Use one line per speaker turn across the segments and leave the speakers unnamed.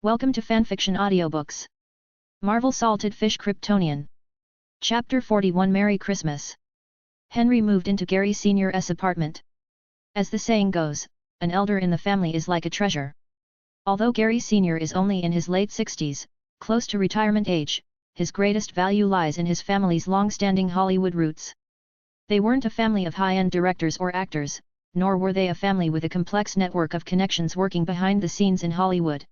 Welcome to Fanfiction Audiobooks. Marvel Salted Fish Kryptonian. Chapter 41 Merry Christmas. Henry moved into Gary Sr.'s apartment. As the saying goes, an elder in the family is like a treasure. Although Gary Sr. is only in his late 60s, close to retirement age, his greatest value lies in his family's long-standing Hollywood roots. They weren't a family of high-end directors or actors, nor were they a family with a complex network of connections working behind the scenes in Hollywood.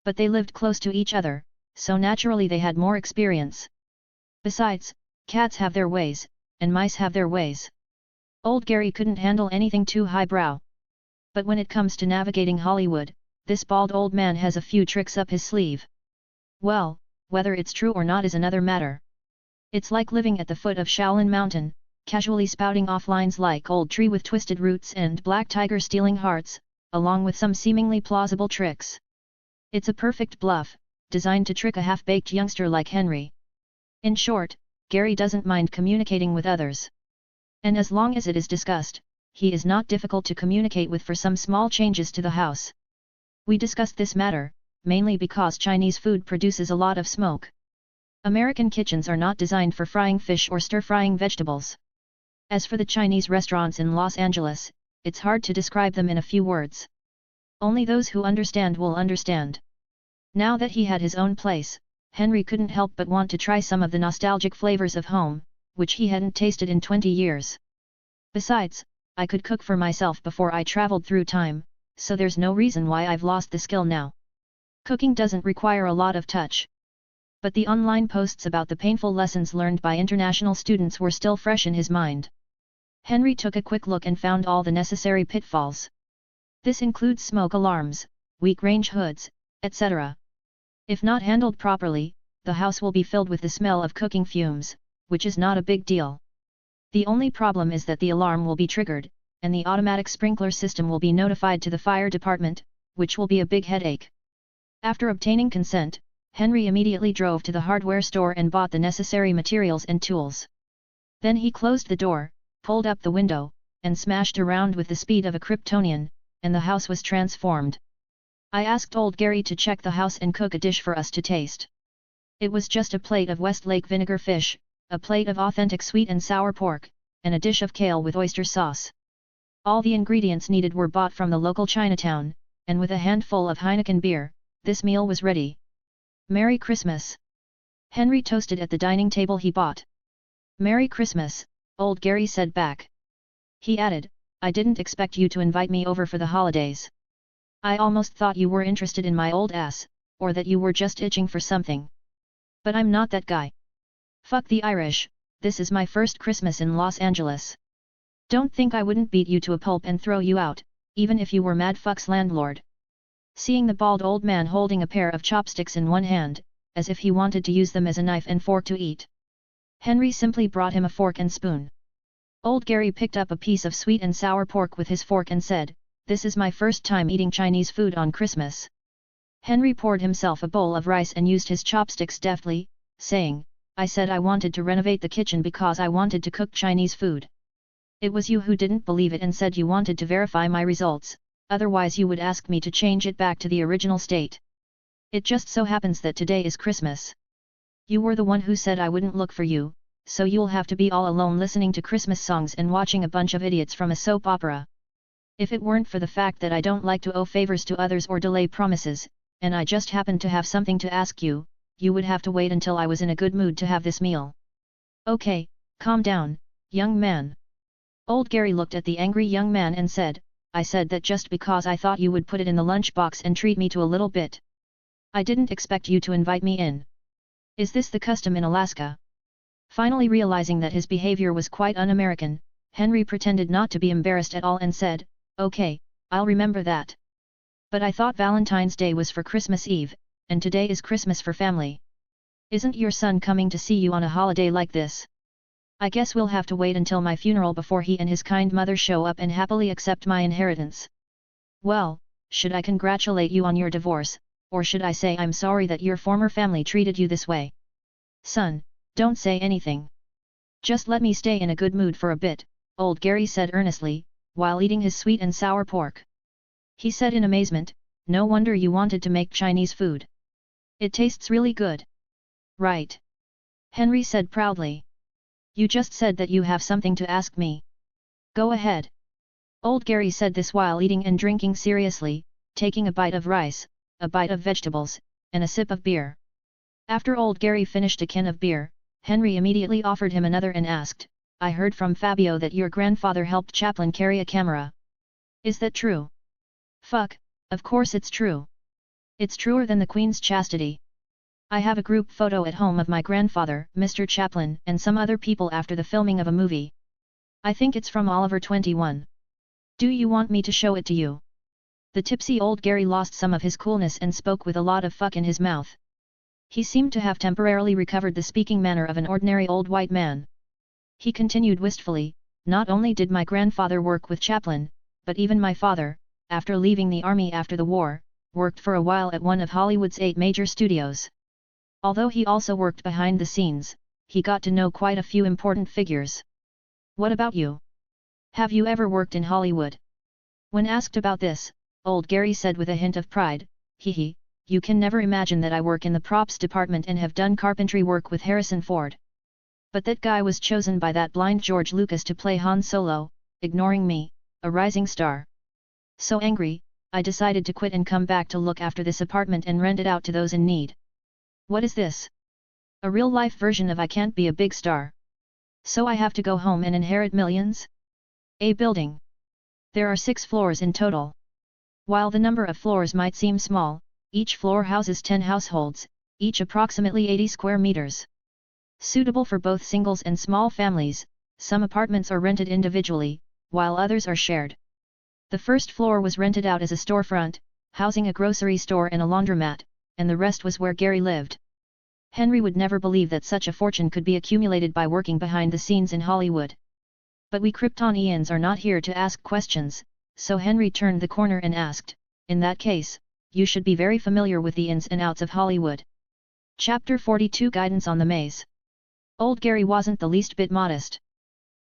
But they lived close to each other, so naturally they had more experience. Besides, cats have their ways, and mice have their ways. Old Gary couldn't handle anything too highbrow. But when it comes to navigating Hollywood, this bald old man has a few tricks up his sleeve. Well, whether it's true or not is another matter. It's like living at the foot of Shaolin Mountain, casually spouting off lines like old tree with twisted roots and black tiger stealing hearts, along with some seemingly plausible tricks. It's a perfect bluff, designed to trick a half-baked youngster like Henry. In short, Gary doesn't mind communicating with others. And as long as it is discussed, he is not difficult to communicate with for some small changes to the house. We discussed this matter, mainly because Chinese food produces a lot of smoke. American kitchens are not designed for frying fish or stir-frying vegetables. As for the Chinese restaurants in Los Angeles, it's hard to describe them in a few words. Only those who understand will understand. Now that he had his own place, Henry couldn't help but want to try some of the nostalgic flavors of home, which he hadn't tasted in 20 years. Besides, I could cook for myself before I traveled through time, so there's no reason why I've lost the skill now. Cooking doesn't require a lot of touch. But the online posts about the painful lessons learned by international students were still fresh in his mind. Henry took a quick look and found all the necessary pitfalls. This includes smoke alarms, weak range hoods, etc. If not handled properly, the house will be filled with the smell of cooking fumes, which is not a big deal. The only problem is that the alarm will be triggered, and the automatic sprinkler system will be notified to the fire department, which will be a big headache. After obtaining consent, Henry immediately drove to the hardware store and bought the necessary materials and tools. Then he closed the door, pulled up the window, and smashed around with the speed of a Kryptonian, and the house was transformed. I asked old Gary to check the house and cook a dish for us to taste. It was just a plate of Westlake vinegar fish, a plate of authentic sweet and sour pork, and a dish of kale with oyster sauce. All the ingredients needed were bought from the local Chinatown, and with a handful of Heineken beer, this meal was ready. Merry Christmas! Henry toasted at the dining table he bought. Merry Christmas, old Gary said back. He added, I didn't expect you to invite me over for the holidays. I almost thought you were interested in my old ass, or that you were just itching for something. But I'm not that guy. Fuck the Irish, this is my first Christmas in Los Angeles. Don't think I wouldn't beat you to a pulp and throw you out, even if you were Mad Fuck's landlord. Seeing the bald old man holding a pair of chopsticks in one hand, as if he wanted to use them as a knife and fork to eat, Henry simply brought him a fork and spoon. Old Gary picked up a piece of sweet and sour pork with his fork and said, This is my first time eating Chinese food on Christmas. Henry poured himself a bowl of rice and used his chopsticks deftly, saying, I said I wanted to renovate the kitchen because I wanted to cook Chinese food. It was you who didn't believe it and said you wanted to verify my results, otherwise you would ask me to change it back to the original state. It just so happens that today is Christmas. You were the one who said I wouldn't look for you, so you'll have to be all alone listening to Christmas songs and watching a bunch of idiots from a soap opera. If it weren't for the fact that I don't like to owe favors to others or delay promises, and I just happened to have something to ask you, you would have to wait until I was in a good mood to have this meal. Okay, calm down, young man. Old Gary looked at the angry young man and said, I said that just because I thought you would put it in the lunchbox and treat me to a little bit. I didn't expect you to invite me in. Is this the custom in Alaska? Finally realizing that his behavior was quite un-American, Henry pretended not to be embarrassed at all and said, Okay, I'll remember that. But I thought Valentine's Day was for Christmas Eve, and today is Christmas for family. Isn't your son coming to see you on a holiday like this? I guess we'll have to wait until my funeral before he and his kind mother show up and happily accept my inheritance. Well, should I congratulate you on your divorce, or should I say I'm sorry that your former family treated you this way? Son, don't say anything. Just let me stay in a good mood for a bit, old Gary said earnestly, while eating his sweet and sour pork. He said in amazement, no wonder you wanted to make Chinese food. It tastes really good. Right. Henry said proudly. You just said that you have something to ask me. Go ahead. Old Gary said this while eating and drinking seriously, taking a bite of rice, a bite of vegetables, and a sip of beer. After Old Gary finished a can of beer, Henry immediately offered him another and asked, I heard from Fabio that your grandfather helped Chaplin carry a camera. Is that true? Fuck, of course it's true. It's truer than the Queen's chastity. I have a group photo at home of my grandfather, Mr. Chaplin, and some other people after the filming of a movie. I think it's from Oliver 21. Do you want me to show it to you? The tipsy Old Gary lost some of his coolness and spoke with a lot of fuck in his mouth. He seemed to have temporarily recovered the speaking manner of an ordinary old white man. He continued wistfully, not only did my grandfather work with Chaplin, but even my father, after leaving the army after the war, worked for a while at one of Hollywood's 8 major studios. Although he also worked behind the scenes, he got to know quite a few important figures. What about you? Have you ever worked in Hollywood? When asked about this, Old Gary said with a hint of pride, hee, you can never imagine that I work in the props department and have done carpentry work with Harrison Ford. But that guy was chosen by that blind George Lucas to play Han Solo, ignoring me, a rising star. So angry, I decided to quit and come back to look after this apartment and rent it out to those in need. What is this? A real-life version of I can't be a big star. So I have to go home and inherit millions? A building. There are 6 floors in total. While the number of floors might seem small, each floor houses 10 households, each approximately 80 square meters. Suitable for both singles and small families, some apartments are rented individually, while others are shared. The first floor was rented out as a storefront, housing a grocery store and a laundromat, and the rest was where Gary lived. Henry would never believe that such a fortune could be accumulated by working behind the scenes in Hollywood. But we Kryptonians are not here to ask questions, so Henry turned the corner and asked, in that case, you should be very familiar with the ins and outs of Hollywood. Chapter 42 Guidance on the Maze. Old Gary wasn't the least bit modest.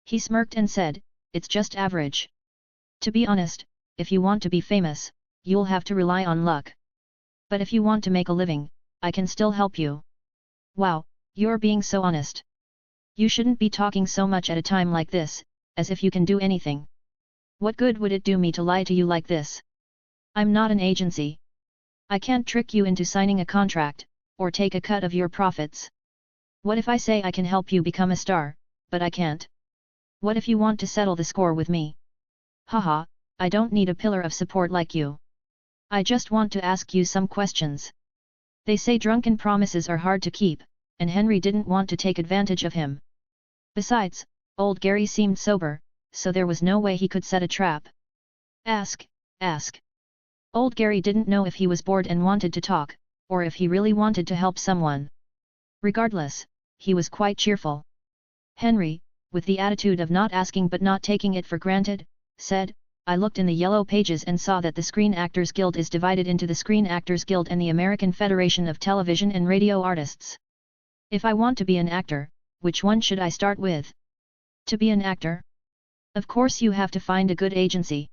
He smirked and said, it's just average. To be honest, if you want to be famous, you'll have to rely on luck. But if you want to make a living, I can still help you. Wow, you're being so honest. You shouldn't be talking so much at a time like this, as if you can do anything. What good would it do me to lie to you like this? I'm not an agency. I can't trick you into signing a contract, or take a cut of your profits. What if I say I can help you become a star, but I can't? What if you want to settle the score with me? Haha, I don't need a pillar of support like you. I just want to ask you some questions. They say drunken promises are hard to keep, and Henry didn't want to take advantage of him. Besides, Old Gary seemed sober, so there was no way he could set a trap. Ask. Old Gary didn't know if he was bored and wanted to talk, or if he really wanted to help someone. Regardless, he was quite cheerful. Henry, with the attitude of not asking but not taking it for granted, said, I looked in the yellow pages and saw that the Screen Actors Guild is divided into the Screen Actors Guild and the American Federation of Television and Radio Artists. If I want to be an actor, which one should I start with? To be an actor? Of course you have to find a good agency.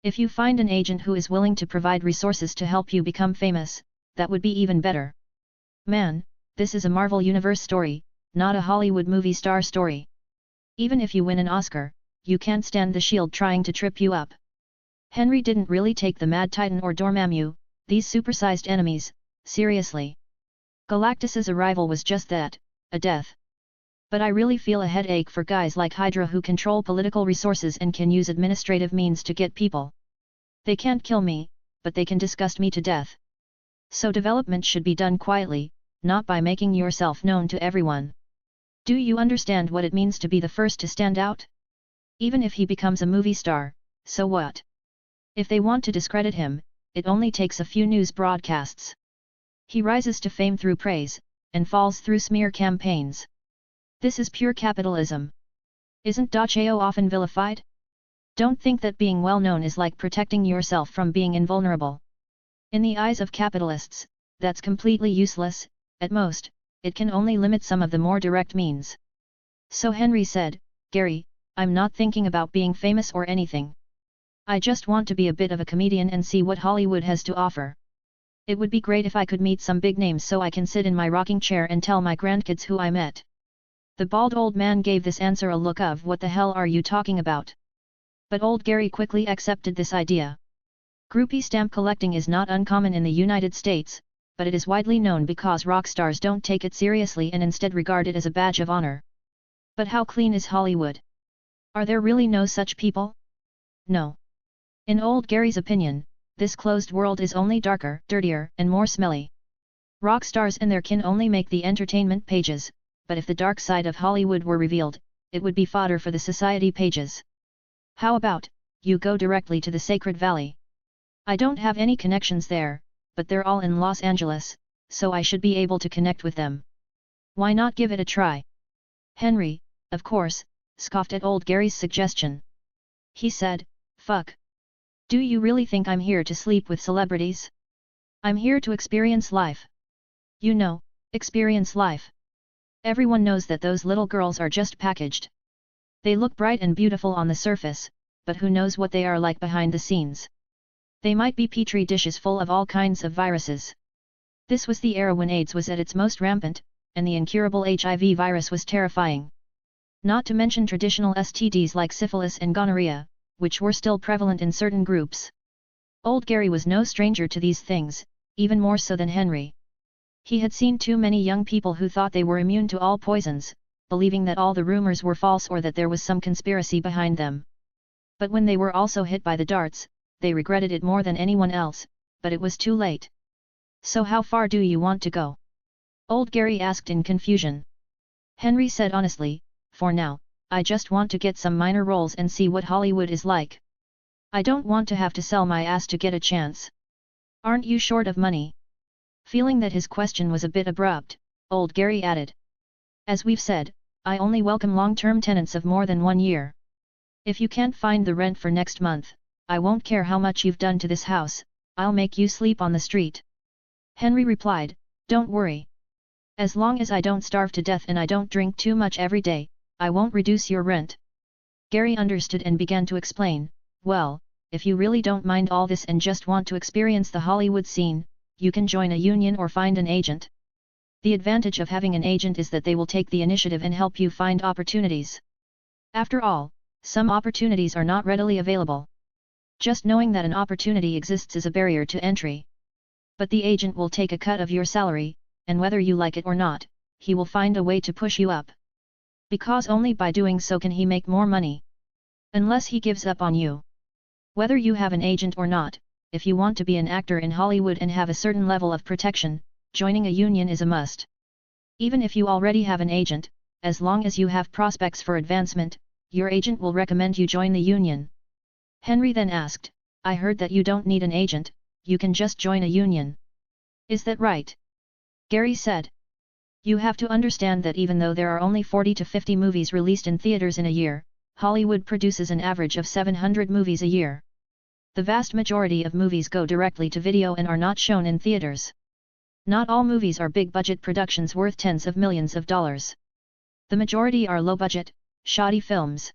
If you find an agent who is willing to provide resources to help you become famous, that would be even better. Man, this is a Marvel Universe story, not a Hollywood movie star story. Even if you win an Oscar, you can't stand the Shield trying to trip you up. Henry didn't really take the Mad Titan or Dormammu, these supersized enemies, seriously. Galactus's arrival was just that, a death. But I really feel a headache for guys like Hydra who control political resources and can use administrative means to get people. They can't kill me, but they can disgust me to death. So development should be done quietly, not by making yourself known to everyone. Do you understand what it means to be the first to stand out? Even if he becomes a movie star, so what? If they want to discredit him, it only takes a few news broadcasts. He rises to fame through praise, and falls through smear campaigns. This is pure capitalism. Isn't Dacheo often vilified? Don't think that being well known is like protecting yourself from being invulnerable. In the eyes of capitalists, that's completely useless. At most, it can only limit some of the more direct means. So Henry said, Gary, I'm not thinking about being famous or anything. I just want to be a bit of a comedian and see what Hollywood has to offer. It would be great if I could meet some big names so I can sit in my rocking chair and tell my grandkids who I met." The bald old man gave this answer a look of "What the hell are you talking about?" But old Gary quickly accepted this idea. Groupie stamp collecting is not uncommon in the United States, but it is widely known because rock stars don't take it seriously and instead regard it as a badge of honor. But how clean is Hollywood? Are there really no such people? No. In old Gary's opinion, this closed world is only darker, dirtier, and more smelly. Rock stars and their kin only make the entertainment pages, but if the dark side of Hollywood were revealed, it would be fodder for the society pages. How about, you go directly to the Sacred Valley? I don't have any connections there, but they're all in Los Angeles, so I should be able to connect with them. Why not give it a try? Henry, of course, scoffed at old Gary's suggestion. He said, "Fuck. Do you really think I'm here to sleep with celebrities? I'm here to experience life. You know, experience life. Everyone knows that those little girls are just packaged. They look bright and beautiful on the surface, but who knows what they are like behind the scenes. They might be petri dishes full of all kinds of viruses." This was the era when AIDS was at its most rampant, and the incurable HIV virus was terrifying. Not to mention traditional STDs like syphilis and gonorrhea, which were still prevalent in certain groups. Old Gary was no stranger to these things, even more so than Henry. He had seen too many young people who thought they were immune to all poisons, believing that all the rumors were false or that there was some conspiracy behind them. But when they were also hit by the darts, they regretted it more than anyone else, but it was too late. "So how far do you want to go?" Old Gary asked in confusion. Henry said honestly, "For now, I just want to get some minor roles and see what Hollywood is like. I don't want to have to sell my ass to get a chance." "Aren't you short of money?" Feeling that his question was a bit abrupt, old Gary added. "As we've said, I only welcome long-term tenants of more than 1 year. If you can't find the rent for next month, I won't care how much you've done to this house, I'll make you sleep on the street." Henry replied, "Don't worry. As long as I don't starve to death and I don't drink too much every day, I won't reduce your rent." Gary understood and began to explain, "Well, if you really don't mind all this and just want to experience the Hollywood scene, you can join a union or find an agent. The advantage of having an agent is that they will take the initiative and help you find opportunities. After all, some opportunities are not readily available. Just knowing that an opportunity exists is a barrier to entry. But the agent will take a cut of your salary, and whether you like it or not, he will find a way to push you up. Because only by doing so can he make more money. Unless he gives up on you. Whether you have an agent or not, if you want to be an actor in Hollywood and have a certain level of protection, joining a union is a must. Even if you already have an agent, as long as you have prospects for advancement, your agent will recommend you join the union." Henry then asked, "I heard that you don't need an agent, you can just join a union. Is that right?" Gary said. "You have to understand that even though there are only 40 to 50 movies released in theaters in a year, Hollywood produces an average of 700 movies a year. The vast majority of movies go directly to video and are not shown in theaters. Not all movies are big-budget productions worth tens of millions of dollars. The majority are low-budget, shoddy films.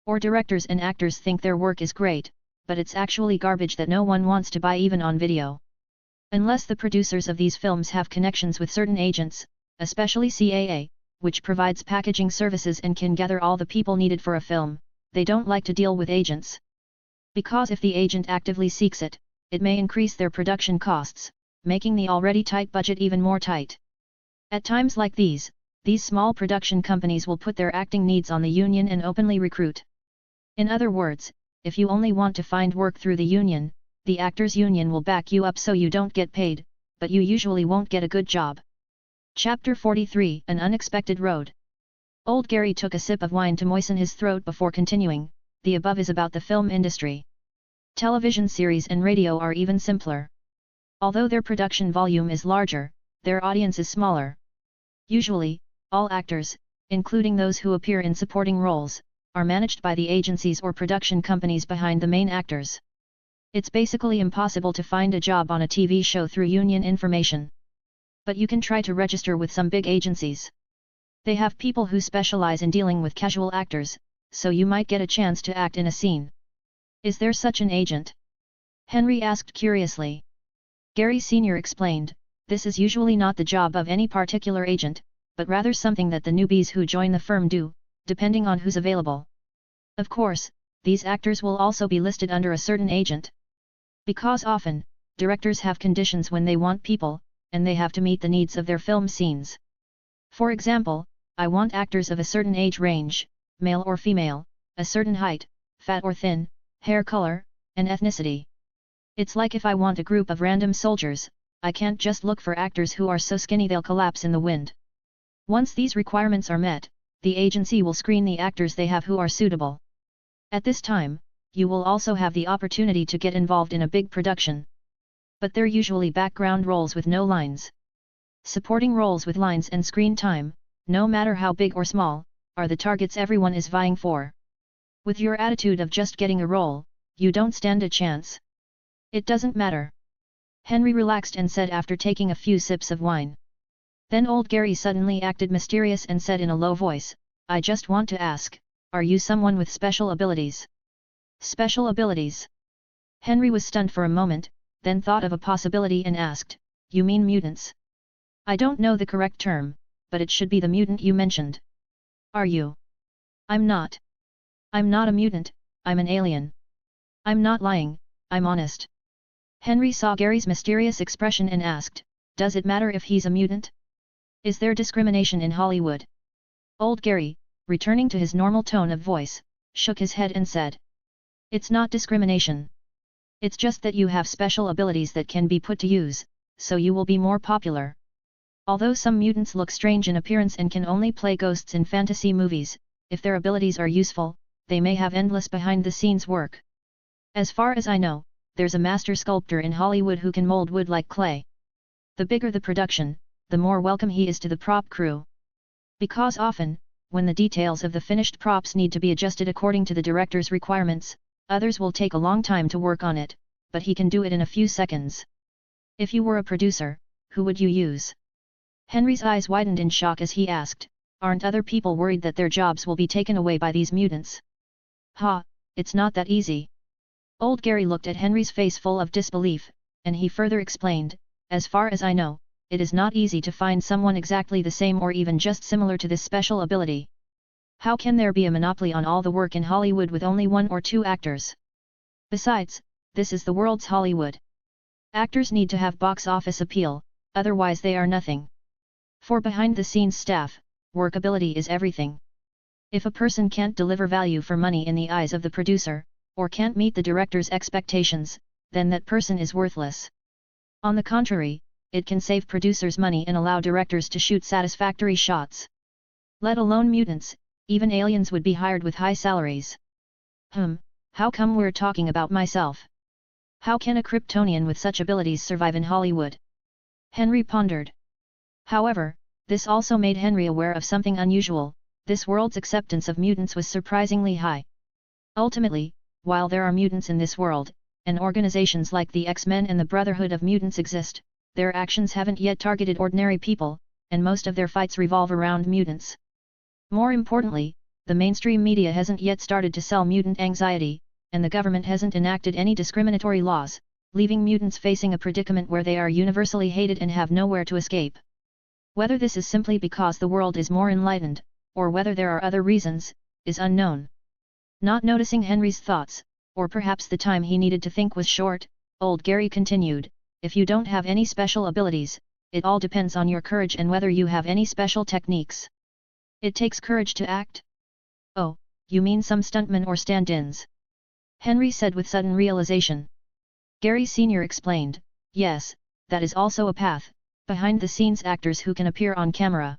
Or directors and actors think their work is great, but it's actually garbage that no one wants to buy even on video. Unless the producers of these films have connections with certain agents, especially CAA, which provides packaging services and can gather all the people needed for a film, they don't like to deal with agents. Because if the agent actively seeks it, it may increase their production costs, making the already tight budget even more tight. At times like these small production companies will put their acting needs on the union and openly recruit. In other words, if you only want to find work through the union, the actors' union will back you up so you don't get paid, but you usually won't get a good job." Chapter 43 An Unexpected Road. Old Gary took a sip of wine to moisten his throat before continuing, "The above is about the film industry. Television series and radio are even simpler. Although their production volume is larger, their audience is smaller. Usually, all actors, including those who appear in supporting roles, are managed by the agencies or production companies behind the main actors. It's basically impossible to find a job on a TV show through union information. But you can try to register with some big agencies. They have people who specialize in dealing with casual actors, so you might get a chance to act in a scene. Is there such an agent? Henry asked curiously. Gary Sr. explained, this is usually not the job of any particular agent, but rather something that the newbies who join the firm do, depending on who's available. Of course, these actors will also be listed under a certain agent. Because often, directors have conditions when they want people, and they have to meet the needs of their film scenes. For example, I want actors of a certain age range, male or female, a certain height, fat or thin, hair color, and ethnicity. It's like if I want a group of random soldiers, I can't just look for actors who are so skinny they'll collapse in the wind. Once these requirements are met, the agency will screen the actors they have who are suitable. At this time, you will also have the opportunity to get involved in a big production. But they're usually background roles with no lines. Supporting roles with lines and screen time, no matter how big or small, are the targets everyone is vying for. With your attitude of just getting a role, you don't stand a chance. It doesn't matter. Henry relaxed and said after taking a few sips of wine. Then old Gary suddenly acted mysterious and said in a low voice, I just want to ask, are you someone with special abilities? Special abilities? Henry was stunned for a moment, then thought of a possibility and asked, you mean mutants? I don't know the correct term, but it should be the mutant you mentioned. Are you? I'm not. I'm not a mutant, I'm an alien. I'm not lying, I'm honest. Henry saw Gary's mysterious expression and asked, does it matter if he's a mutant? Is there discrimination in Hollywood? Old Gary, returning to his normal tone of voice, shook his head and said, it's not discrimination. It's just that you have special abilities that can be put to use, so you will be more popular. Although some mutants look strange in appearance and can only play ghosts in fantasy movies, if their abilities are useful, they may have endless behind-the-scenes work. As far as I know, there's a master sculptor in Hollywood who can mold wood like clay. The bigger the production, the more welcome he is to the prop crew. Because often, when the details of the finished props need to be adjusted according to the director's requirements, others will take a long time to work on it, but he can do it in a few seconds. If you were a producer, who would you use? Henry's eyes widened in shock as he asked, aren't other people worried that their jobs will be taken away by these mutants? Ha, it's not that easy. Old Gary looked at Henry's face full of disbelief, and he further explained, as far as I know, it is not easy to find someone exactly the same or even just similar to this special ability. How can there be a monopoly on all the work in Hollywood with only one or two actors? Besides, this is the world's Hollywood. Actors need to have box office appeal, otherwise they are nothing. For behind-the-scenes staff, workability is everything. If a person can't deliver value for money in the eyes of the producer, or can't meet the director's expectations, then that person is worthless. On the contrary, it can save producers money and allow directors to shoot satisfactory shots. Let alone mutants, even aliens would be hired with high salaries. How come we're talking about myself? How can a Kryptonian with such abilities survive in Hollywood? Henry pondered. However, this also made Henry aware of something unusual, this world's acceptance of mutants was surprisingly high. Ultimately, while there are mutants in this world, and organizations like the X-Men and the Brotherhood of Mutants exist, their actions haven't yet targeted ordinary people, and most of their fights revolve around mutants. More importantly, the mainstream media hasn't yet started to sell mutant anxiety, and the government hasn't enacted any discriminatory laws, leaving mutants facing a predicament where they are universally hated and have nowhere to escape. Whether this is simply because the world is more enlightened, or whether there are other reasons, is unknown. Not noticing Henry's thoughts, or perhaps the time he needed to think was short, old Gary continued, if you don't have any special abilities, it all depends on your courage and whether you have any special techniques. It takes courage to act? Oh, you mean some stuntmen or stand-ins? Henry said with sudden realization. Gary Sr. explained, yes, that is also a path, behind-the-scenes actors who can appear on camera.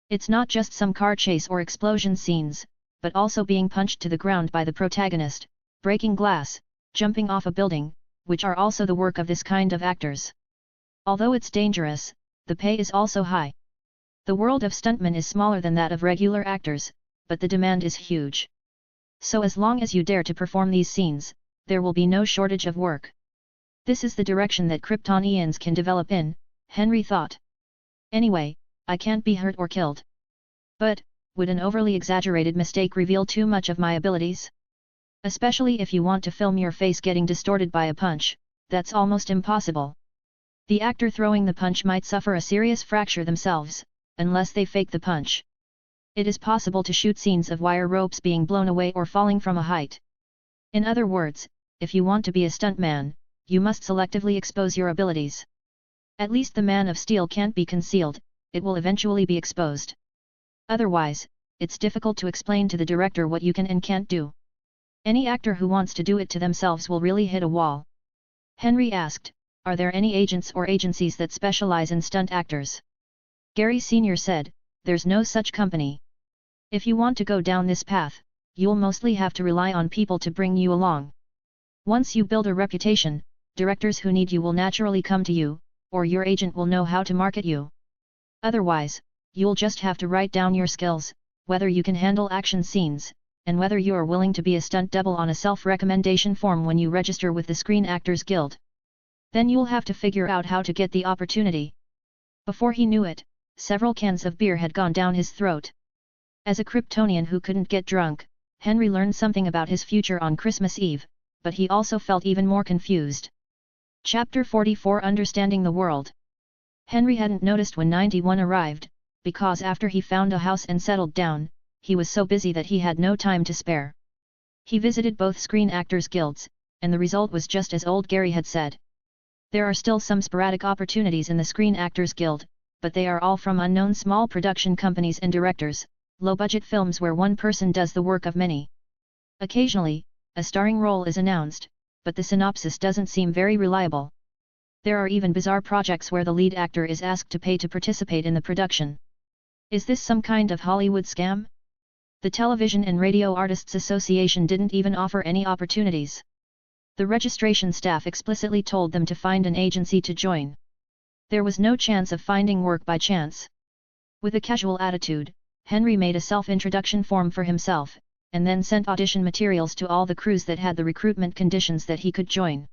It's not just some car chase or explosion scenes, but also being punched to the ground by the protagonist, breaking glass, jumping off a building, which are also the work of this kind of actors. Although it's dangerous, the pay is also high. The world of stuntmen is smaller than that of regular actors, but the demand is huge. So as long as you dare to perform these scenes, there will be no shortage of work. This is the direction that Kryptonians can develop in, Henry thought. Anyway, I can't be hurt or killed. But, would an overly exaggerated mistake reveal too much of my abilities? Especially if you want to film your face getting distorted by a punch, that's almost impossible. The actor throwing the punch might suffer a serious fracture themselves, unless they fake the punch. It is possible to shoot scenes of wire ropes being blown away or falling from a height. In other words, if you want to be a stuntman, you must selectively expose your abilities. At least the Man of Steel can't be concealed, it will eventually be exposed. Otherwise, it's difficult to explain to the director what you can and can't do. Any actor who wants to do it to themselves will really hit a wall. Henry asked, "Are there any agents or agencies that specialize in stunt actors?" Gary Sr. said, "There's no such company. If you want to go down this path, you'll mostly have to rely on people to bring you along. Once you build a reputation, directors who need you will naturally come to you, or your agent will know how to market you. Otherwise, you'll just have to write down your skills, whether you can handle action scenes, and whether you are willing to be a stunt double on a self-recommendation form when you register with the Screen Actors Guild. Then you'll have to figure out how to get the opportunity." Before he knew it, several cans of beer had gone down his throat. As a Kryptonian who couldn't get drunk, Henry learned something about his future on Christmas Eve, but he also felt even more confused. Chapter 44 Understanding the World. Henry hadn't noticed when 91 arrived, because after he found a house and settled down, he was so busy that he had no time to spare. He visited both Screen Actors Guilds, and the result was just as old Gary had said. There are still some sporadic opportunities in the Screen Actors Guild, but they are all from unknown small production companies and directors, low-budget films where one person does the work of many. Occasionally, a starring role is announced, but the synopsis doesn't seem very reliable. There are even bizarre projects where the lead actor is asked to pay to participate in the production. Is this some kind of Hollywood scam? The Television and Radio Artists Association didn't even offer any opportunities. The registration staff explicitly told them to find an agency to join. There was no chance of finding work by chance. With a casual attitude, Henry made a self-introduction form for himself, and then sent audition materials to all the crews that had the recruitment conditions that he could join.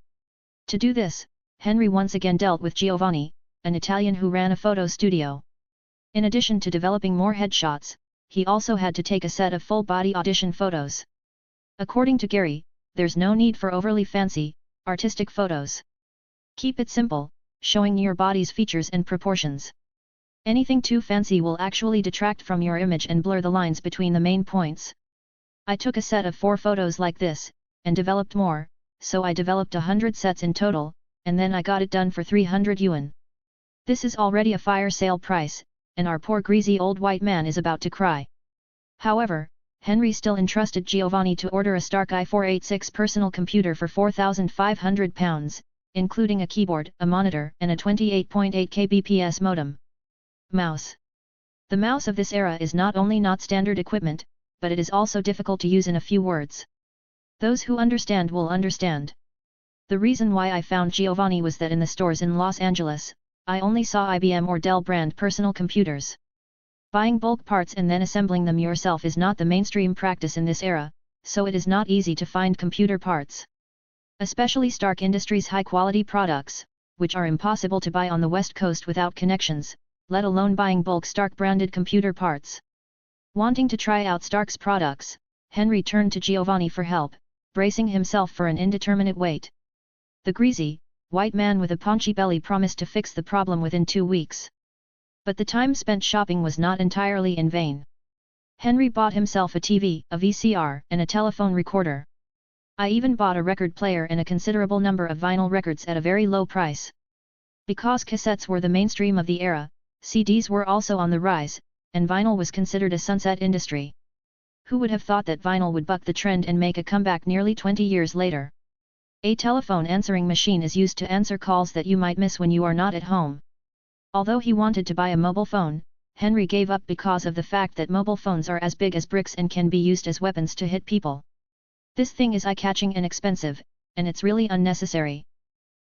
To do this, Henry once again dealt with Giovanni, an Italian who ran a photo studio. In addition to developing more headshots, he also had to take a set of full-body audition photos. According to Gary, there's no need for overly fancy, artistic photos. Keep it simple, showing your body's features and proportions. Anything too fancy will actually detract from your image and blur the lines between the main points. I took a set of 4 photos like this, and developed more, so I developed 100 sets in total, and then I got it done for 300 yuan. This is already a fire sale price, and our poor greasy old white man is about to cry. However, Henry still entrusted Giovanni to order a Stark i486 personal computer for £4,500, including a keyboard, a monitor, and a 28.8 kbps modem. Mouse. The mouse of this era is not only not standard equipment, but it is also difficult to use in a few words. Those who understand will understand. The reason why I found Giovanni was that in the stores in Los Angeles, I only saw IBM or Dell brand personal computers. Buying bulk parts and then assembling them yourself is not the mainstream practice in this era, so it is not easy to find computer parts. Especially Stark Industries' high-quality products, which are impossible to buy on the West Coast without connections, let alone buying bulk Stark-branded computer parts. Wanting to try out Stark's products, Henry turned to Giovanni for help, bracing himself for an indeterminate wait. The greasy, white man with a paunchy belly promised to fix the problem within 2 weeks. But the time spent shopping was not entirely in vain. Henry bought himself a TV, a VCR, and a telephone recorder. I even bought a record player and a considerable number of vinyl records at a very low price. Because cassettes were the mainstream of the era, CDs were also on the rise, and vinyl was considered a sunset industry. Who would have thought that vinyl would buck the trend and make a comeback nearly 20 years later? A telephone answering machine is used to answer calls that you might miss when you are not at home. Although he wanted to buy a mobile phone, Henry gave up because of the fact that mobile phones are as big as bricks and can be used as weapons to hit people. This thing is eye-catching and expensive, and it's really unnecessary.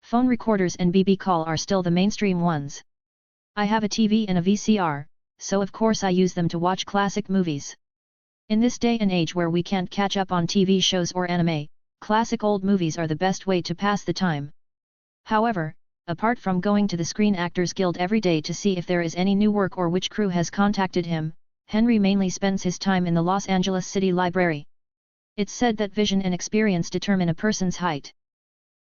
Phone recorders and BB call are still the mainstream ones. I have a TV and a VCR, so of course I use them to watch classic movies. In this day and age where we can't catch up on TV shows or anime, classic old movies are the best way to pass the time. However, apart from going to the Screen Actors Guild every day to see if there is any new work or which crew has contacted him, Henry mainly spends his time in the Los Angeles City Library. It's said that vision and experience determine a person's height.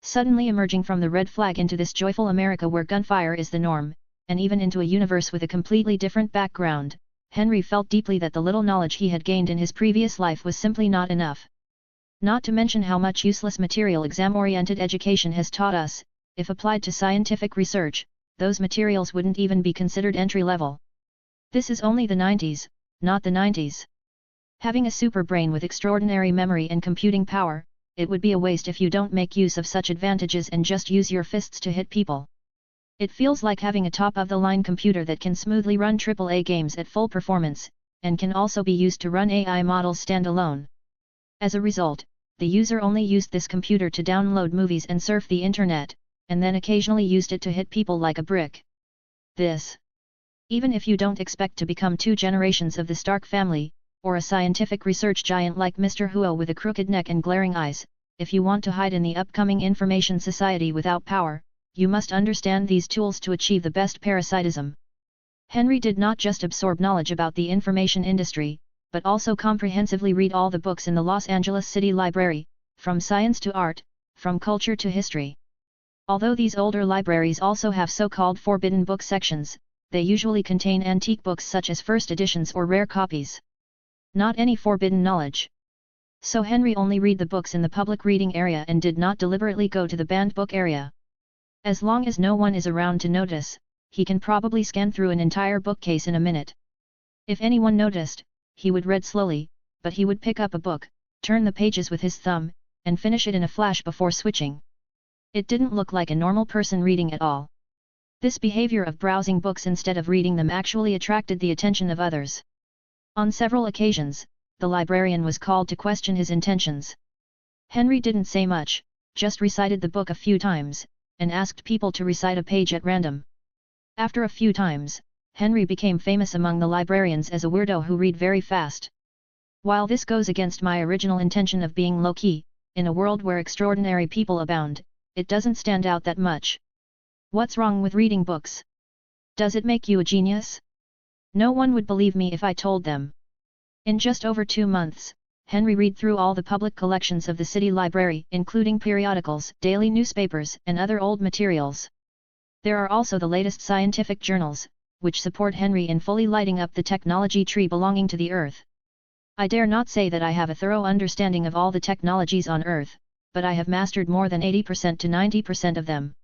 Suddenly emerging from the red flag into this joyful America where gunfire is the norm, and even into a universe with a completely different background, Henry felt deeply that the little knowledge he had gained in his previous life was simply not enough. Not to mention how much useless material exam-oriented education has taught us. If applied to scientific research, those materials wouldn't even be considered entry-level. This is only the 90s, not the 90s. Having a super brain with extraordinary memory and computing power, it would be a waste if you don't make use of such advantages and just use your fists to hit people. It feels like having a top-of-the-line computer that can smoothly run AAA games at full performance, and can also be used to run AI models standalone. As a result, the user only used this computer to download movies and surf the internet, and then occasionally used it to hit people like a brick. This. Even if you don't expect to become 2 generations of the Stark family, or a scientific research giant like Mr. Huo with a crooked neck and glaring eyes, if you want to hide in the upcoming information society without power, you must understand these tools to achieve the best parasitism. Henry did not just absorb knowledge about the information industry, but also comprehensively read all the books in the Los Angeles City Library, from science to art, from culture to history. Although these older libraries also have so-called forbidden book sections, they usually contain antique books such as first editions or rare copies. Not any forbidden knowledge. So Henry only read the books in the public reading area and did not deliberately go to the banned book area. As long as no one is around to notice, he can probably scan through an entire bookcase in a minute. If anyone noticed, he would read slowly, but he would pick up a book, turn the pages with his thumb, and finish it in a flash before switching. It didn't look like a normal person reading at all. This behavior of browsing books instead of reading them actually attracted the attention of others. On several occasions, the librarian was called to question his intentions. Henry didn't say much, just recited the book a few times, and asked people to recite a page at random. After a few times, Henry became famous among the librarians as a weirdo who read very fast. While this goes against my original intention of being low-key, in a world where extraordinary people abound, it doesn't stand out that much. What's wrong with reading books? Does it make you a genius? No one would believe me if I told them. In just over 2 months, Henry read through all the public collections of the city library, including periodicals, daily newspapers, and other old materials. There are also the latest scientific journals, which support Henry in fully lighting up the technology tree belonging to the Earth. I dare not say that I have a thorough understanding of all the technologies on Earth, but I have mastered more than 80% to 90% of them.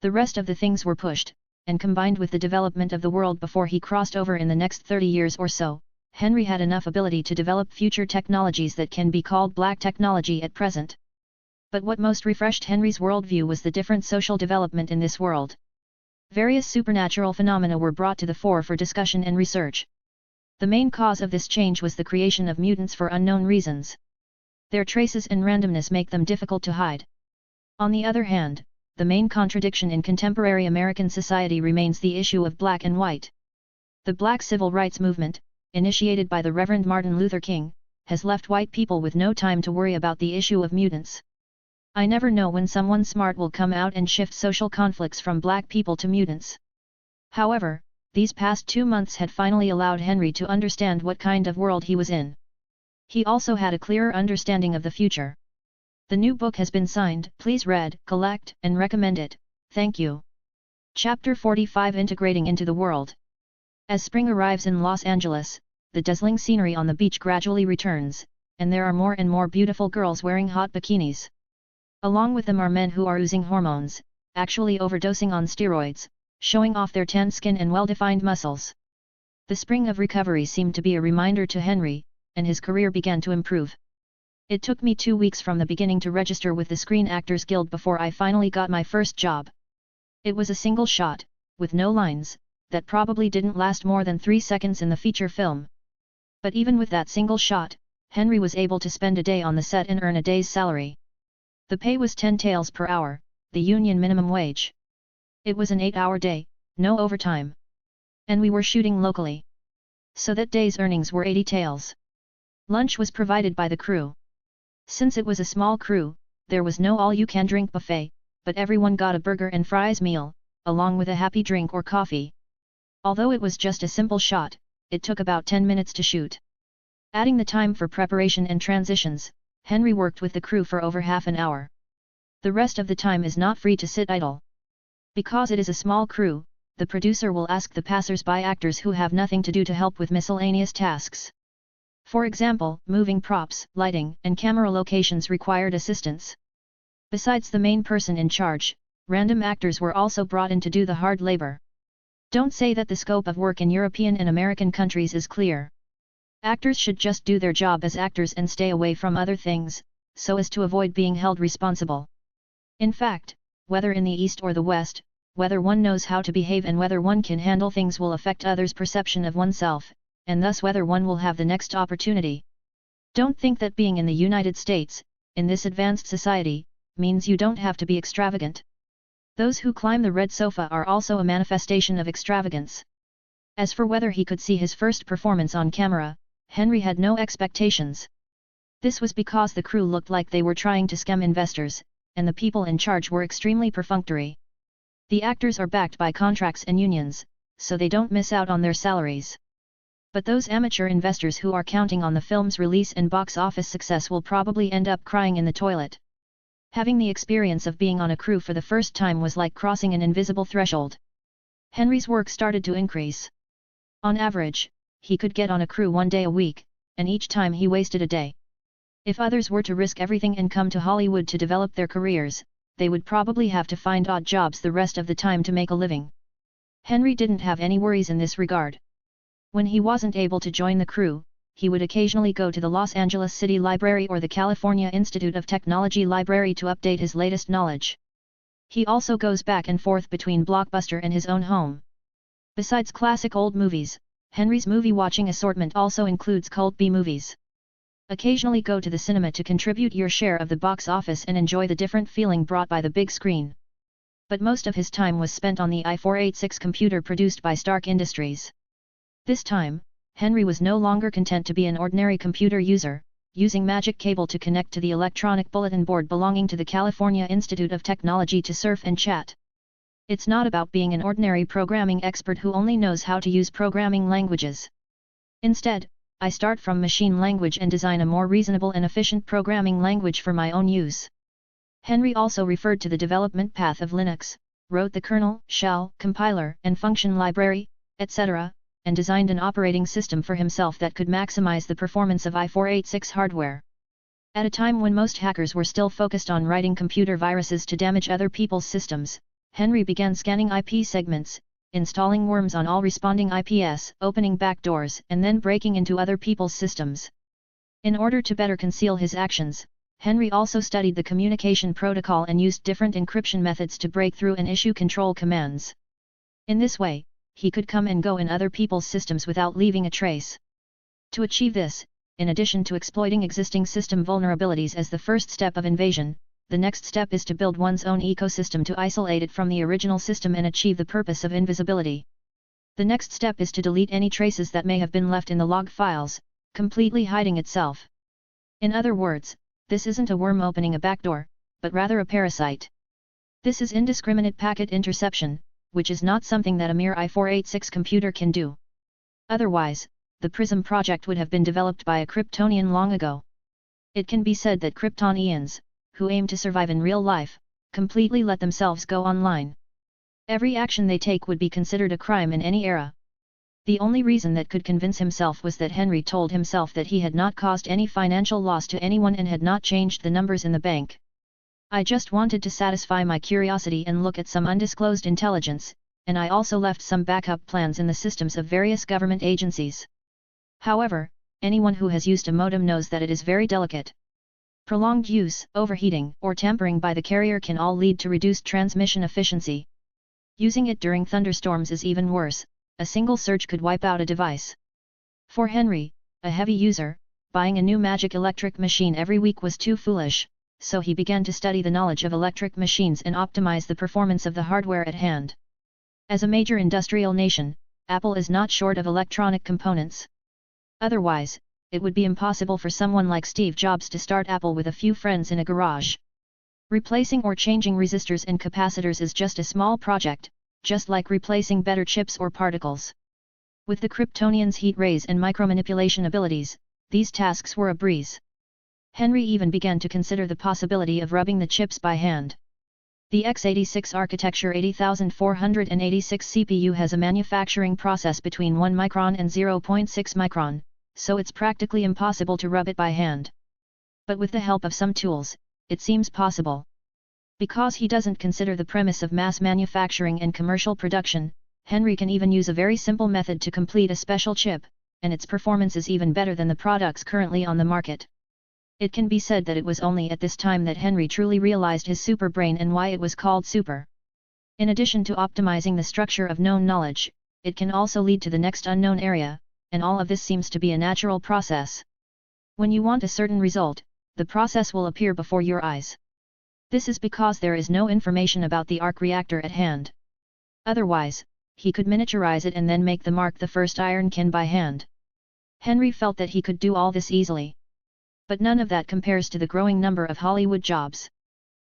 The rest of the things were pushed, and combined with the development of the world before he crossed over in the next 30 years or so, Henry had enough ability to develop future technologies that can be called black technology at present. But what most refreshed Henry's worldview was the different social development in this world. Various supernatural phenomena were brought to the fore for discussion and research. The main cause of this change was the creation of mutants for unknown reasons. Their traces and randomness make them difficult to hide. On the other hand, the main contradiction in contemporary American society remains the issue of black and white. The Black Civil Rights Movement, initiated by the Reverend Martin Luther King, has left white people with no time to worry about the issue of mutants. I never know when someone smart will come out and shift social conflicts from black people to mutants. However, these past 2 months had finally allowed Henry to understand what kind of world he was in. He also had a clearer understanding of the future. The new book has been signed. Please read, collect, and recommend it. Thank you. Chapter 45 Integrating into the World. As spring arrives in Los Angeles, the dazzling scenery on the beach gradually returns, and there are more and more beautiful girls wearing hot bikinis. Along with them are men who are oozing hormones, actually overdosing on steroids, showing off their tan skin and well-defined muscles. The spring of recovery seemed to be a reminder to Henry, and his career began to improve. It took me 2 weeks from the beginning to register with the Screen Actors Guild before I finally got my first job. It was a single shot, with no lines, that probably didn't last more than 3 seconds in the feature film. But even with that single shot, Henry was able to spend a day on the set and earn a day's salary. The pay was 10 taels per hour, the union minimum wage. It was an 8-hour day, no overtime. And we were shooting locally. So that day's earnings were 80 taels. Lunch was provided by the crew. Since it was a small crew, there was no all-you-can-drink buffet, but everyone got a burger and fries meal, along with a happy drink or coffee. Although it was just a simple shot, it took about 10 minutes to shoot. Adding the time for preparation and transitions, Henry worked with the crew for over half an hour. The rest of the time is not free to sit idle. Because it is a small crew, the producer will ask the passers-by actors who have nothing to do to help with miscellaneous tasks. For example, moving props, lighting, and camera locations required assistance. Besides the main person in charge, random actors were also brought in to do the hard labor. Don't say that the scope of work in European and American countries is clear. Actors should just do their job as actors and stay away from other things, so as to avoid being held responsible. In fact, whether in the East or the West, whether one knows how to behave and whether one can handle things will affect others' perception of oneself, and thus whether one will have the next opportunity. Don't think that being in the United States, in this advanced society, means you don't have to be extravagant. Those who climb the red sofa are also a manifestation of extravagance. As for whether he could see his first performance on camera, Henry had no expectations. This was because the crew looked like they were trying to scam investors, and the people in charge were extremely perfunctory. The actors are backed by contracts and unions, so they don't miss out on their salaries. But those amateur investors who are counting on the film's release and box office success will probably end up crying in the toilet. Having the experience of being on a crew for the first time was like crossing an invisible threshold. Henry's work started to increase. On average, he could get on a crew 1 day a week, and each time he wasted a day. If others were to risk everything and come to Hollywood to develop their careers, they would probably have to find odd jobs the rest of the time to make a living. Henry didn't have any worries in this regard. When he wasn't able to join the crew, he would occasionally go to the Los Angeles City Library or the California Institute of Technology Library to update his latest knowledge. He also goes back and forth between Blockbuster and his own home. Besides classic old movies, Henry's movie-watching assortment also includes cult B-movies. Occasionally go to the cinema to contribute your share of the box office and enjoy the different feeling brought by the big screen. But most of his time was spent on the i486 computer produced by Stark Industries. This time, Henry was no longer content to be an ordinary computer user, using magic cable to connect to the electronic bulletin board belonging to the California Institute of Technology to surf and chat. It's not about being an ordinary programming expert who only knows how to use programming languages. Instead, I start from machine language and design a more reasonable and efficient programming language for my own use. Henry also referred to the development path of Linux, wrote the kernel, shell, compiler, and function library, etc., and designed an operating system for himself that could maximize the performance of i486 hardware. At a time when most hackers were still focused on writing computer viruses to damage other people's systems, Henry began scanning IP segments, installing worms on all responding IPs, opening backdoors, and then breaking into other people's systems. In order to better conceal his actions, Henry also studied the communication protocol and used different encryption methods to break through and issue control commands. In this way, he could come and go in other people's systems without leaving a trace. To achieve this, in addition to exploiting existing system vulnerabilities as the first step of invasion, the next step is to build one's own ecosystem to isolate it from the original system and achieve the purpose of invisibility. The next step is to delete any traces that may have been left in the log files, completely hiding itself. In other words, this isn't a worm opening a backdoor, but rather a parasite. This is indiscriminate packet interception, which is not something that a mere i486 computer can do. Otherwise, the PRISM project would have been developed by a Kryptonian long ago. It can be said that Kryptonians, who aim to survive in real life, completely let themselves go online. Every action they take would be considered a crime in any era. The only reason that could convince himself was that Henry told himself that he had not caused any financial loss to anyone and had not changed the numbers in the bank. I just wanted to satisfy my curiosity and look at some undisclosed intelligence, and I also left some backup plans in the systems of various government agencies. However, anyone who has used a modem knows that it is very delicate. Prolonged use, overheating, or tampering by the carrier can all lead to reduced transmission efficiency. Using it during thunderstorms is even worse, a single surge could wipe out a device. For Henry, a heavy user, buying a new magic electric machine every week was too foolish, so he began to study the knowledge of electric machines and optimize the performance of the hardware at hand. As a major industrial nation, Apple is not short of electronic components. Otherwise, it would be impossible for someone like Steve Jobs to start Apple with a few friends in a garage. Replacing or changing resistors and capacitors is just a small project, just like replacing better chips or particles. With the Kryptonians' heat rays and micromanipulation abilities, these tasks were a breeze. Henry even began to consider the possibility of rubbing the chips by hand. The x86 architecture 80486 CPU has a manufacturing process between 1 micron and 0.6 micron, so it's practically impossible to rub it by hand. But with the help of some tools, it seems possible. Because he doesn't consider the premise of mass manufacturing and commercial production, Henry can even use a very simple method to complete a special chip, and its performance is even better than the products currently on the market. It can be said that it was only at this time that Henry truly realized his super brain and why it was called super. In addition to optimizing the structure of known knowledge, it can also lead to the next unknown area, and all of this seems to be a natural process. When you want a certain result, the process will appear before your eyes. This is because there is no information about the arc reactor at hand. Otherwise, he could miniaturize it and then make the mark the first iron can by hand. Henry felt that he could do all this easily. But none of that compares to the growing number of Hollywood jobs.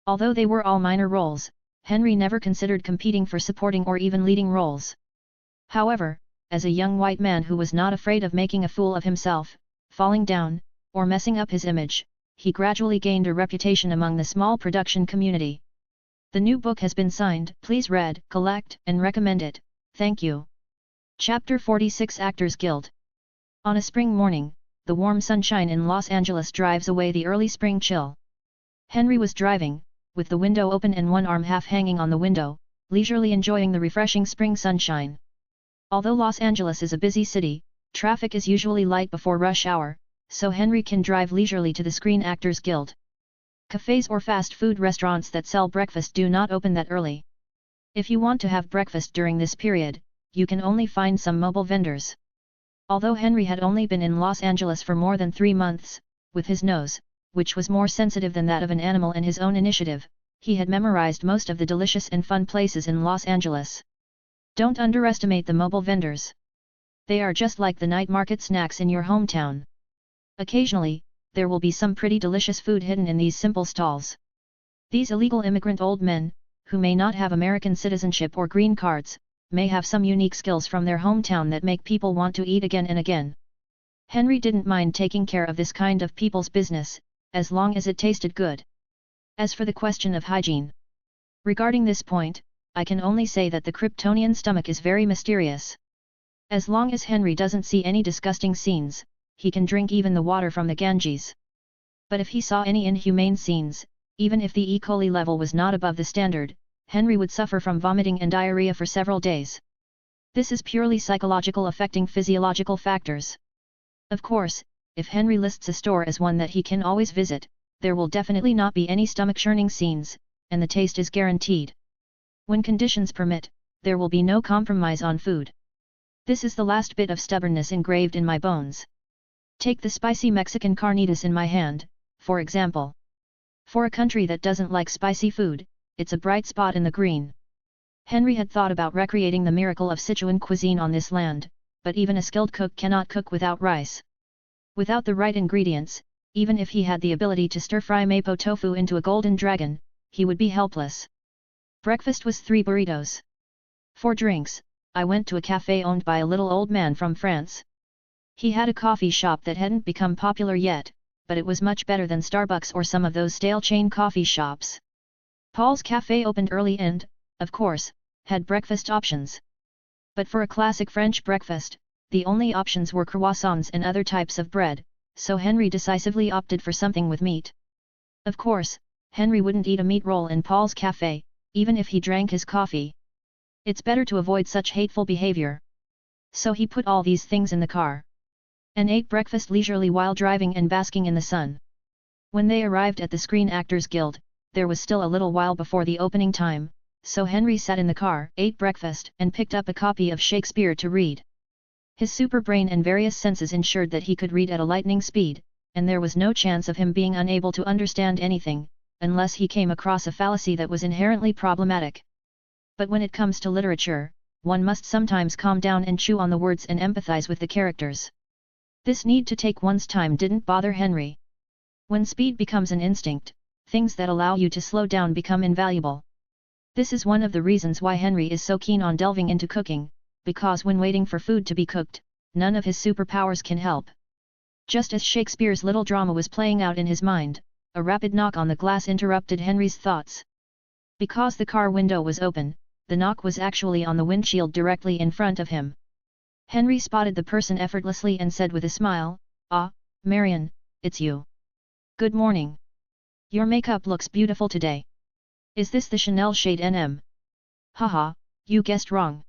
Although they were all minor roles, Henry never considered competing for supporting or even leading roles. However, as a young white man who was not afraid of making a fool of himself, falling down, or messing up his image, he gradually gained a reputation among the small production community. The new book has been signed. Please read, collect, and recommend it. Thank you. Chapter 46 Actors Guild. On a spring morning, the warm sunshine in Los Angeles drives away the early spring chill. Henry was driving, with the window open and one arm half hanging on the window, leisurely enjoying the refreshing spring sunshine. Although Los Angeles is a busy city, traffic is usually light before rush hour, so Henry can drive leisurely to the Screen Actors Guild. Cafes or fast food restaurants that sell breakfast do not open that early. If you want to have breakfast during this period, you can only find some mobile vendors. Although Henry had only been in Los Angeles for more than 3 months, with his nose, which was more sensitive than that of an animal and his own initiative, he had memorized most of the delicious and fun places in Los Angeles. Don't underestimate the mobile vendors. They are just like the night market snacks in your hometown. Occasionally, there will be some pretty delicious food hidden in these simple stalls. These illegal immigrant old men, who may not have American citizenship or green cards, may have some unique skills from their hometown that make people want to eat again and again. Henry didn't mind taking care of this kind of people's business, as long as it tasted good. As for the question of hygiene, regarding this point, I can only say that the Kryptonian stomach is very mysterious. As long as Henry doesn't see any disgusting scenes, he can drink even the water from the Ganges. But if he saw any inhumane scenes, even if the E. coli level was not above the standard, Henry would suffer from vomiting and diarrhea for several days. This is purely psychological, affecting physiological factors. Of course, if Henry lists a store as one that he can always visit, there will definitely not be any stomach-churning scenes, and the taste is guaranteed. When conditions permit, there will be no compromise on food. This is the last bit of stubbornness engraved in my bones. Take the spicy Mexican carnitas in my hand, for example. For a country that doesn't like spicy food, it's a bright spot in the green. Henry had thought about recreating the miracle of Sichuan cuisine on this land, but even a skilled cook cannot cook without rice. Without the right ingredients, even if he had the ability to stir-fry mapo tofu into a golden dragon, he would be helpless. Breakfast was 3 burritos. For drinks, I went to a cafe owned by a little old man from France. He had a coffee shop that hadn't become popular yet, but it was much better than Starbucks or some of those stale chain coffee shops. Paul's Cafe opened early and, of course, had breakfast options. But for a classic French breakfast, the only options were croissants and other types of bread, so Henry decisively opted for something with meat. Of course, Henry wouldn't eat a meat roll in Paul's Cafe, even if he drank his coffee. It's better to avoid such hateful behavior. So he put all these things in the car and ate breakfast leisurely while driving and basking in the sun. When they arrived at the Screen Actors Guild, there was still a little while before the opening time, so Henry sat in the car, ate breakfast, and picked up a copy of Shakespeare to read. His super brain and various senses ensured that he could read at a lightning speed, and there was no chance of him being unable to understand anything, unless he came across a fallacy that was inherently problematic. But when it comes to literature, one must sometimes calm down and chew on the words and empathize with the characters. This need to take one's time didn't bother Henry. When speed becomes an instinct, things that allow you to slow down become invaluable. This is one of the reasons why Henry is so keen on delving into cooking, because when waiting for food to be cooked, none of his superpowers can help. Just as Shakespeare's little drama was playing out in his mind, a rapid knock on the glass interrupted Henry's thoughts. Because the car window was open, the knock was actually on the windshield directly in front of him. Henry spotted the person effortlessly and said with a smile, "Ah, Marion, it's you. Good morning. Your makeup looks beautiful today. Is this the Chanel shade NM? Haha, you guessed wrong.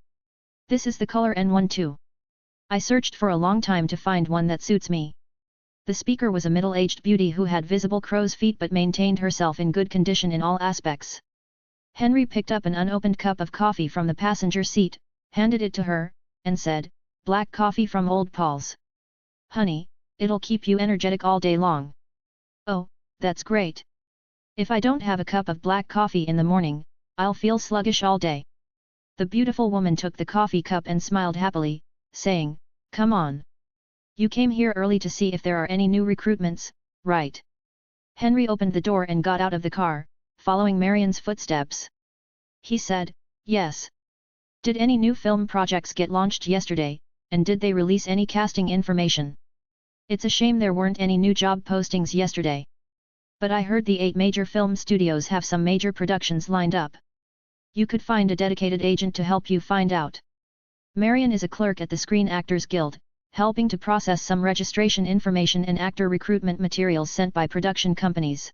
This is the color N12. I searched for a long time to find one that suits me." The speaker was a middle-aged beauty who had visible crow's feet but maintained herself in good condition in all aspects. Henry picked up an unopened cup of coffee from the passenger seat, handed it to her, and said, "Black coffee from Old Paul's. Honey, it'll keep you energetic all day long." "Oh, that's great. If I don't have a cup of black coffee in the morning, I'll feel sluggish all day." The beautiful woman took the coffee cup and smiled happily, saying, "Come on. You came here early to see if there are any new recruitments, right?" Henry opened the door and got out of the car, following Marion's footsteps. He said, "Yes. Did any new film projects get launched yesterday, and did they release any casting information? It's a shame there weren't any new job postings yesterday. But I heard the 8 major film studios have some major productions lined up. You could find a dedicated agent to help you find out." Marion is a clerk at the Screen Actors Guild, helping to process some registration information and actor recruitment materials sent by production companies.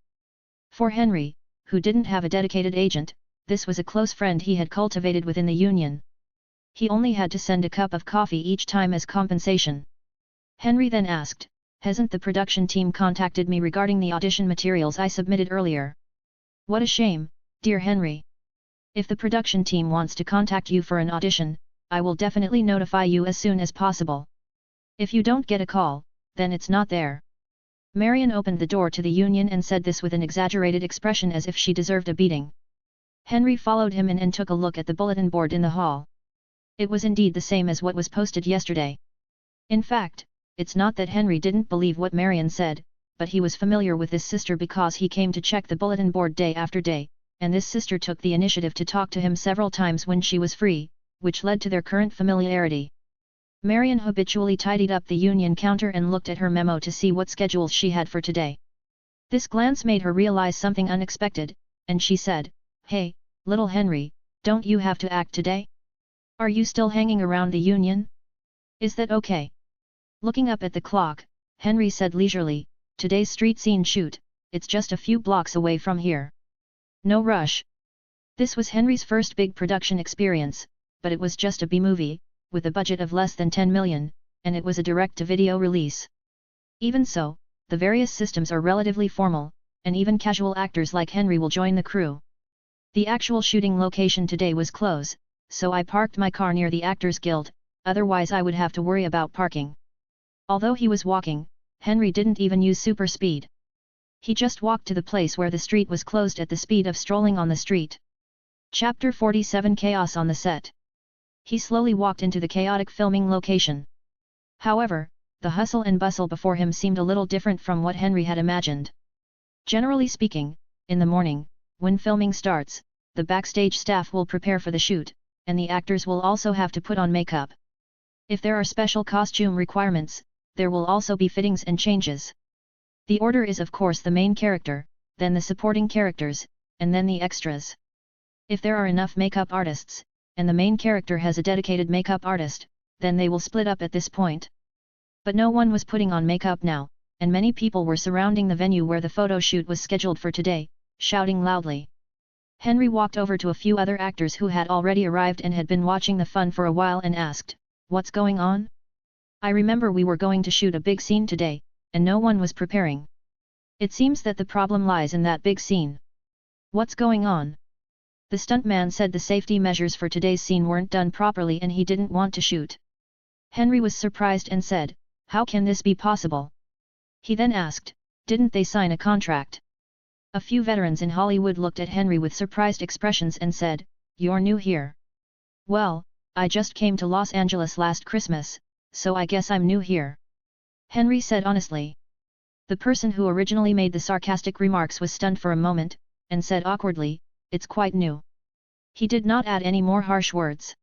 For Henry, who didn't have a dedicated agent, this was a close friend he had cultivated within the union. He only had to send a cup of coffee each time as compensation. Henry then asked, "Hasn't the production team contacted me regarding the audition materials I submitted earlier?" "What a shame, dear Henry. If the production team wants to contact you for an audition, I will definitely notify you as soon as possible. If you don't get a call, then it's not there." Marion opened the door to the union and said this with an exaggerated expression as if she deserved a beating. Henry followed him in and took a look at the bulletin board in the hall. It was indeed the same as what was posted yesterday. In fact, it's not that Henry didn't believe what Marion said, but he was familiar with this sister because he came to check the bulletin board day after day, and this sister took the initiative to talk to him several times when she was free, which led to their current familiarity. Marion habitually tidied up the union counter and looked at her memo to see what schedules she had for today. This glance made her realize something unexpected, and she said, "Hey, little Henry, don't you have to act today? Are you still hanging around the union? Is that okay?" Looking up at the clock, Henry said leisurely, "Today's street scene shoot, it's just a few blocks away from here. No rush." This was Henry's first big production experience, but it was just a B-movie, with a budget of less than 10 million, and it was a direct-to-video release. Even so, the various systems are relatively formal, and even casual actors like Henry will join the crew. The actual shooting location today was close, so I parked my car near the Actors Guild, otherwise I would have to worry about parking. Although he was walking, Henry didn't even use super speed. He just walked to the place where the street was closed at the speed of strolling on the street. Chapter 47 Chaos on the Set. He slowly walked into the chaotic filming location. However, the hustle and bustle before him seemed a little different from what Henry had imagined. Generally speaking, in the morning, when filming starts, the backstage staff will prepare for the shoot, and the actors will also have to put on makeup. If there are special costume requirements, there will also be fittings and changes. The order is of course the main character, then the supporting characters, and then the extras. If there are enough makeup artists, and the main character has a dedicated makeup artist, then they will split up at this point. But no one was putting on makeup now, and many people were surrounding the venue where the photo shoot was scheduled for today, shouting loudly. Henry walked over to a few other actors who had already arrived and had been watching the fun for a while and asked, "What's going on? I remember we were going to shoot a big scene today, and no one was preparing. It seems that the problem lies in that big scene. What's going on?" The stuntman said the safety measures for today's scene weren't done properly and he didn't want to shoot. Henry was surprised and said, "How can this be possible?" He then asked, "Didn't they sign a contract?" A few veterans in Hollywood looked at Henry with surprised expressions and said, "You're new here." "Well, I just came to Los Angeles last Christmas, so I guess I'm new here," Henry said honestly. The person who originally made the sarcastic remarks was stunned for a moment, and said awkwardly, "It's quite new." He did not add any more harsh words.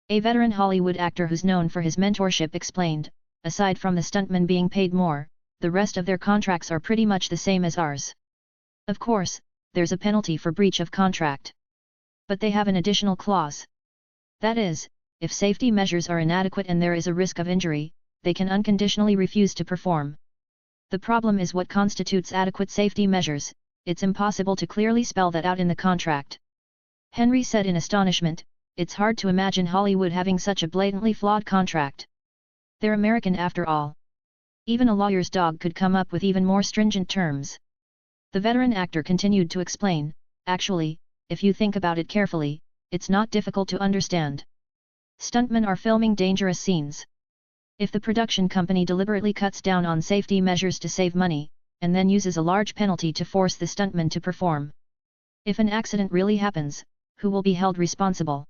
A veteran Hollywood actor who's known for his mentorship explained, "Aside from the stuntman being paid more, the rest of their contracts are pretty much the same as ours. Of course, there's a penalty for breach of contract. But they have an additional clause. That is, if safety measures are inadequate and there is a risk of injury, they can unconditionally refuse to perform. The problem is what constitutes adequate safety measures. It's impossible to clearly spell that out in the contract. Henry said in astonishment, it's hard to imagine Hollywood having such a blatantly flawed contract. They're American after all. Even a lawyer's dog could come up with even more stringent terms. The veteran actor continued to explain, actually, if you think about it carefully, it's not difficult to understand. Stuntmen are filming dangerous scenes. If the production company deliberately cuts down on safety measures to save money, and then uses a large penalty to force the stuntman to perform. If an accident really happens, who will be held responsible?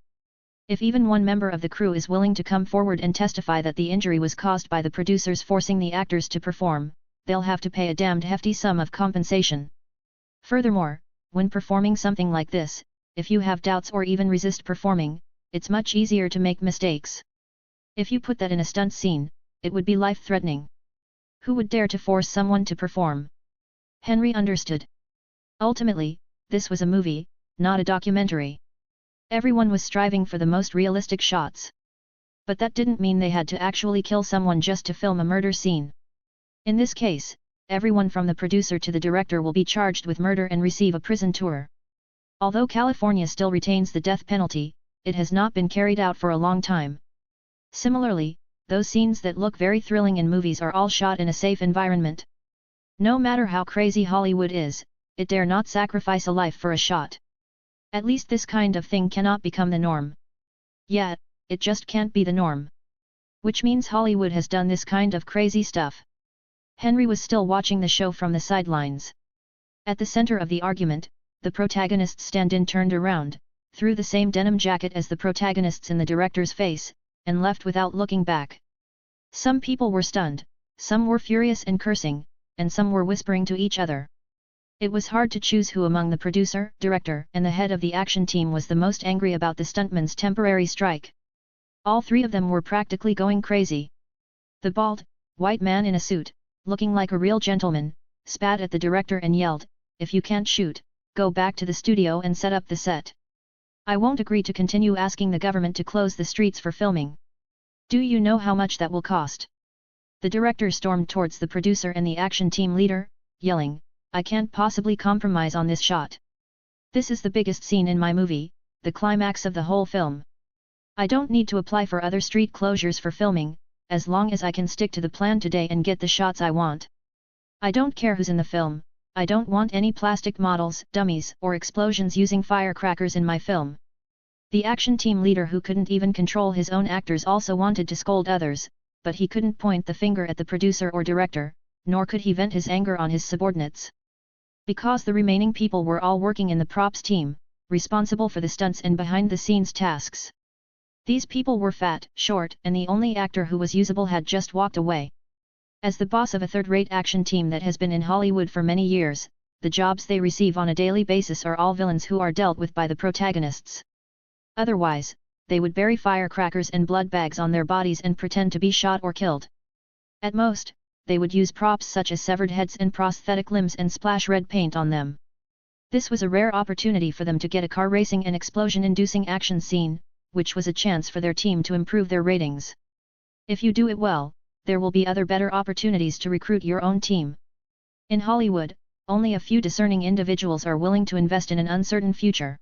If even one member of the crew is willing to come forward and testify that the injury was caused by the producers forcing the actors to perform, they'll have to pay a damned hefty sum of compensation. Furthermore, when performing something like this, if you have doubts or even resist performing, it's much easier to make mistakes. If you put that in a stunt scene, it would be life-threatening. Who would dare to force someone to perform? Henry understood. Ultimately, this was a movie, not a documentary. Everyone was striving for the most realistic shots. But that didn't mean they had to actually kill someone just to film a murder scene. In this case, everyone from the producer to the director will be charged with murder and receive a prison tour. Although California still retains the death penalty, it has not been carried out for a long time. Similarly, those scenes that look very thrilling in movies are all shot in a safe environment. No matter how crazy Hollywood is, it dare not sacrifice a life for a shot. At least this kind of thing cannot become the norm. Yeah, it just can't be the norm. Which means Hollywood has done this kind of crazy stuff. Henry was still watching the show from the sidelines. At the center of the argument, the protagonist's stand-in turned around, threw the same denim jacket as the protagonist's in the director's face, and left without looking back. Some people were stunned, some were furious and cursing, and some were whispering to each other. It was hard to choose who among the producer, director, and the head of the action team was the most angry about the stuntman's temporary strike. All three of them were practically going crazy. The bald, white man in a suit, looking like a real gentleman, spat at the director and yelled, "If you can't shoot, go back to the studio and set up the set. I won't agree to continue asking the government to close the streets for filming. Do you know how much that will cost?" The director stormed towards the producer and the action team leader, yelling, "I can't possibly compromise on this shot. This is the biggest scene in my movie, the climax of the whole film. I don't need to apply for other street closures for filming, as long as I can stick to the plan today and get the shots I want. I don't care who's in the film, I don't want any plastic models, dummies, or explosions using firecrackers in my film." The action team leader, who couldn't even control his own actors, also wanted to scold others, but he couldn't point the finger at the producer or director, nor could he vent his anger on his subordinates. Because the remaining people were all working in the props team, responsible for the stunts and behind-the-scenes tasks. These people were fat, short, and the only actor who was usable had just walked away. As the boss of a third-rate action team that has been in Hollywood for many years, the jobs they receive on a daily basis are all villains who are dealt with by the protagonists. Otherwise, they would bury firecrackers and blood bags on their bodies and pretend to be shot or killed. At most, they would use props such as severed heads and prosthetic limbs and splash red paint on them. This was a rare opportunity for them to get a car racing and explosion-inducing action scene, which was a chance for their team to improve their ratings. If you do it well, there will be other better opportunities to recruit your own team. In Hollywood, only a few discerning individuals are willing to invest in an uncertain future.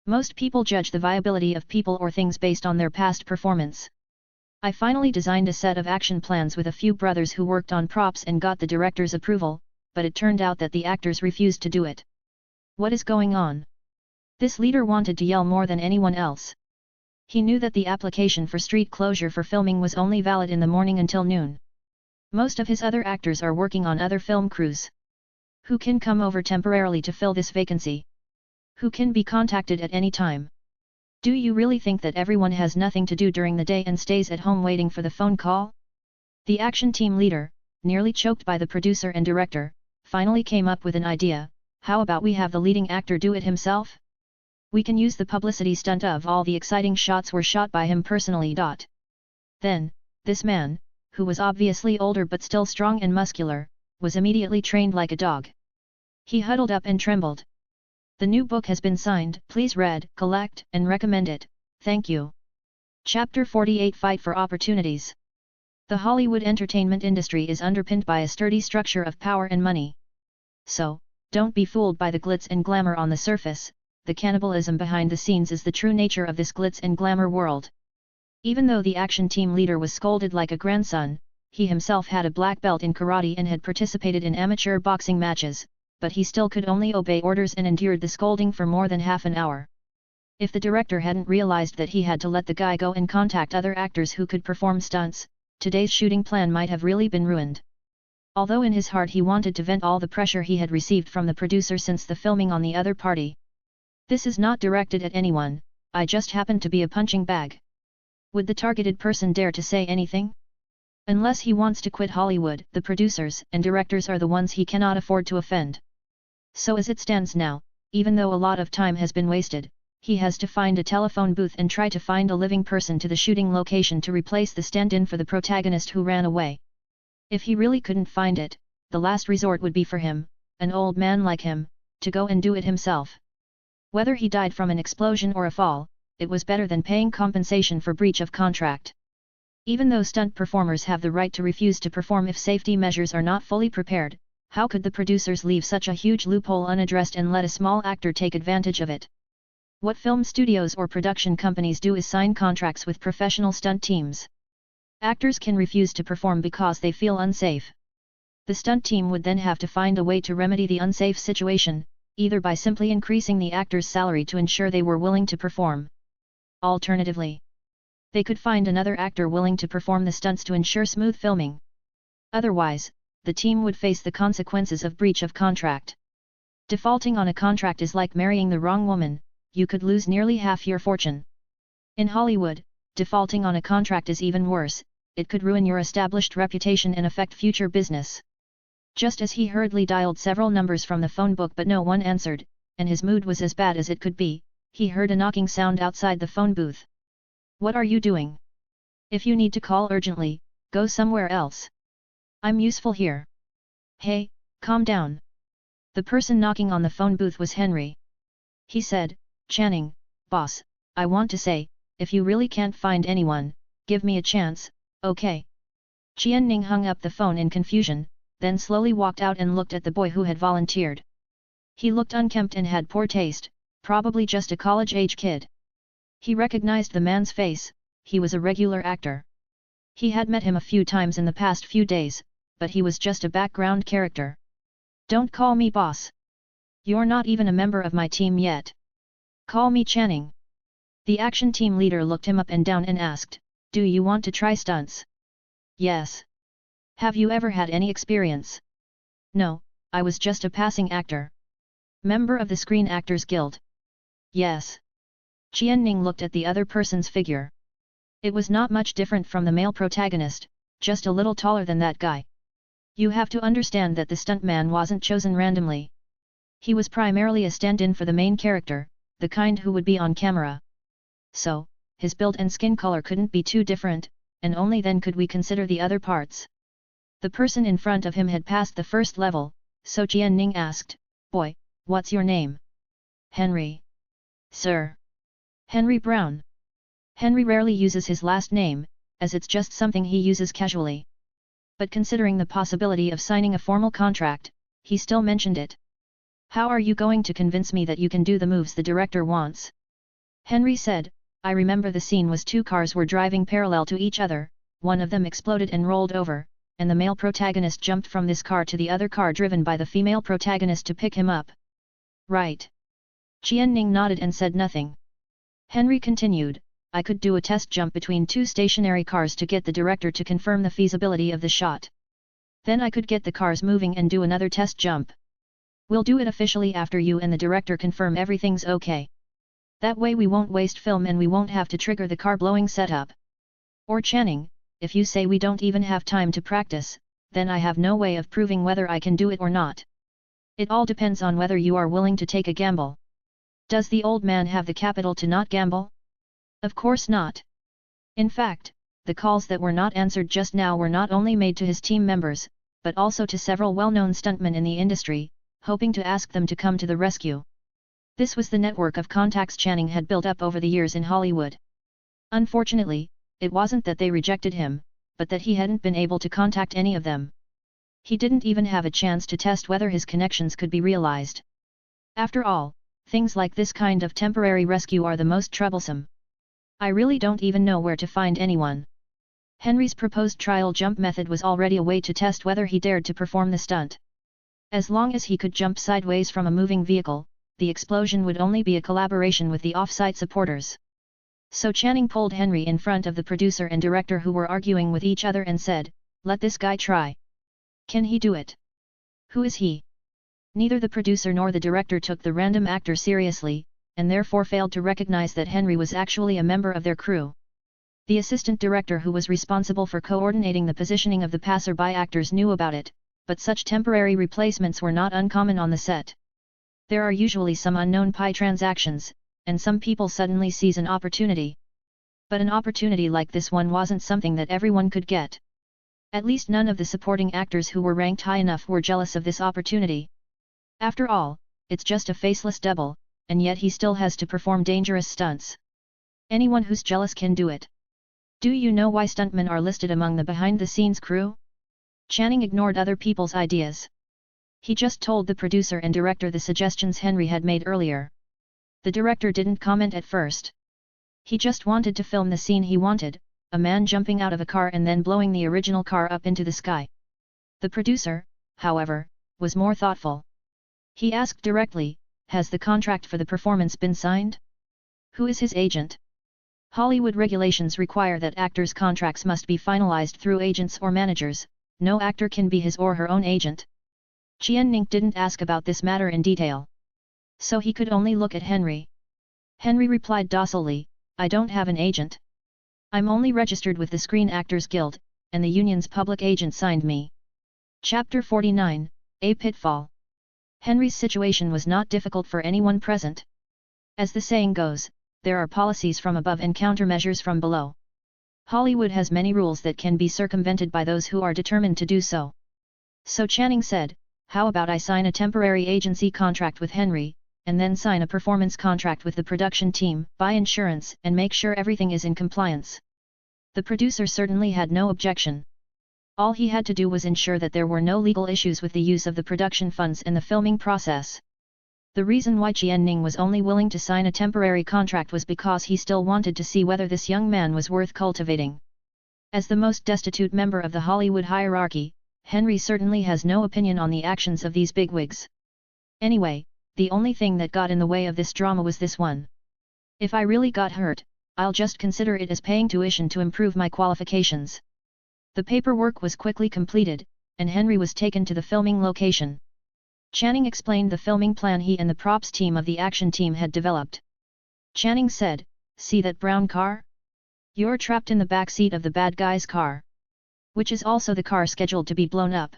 Most people judge the viability of people or things based on their past performance. I finally designed a set of action plans with a few brothers who worked on props and got the director's approval, but it turned out that the actors refused to do it. What is going on? This leader wanted to yell more than anyone else. He knew that the application for street closure for filming was only valid in the morning until noon. Most of his other actors are working on other film crews. Who can come over temporarily to fill this vacancy? Who can be contacted at any time? Do you really think that everyone has nothing to do during the day and stays at home waiting for the phone call? The action team leader, nearly choked by the producer and director, finally came up with an idea. How about we have the leading actor do it himself? We can use the publicity stunt of all the exciting shots were shot by him personally. Then, this man, who was obviously older but still strong and muscular, was immediately trained like a dog. He huddled up and trembled. The new book has been signed, please read, collect, and recommend it, thank you. Chapter 48 Fight for Opportunities. The Hollywood entertainment industry is underpinned by a sturdy structure of power and money. So, don't be fooled by the glitz and glamour on the surface, the cannibalism behind the scenes is the true nature of this glitz and glamour world. Even though the action team leader was scolded like a grandson, he himself had a black belt in karate and had participated in amateur boxing matches, but he still could only obey orders and endured the scolding for more than half an hour. If the director hadn't realized that he had to let the guy go and contact other actors who could perform stunts, today's shooting plan might have really been ruined. Although in his heart he wanted to vent all the pressure he had received from the producer since the filming on the other party. This is not directed at anyone, I just happen to be a punching bag. Would the targeted person dare to say anything? Unless he wants to quit Hollywood, the producers and directors are the ones he cannot afford to offend. So as it stands now, even though a lot of time has been wasted, he has to find a telephone booth and try to find a living person to the shooting location to replace the stand-in for the protagonist who ran away. If he really couldn't find it, the last resort would be for him, an old man like him, to go and do it himself. Whether he died from an explosion or a fall, it was better than paying compensation for breach of contract. Even though stunt performers have the right to refuse to perform if safety measures are not fully prepared, how could the producers leave such a huge loophole unaddressed and let a small actor take advantage of it? What film studios or production companies do is sign contracts with professional stunt teams. Actors can refuse to perform because they feel unsafe. The stunt team would then have to find a way to remedy the unsafe situation, either by simply increasing the actor's salary to ensure they were willing to perform. Alternatively, they could find another actor willing to perform the stunts to ensure smooth filming. Otherwise, the team would face the consequences of breach of contract. Defaulting on a contract is like marrying the wrong woman, you could lose nearly half your fortune. In Hollywood, defaulting on a contract is even worse, it could ruin your established reputation and affect future business. Just as he hurriedly dialed several numbers from the phone book but no one answered, and his mood was as bad as it could be, he heard a knocking sound outside the phone booth. What are you doing? If you need to call urgently, go somewhere else. I'm useful here. Hey, calm down. The person knocking on the phone booth was Henry. He said, Channing, boss, I want to say, if you really can't find anyone, give me a chance, okay? Qianning hung up the phone in confusion, then slowly walked out and looked at the boy who had volunteered. He looked unkempt and had poor taste, probably just a college-age kid. He recognized the man's face, he was a regular actor. He had met him a few times in the past few days, but he was just a background character. Don't call me boss. You're not even a member of my team yet. Call me Channing. The action team leader looked him up and down and asked, do you want to try stunts? Yes. Have you ever had any experience? No, I was just a passing actor. Member of the Screen Actors Guild? Yes. Qianning looked at the other person's figure. It was not much different from the male protagonist, just a little taller than that guy. You have to understand that the stuntman wasn't chosen randomly. He was primarily a stand-in for the main character, the kind who would be on camera. So, his build and skin color couldn't be too different, and only then could we consider the other parts. The person in front of him had passed the first level, so Qianning asked, Boy, what's your name? Henry. Sir. Henry Brown. Henry rarely uses his last name, as it's just something he uses casually. But considering the possibility of signing a formal contract, he still mentioned it. How are you going to convince me that you can do the moves the director wants? Henry said, I remember the scene was two cars were driving parallel to each other, one of them exploded and rolled over, and the male protagonist jumped from this car to the other car driven by the female protagonist to pick him up. Right. Qianning nodded and said nothing. Henry continued, I could do a test jump between two stationary cars to get the director to confirm the feasibility of the shot. Then I could get the cars moving and do another test jump. We'll do it officially after you and the director confirm everything's okay. That way we won't waste film and we won't have to trigger the car blowing setup. Or Channing, if you say we don't even have time to practice, then I have no way of proving whether I can do it or not. It all depends on whether you are willing to take a gamble. Does the old man have the capital to not gamble? Of course not. In fact, the calls that were not answered just now were not only made to his team members, but also to several well-known stuntmen in the industry, hoping to ask them to come to the rescue. This was the network of contacts Channing had built up over the years in Hollywood. Unfortunately, it wasn't that they rejected him, but that he hadn't been able to contact any of them. He didn't even have a chance to test whether his connections could be realized. After all, things like this kind of temporary rescue are the most troublesome. I really don't even know where to find anyone. Henry's proposed trial jump method was already a way to test whether he dared to perform the stunt. As long as he could jump sideways from a moving vehicle, the explosion would only be a collaboration with the off-site supporters. So Channing pulled Henry in front of the producer and director who were arguing with each other and said, "Let this guy try. Can he do it? Who is he?" Neither the producer nor the director took the random actor seriously, and therefore failed to recognize that Henry was actually a member of their crew. The assistant director who was responsible for coordinating the positioning of the passerby actors knew about it, but such temporary replacements were not uncommon on the set. There are usually some unknown pie transactions, and some people suddenly seize an opportunity. But an opportunity like this one wasn't something that everyone could get. At least none of the supporting actors who were ranked high enough were jealous of this opportunity. After all, it's just a faceless double, and yet he still has to perform dangerous stunts. Anyone who's jealous can do it. Do you know why stuntmen are listed among the behind-the-scenes crew? Channing ignored other people's ideas. He just told the producer and director the suggestions Henry had made earlier. The director didn't comment at first. He just wanted to film the scene he wanted, a man jumping out of a car and then blowing the original car up into the sky. The producer, however, was more thoughtful. He asked directly, "Has the contract for the performance been signed? Who is his agent?" Hollywood regulations require that actors' contracts must be finalized through agents or managers. No actor can be his or her own agent. Ning didn't ask about this matter in detail. So he could only look at Henry. Henry replied docilely, "I don't have an agent. I'm only registered with the Screen Actors Guild, and the union's public agent signed me." Chapter 49, A Pitfall. Henry's situation was not difficult for anyone present. As the saying goes, there are policies from above and countermeasures from below. Hollywood has many rules that can be circumvented by those who are determined to do so. So Channing said, "How about I sign a temporary agency contract with Henry, and then sign a performance contract with the production team, buy insurance and make sure everything is in compliance." The producer certainly had no objection. All he had to do was ensure that there were no legal issues with the use of the production funds and the filming process. The reason why Ning was only willing to sign a temporary contract was because he still wanted to see whether this young man was worth cultivating. As the most destitute member of the Hollywood hierarchy, Henry certainly has no opinion on the actions of these bigwigs. Anyway, the only thing that got in the way of this drama was this one. "If I really got hurt, I'll just consider it as paying tuition to improve my qualifications." The paperwork was quickly completed, and Henry was taken to the filming location. Channing explained the filming plan he and the props team of the action team had developed. Channing said, "See that brown car? You're trapped in the back seat of the bad guy's car, which is also the car scheduled to be blown up.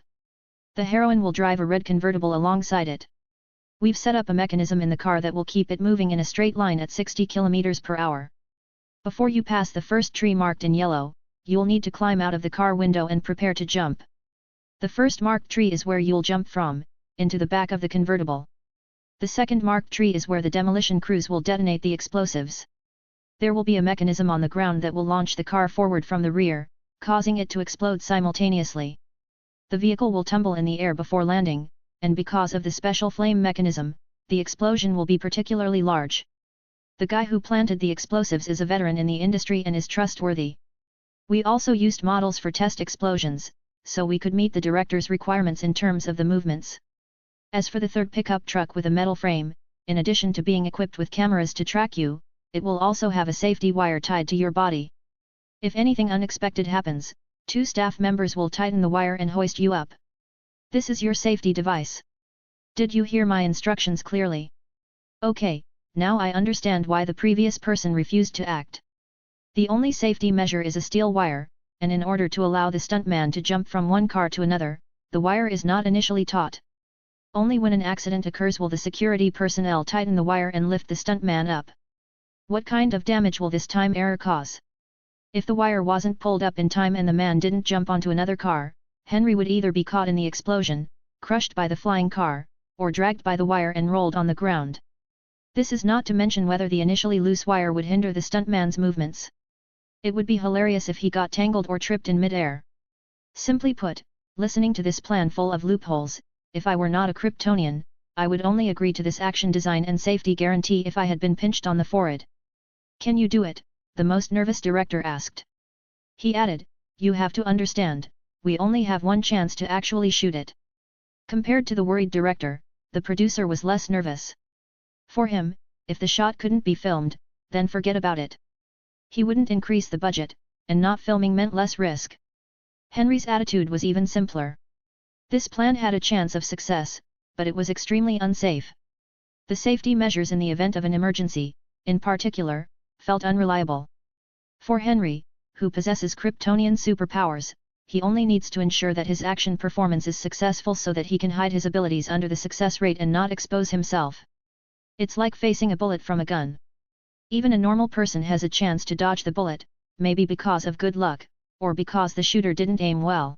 The heroine will drive a red convertible alongside it. We've set up a mechanism in the car that will keep it moving in a straight line at 60 km per hour. Before you pass the first tree marked in yellow, you'll need to climb out of the car window and prepare to jump. The first marked tree is where you'll jump from, into the back of the convertible. The second marked tree is where the demolition crews will detonate the explosives. There will be a mechanism on the ground that will launch the car forward from the rear, causing it to explode simultaneously. The vehicle will tumble in the air before landing, and because of the special flame mechanism, the explosion will be particularly large. The guy who planted the explosives is a veteran in the industry and is trustworthy. We also used models for test explosions, so we could meet the director's requirements in terms of the movements. As for the third pickup truck with a metal frame, in addition to being equipped with cameras to track you, it will also have a safety wire tied to your body. If anything unexpected happens, 2 staff members will tighten the wire and hoist you up. This is your safety device. Did you hear my instructions clearly? Okay, now I understand why the previous person refused to act. The only safety measure is a steel wire, and in order to allow the stuntman to jump from one car to another, the wire is not initially taut. Only when an accident occurs will the security personnel tighten the wire and lift the stuntman up. What kind of damage will this time error cause? If the wire wasn't pulled up in time and the man didn't jump onto another car, Henry would either be caught in the explosion, crushed by the flying car, or dragged by the wire and rolled on the ground. This is not to mention whether the initially loose wire would hinder the stuntman's movements. It would be hilarious if he got tangled or tripped in mid-air. Simply put, listening to this plan full of loopholes, if I were not a Kryptonian, I would only agree to this action design and safety guarantee if I had been pinched on the forehead. Can you do it? The most nervous director asked. He added, you have to understand, we only have one chance to actually shoot it. Compared to the worried director, the producer was less nervous. For him, if the shot couldn't be filmed, then forget about it. He wouldn't increase the budget, and not filming meant less risk. Henry's attitude was even simpler. This plan had a chance of success, but it was extremely unsafe. The safety measures in the event of an emergency, in particular, felt unreliable. For Henry, who possesses Kryptonian superpowers, he only needs to ensure that his action performance is successful so that he can hide his abilities under the success rate and not expose himself. It's like facing a bullet from a gun. Even a normal person has a chance to dodge the bullet, maybe because of good luck, or because the shooter didn't aim well.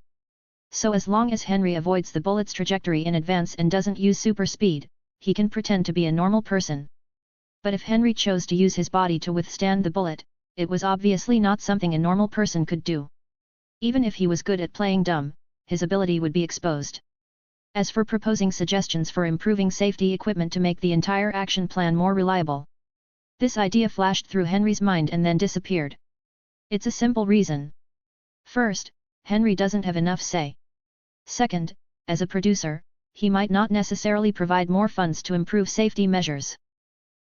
So as long as Henry avoids the bullet's trajectory in advance and doesn't use super speed, he can pretend to be a normal person. But if Henry chose to use his body to withstand the bullet, it was obviously not something a normal person could do. Even if he was good at playing dumb, his ability would be exposed. As for proposing suggestions for improving safety equipment to make the entire action plan more reliable, this idea flashed through Henry's mind and then disappeared. It's a simple reason. First, Henry doesn't have enough say. Second, as a producer, he might not necessarily provide more funds to improve safety measures.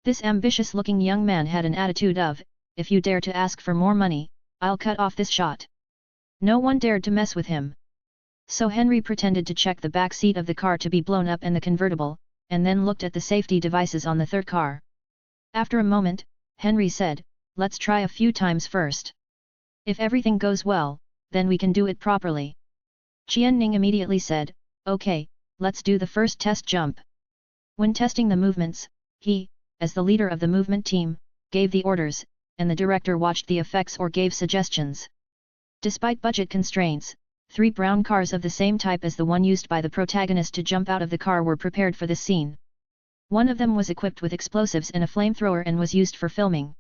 This ambitious-looking young man had an attitude of, if you dare to ask for more money, I'll cut off this shot. No one dared to mess with him. So Henry pretended to check the back seat of the car to be blown up and the convertible, and then looked at the safety devices on the third car. After a moment, Henry said, let's try a few times first. If everything goes well, then we can do it properly. Qianning immediately said, okay, let's do the first test jump. When testing the movements, he, as the leader of the movement team, gave the orders, and the director watched the effects or gave suggestions. Despite budget constraints, 3 brown cars of the same type as the one used by the protagonist to jump out of the car were prepared for this scene. One of them was equipped with explosives and a flamethrower and was used for filming.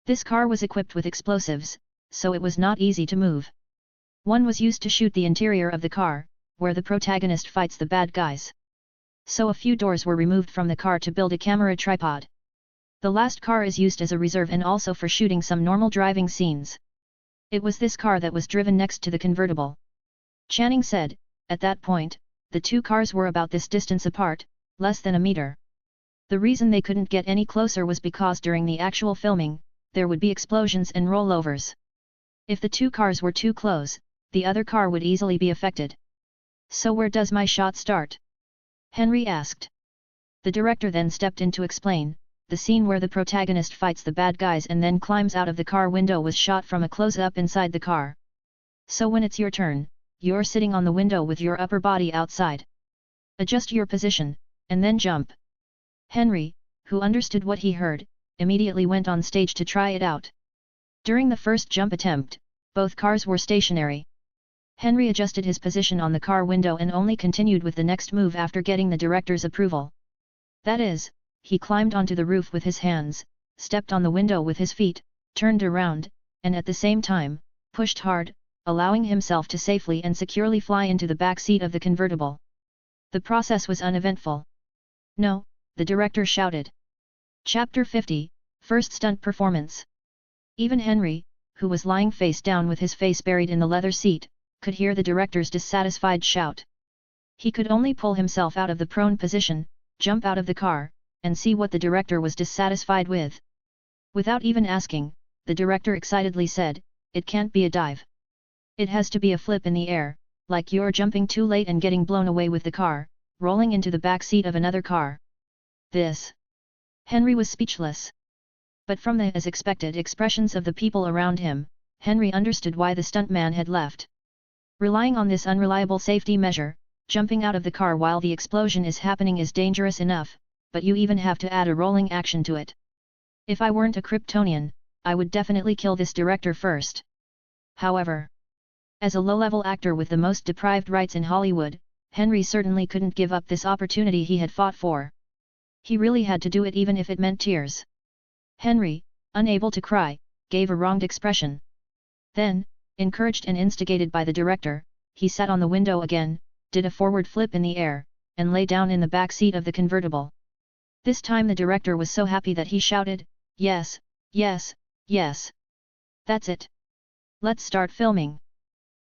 This car was equipped with explosives, so it was not easy to move. One was used to shoot the interior of the car, where the protagonist fights the bad guys. So a few doors were removed from the car to build a camera tripod. The last car is used as a reserve and also for shooting some normal driving scenes. It was this car that was driven next to the convertible. Channing said, at that point, the 2 cars were about this distance apart, less than a meter. The reason they couldn't get any closer was because during the actual filming, there would be explosions and rollovers. If the 2 cars were too close, the other car would easily be affected. So where does my shot start? Henry asked. The director then stepped in to explain, the scene where the protagonist fights the bad guys and then climbs out of the car window was shot from a close-up inside the car. So when it's your turn, you're sitting on the window with your upper body outside. Adjust your position, and then jump. Henry, who understood what he heard, immediately went on stage to try it out. During the first jump attempt, both cars were stationary. Henry adjusted his position on the car window and only continued with the next move after getting the director's approval. That is, he climbed onto the roof with his hands, stepped on the window with his feet, turned around, and at the same time, pushed hard, allowing himself to safely and securely fly into the back seat of the convertible. The process was uneventful. No, the director shouted. Chapter 50, First Stunt Performance. Even Henry, who was lying face down with his face buried in the leather seat, could hear the director's dissatisfied shout. He could only pull himself out of the prone position, jump out of the car, and see what the director was dissatisfied with. Without even asking, the director excitedly said, "It can't be a dive. It has to be a flip in the air, like you're jumping too late and getting blown away with the car, rolling into the back seat of another car." This. Henry was speechless. But from the as expected expressions of the people around him, Henry understood why the stuntman had left. Relying on this unreliable safety measure, jumping out of the car while the explosion is happening is dangerous enough, but you even have to add a rolling action to it. If I weren't a Kryptonian, I would definitely kill this director first. However, As a low-level actor with the most deprived rights in Hollywood, Henry certainly couldn't give up this opportunity he had fought for. He really had to do it even if it meant tears. Henry, unable to cry, gave a wronged expression. Then, encouraged and instigated by the director, he sat on the window again, did a forward flip in the air, and lay down in the back seat of the convertible. This time the director was so happy that he shouted, "Yes, yes, yes. That's it. Let's start filming."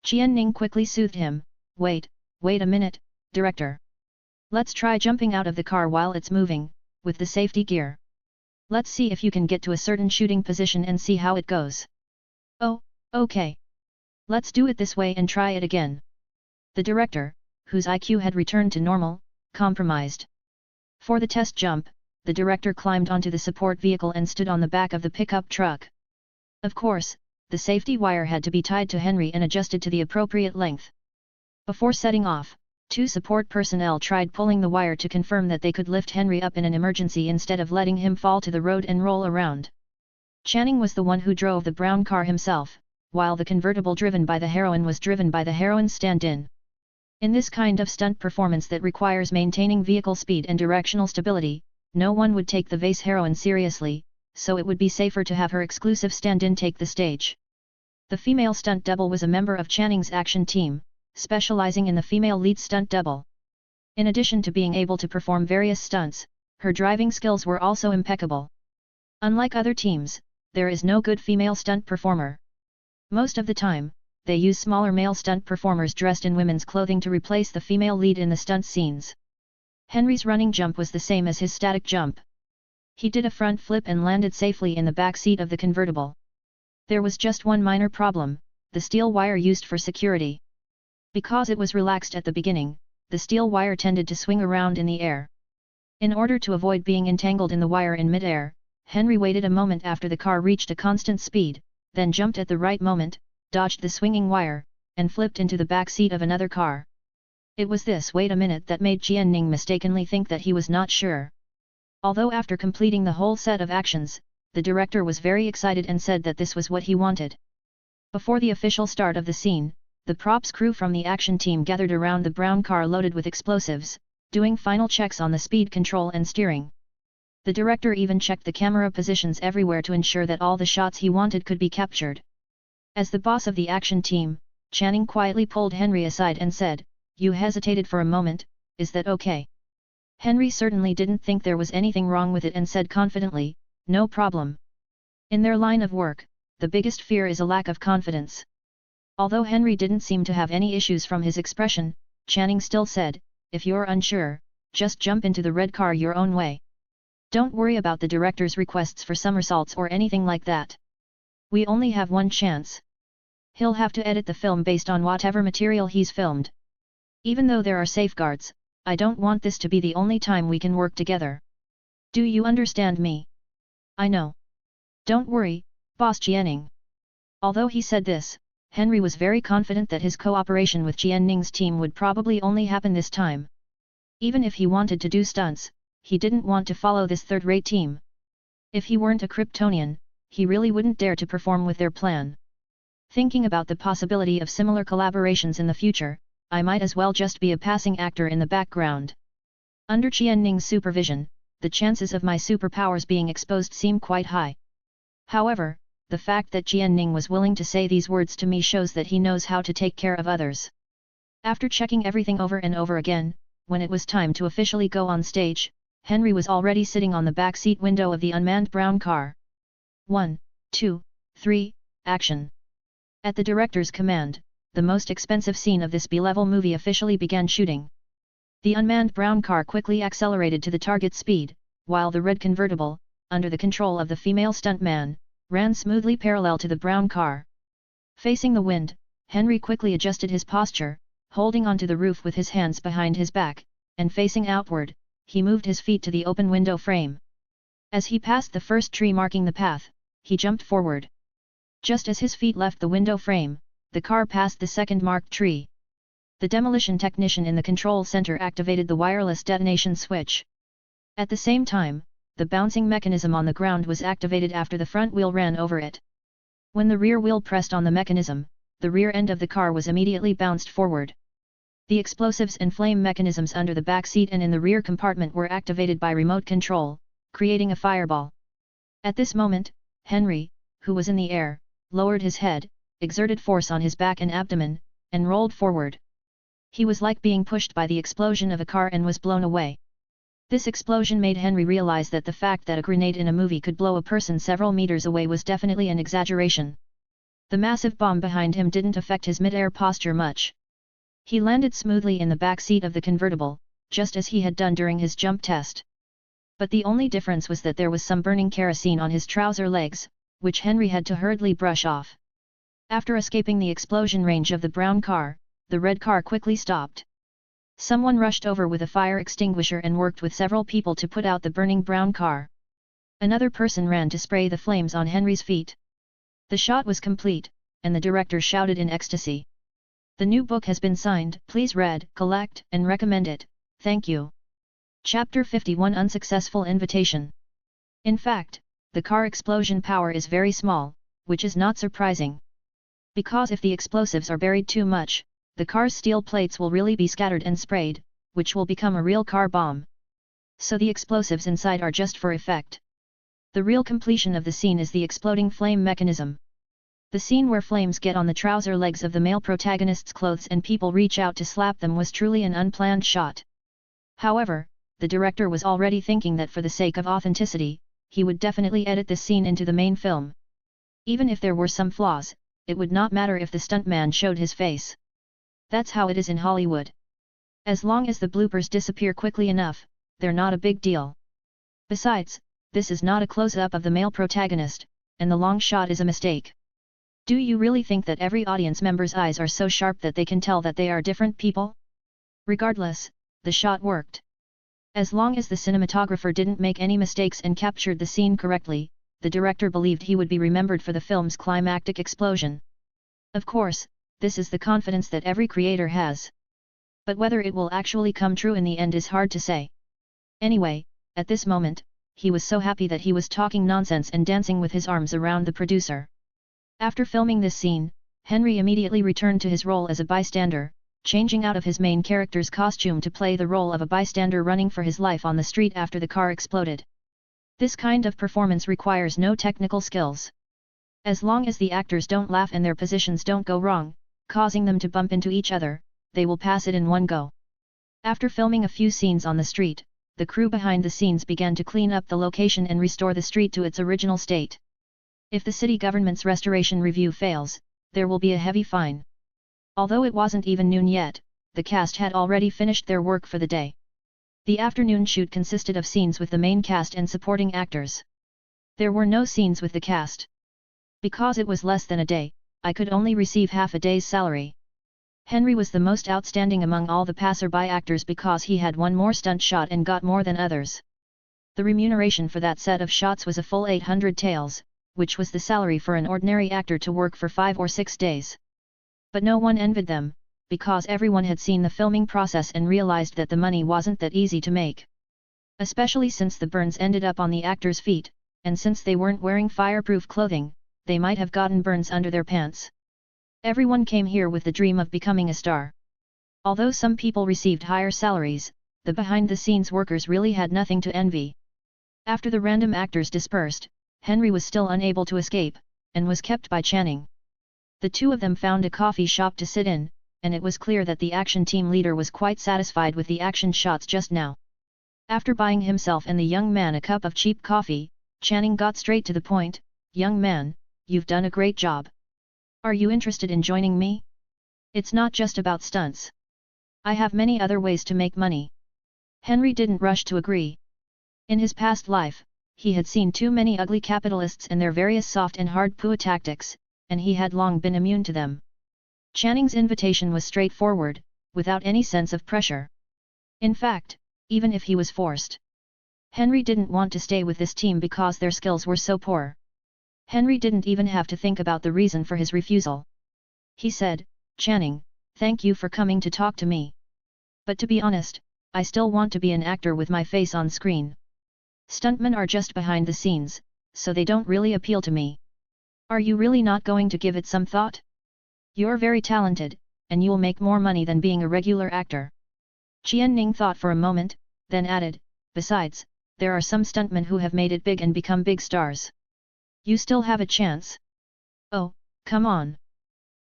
Qianning quickly soothed him, wait a minute, director. Let's try jumping out of the car while it's moving, with the safety gear. Let's see if you can get to a certain shooting position and see how it goes." "Oh, okay. Let's do it this way and try it again." The director, whose IQ had returned to normal, compromised. For the test jump, the director climbed onto the support vehicle and stood on the back of the pickup truck. Of course, the safety wire had to be tied to Henry and adjusted to the appropriate length. Before setting off, 2 support personnel tried pulling the wire to confirm that they could lift Henry up in an emergency instead of letting him fall to the road and roll around. Channing was the one who drove the brown car himself, while the convertible driven by the heroine was driven by the heroine's stand-in. In this kind of stunt performance that requires maintaining vehicle speed and directional stability, no one would take the vase heroine seriously, so it would be safer to have her exclusive stand-in take the stage. The female stunt double was a member of Channing's action team, specializing in the female lead stunt double. In addition to being able to perform various stunts, her driving skills were also impeccable. Unlike other teams, there is no good female stunt performer. Most of the time, they use smaller male stunt performers dressed in women's clothing to replace the female lead in the stunt scenes. Henry's running jump was the same as his static jump. He did a front flip and landed safely in the back seat of the convertible. There was just one minor problem, the steel wire used for security. Because it was relaxed at the beginning, the steel wire tended to swing around in the air. In order to avoid being entangled in the wire in mid-air, Henry waited a moment after the car reached a constant speed, then jumped at the right moment, dodged the swinging wire, and flipped into the back seat of another car. It was this wait a minute that made Qianning mistakenly think that he was not sure. Although after completing the whole set of actions, the director was very excited and said that this was what he wanted. Before the official start of the scene, the props crew from the action team gathered around the brown car loaded with explosives, doing final checks on the speed control and steering. The director even checked the camera positions everywhere to ensure that all the shots he wanted could be captured. As the boss of the action team, Channing quietly pulled Henry aside and said, "You hesitated for a moment, is that okay?" Henry certainly didn't think there was anything wrong with it and said confidently, "No problem." In their line of work, the biggest fear is a lack of confidence. Although Henry didn't seem to have any issues from his expression, Channing still said, "If you're unsure, just jump into the red car your own way. Don't worry about the director's requests for somersaults or anything like that. We only have one chance. He'll have to edit the film based on whatever material he's filmed. Even though there are safeguards, I don't want this to be the only time we can work together. Do you understand me?" "I know. Don't worry, Boss Qianning." Although he said this, Henry was very confident that his cooperation with Qianning's team would probably only happen this time. Even if he wanted to do stunts, he didn't want to follow this third-rate team. If he weren't a Kryptonian, he really wouldn't dare to perform with their plan. Thinking about the possibility of similar collaborations in the future, I might as well just be a passing actor in the background. Under Qianning's supervision, the chances of my superpowers being exposed seem quite high. However, the fact that Qianning was willing to say these words to me shows that he knows how to take care of others. After checking everything over and over again, when it was time to officially go on stage, Henry was already sitting on the back seat window of the unmanned brown car. 1, 2, 3, action. At the director's command, the most expensive scene of this B-level movie officially began shooting. The unmanned brown car quickly accelerated to the target speed, while the red convertible, under the control of the female stuntman, ran smoothly parallel to the brown car. Facing the wind, Henry quickly adjusted his posture, holding onto the roof with his hands behind his back, and facing outward, he moved his feet to the open window frame. As he passed the first tree marking the path, he jumped forward. Just as his feet left the window frame, the car passed the second marked tree. The demolition technician in the control center activated the wireless detonation switch. At the same time, the bouncing mechanism on the ground was activated after the front wheel ran over it. When the rear wheel pressed on the mechanism, the rear end of the car was immediately bounced forward. The explosives and flame mechanisms under the back seat and in the rear compartment were activated by remote control, creating a fireball. At this moment, Henry, who was in the air, lowered his head, exerted force on his back and abdomen, and rolled forward. He was like being pushed by the explosion of a car and was blown away. This explosion made Henry realize that the fact that a grenade in a movie could blow a person several meters away was definitely an exaggeration. The massive bomb behind him didn't affect his mid-air posture much. He landed smoothly in the back seat of the convertible, just as he had done during his jump test. But the only difference was that there was some burning kerosene on his trouser legs, which Henry had to hurriedly brush off. After escaping the explosion range of the brown car, the red car quickly stopped. Someone rushed over with a fire extinguisher and worked with several people to put out the burning brown car. Another person ran to spray the flames on Henry's feet. The shot was complete, and the director shouted in ecstasy. "The new book has been signed, please read, collect, and recommend it, thank you." Chapter 51 Unsuccessful Invitation. In fact, the car explosion power is very small, which is not surprising. Because if the explosives are buried too much, the car's steel plates will really be scattered and sprayed, which will become a real car bomb. So the explosives inside are just for effect. The real completion of the scene is the exploding flame mechanism. The scene where flames get on the trouser legs of the male protagonist's clothes and people reach out to slap them was truly an unplanned shot. However, the director was already thinking that for the sake of authenticity, he would definitely edit this scene into the main film. Even if there were some flaws, it would not matter if the stuntman showed his face. That's how it is in Hollywood. As long as the bloopers disappear quickly enough, they're not a big deal. Besides, this is not a close-up of the male protagonist, and the long shot is a mistake. Do you really think that every audience member's eyes are so sharp that they can tell that they are different people? Regardless, the shot worked. As long as the cinematographer didn't make any mistakes and captured the scene correctly, the director believed he would be remembered for the film's climactic explosion. Of course, this is the confidence that every creator has. But whether it will actually come true in the end is hard to say. Anyway, at this moment, he was so happy that he was talking nonsense and dancing with his arms around the producer. After filming this scene, Henry immediately returned to his role as a bystander, changing out of his main character's costume to play the role of a bystander running for his life on the street after the car exploded. This kind of performance requires no technical skills. As long as the actors don't laugh and their positions don't go wrong, causing them to bump into each other, they will pass it in one go. After filming a few scenes on the street, the crew behind the scenes began to clean up the location and restore the street to its original state. If the city government's restoration review fails, there will be a heavy fine. Although it wasn't even noon yet, the cast had already finished their work for the day. The afternoon shoot consisted of scenes with the main cast and supporting actors. There were no scenes with the cast. Because it was less than a day, I could only receive half a day's salary. Henry was the most outstanding among all the passerby actors because he had one more stunt shot and got more than others. The remuneration for that set of shots was a full 800 taels, which was the salary for an ordinary actor to work for 5 or 6 days. But no one envied them, because everyone had seen the filming process and realized that the money wasn't that easy to make. Especially since the burns ended up on the actors' feet, and since they weren't wearing fireproof clothing, they might have gotten burns under their pants. Everyone came here with the dream of becoming a star. Although some people received higher salaries, the behind-the-scenes workers really had nothing to envy. After the random actors dispersed, Henry was still unable to escape, and was kept by Channing. The two of them found a coffee shop to sit in, and it was clear that the action team leader was quite satisfied with the action shots just now. After buying himself and the young man a cup of cheap coffee, Channing got straight to the point. "Young man, you've done a great job. Are you interested in joining me? It's not just about stunts. I have many other ways to make money." Henry didn't rush to agree. In his past life, he had seen too many ugly capitalists and their various soft and hard push tactics, and he had long been immune to them. Channing's invitation was straightforward, without any sense of pressure. In fact, even if he was forced, Henry didn't want to stay with this team because their skills were so poor. Henry didn't even have to think about the reason for his refusal. He said, "Channing, thank you for coming to talk to me. But to be honest, I still want to be an actor with my face on screen. Stuntmen are just behind the scenes, so they don't really appeal to me. Are you really not going to give it some thought? You're very talented, and you'll make more money than being a regular actor. Qian Ning thought for a moment, then added, besides, there are some stuntmen who have made it big and become big stars. You still have a chance. Oh, come on.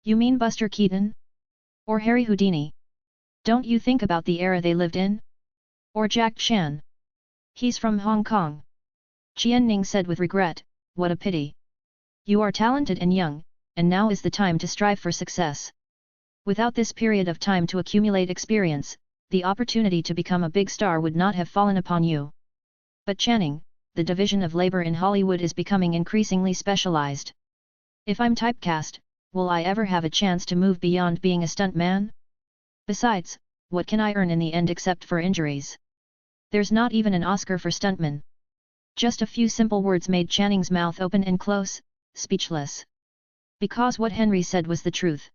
You mean Buster Keaton? Or Harry Houdini? Don't you think about the era they lived in? Or Jack Chan? He's from Hong Kong. Qian Ning said with regret, what a pity. You are talented and young, and now is the time to strive for success. Without this period of time to accumulate experience, the opportunity to become a big star would not have fallen upon you. But Channing, the division of labor in Hollywood is becoming increasingly specialized. If I'm typecast, will I ever have a chance to move beyond being a stuntman? Besides, what can I earn in the end except for injuries? There's not even an Oscar for stuntman. Just a few simple words made Channing's mouth open and close, speechless. Because what Henry said was the truth.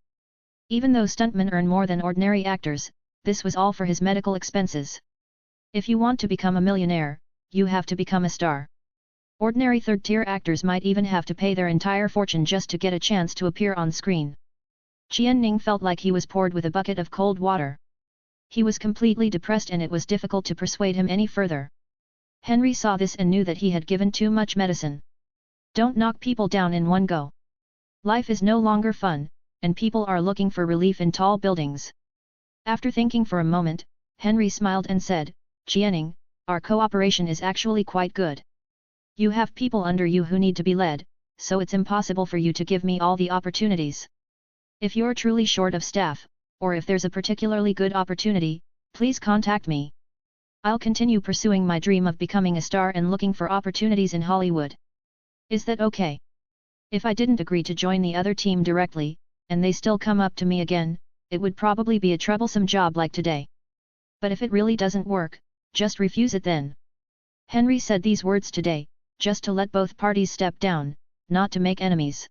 Even though stuntmen earn more than ordinary actors, this was all for his medical expenses. If you want to become a millionaire, you have to become a star. Ordinary third-tier actors might even have to pay their entire fortune just to get a chance to appear on screen. Qian Ning felt like he was poured with a bucket of cold water. He was completely depressed and it was difficult to persuade him any further. Henry saw this and knew that he had given too much medicine. Don't knock people down in one go. Life is no longer fun, and people are looking for relief in tall buildings. After thinking for a moment, Henry smiled and said, Qianing, our cooperation is actually quite good. You have people under you who need to be led, so it's impossible for you to give me all the opportunities. If you're truly short of staff, or if there's a particularly good opportunity, please contact me. I'll continue pursuing my dream of becoming a star and looking for opportunities in Hollywood. Is that okay? If I didn't agree to join the other team directly, and they still come up to me again, it would probably be a troublesome job like today. But if it really doesn't work, just refuse it then. Henry said these words today, just to let both parties step down, not to make enemies.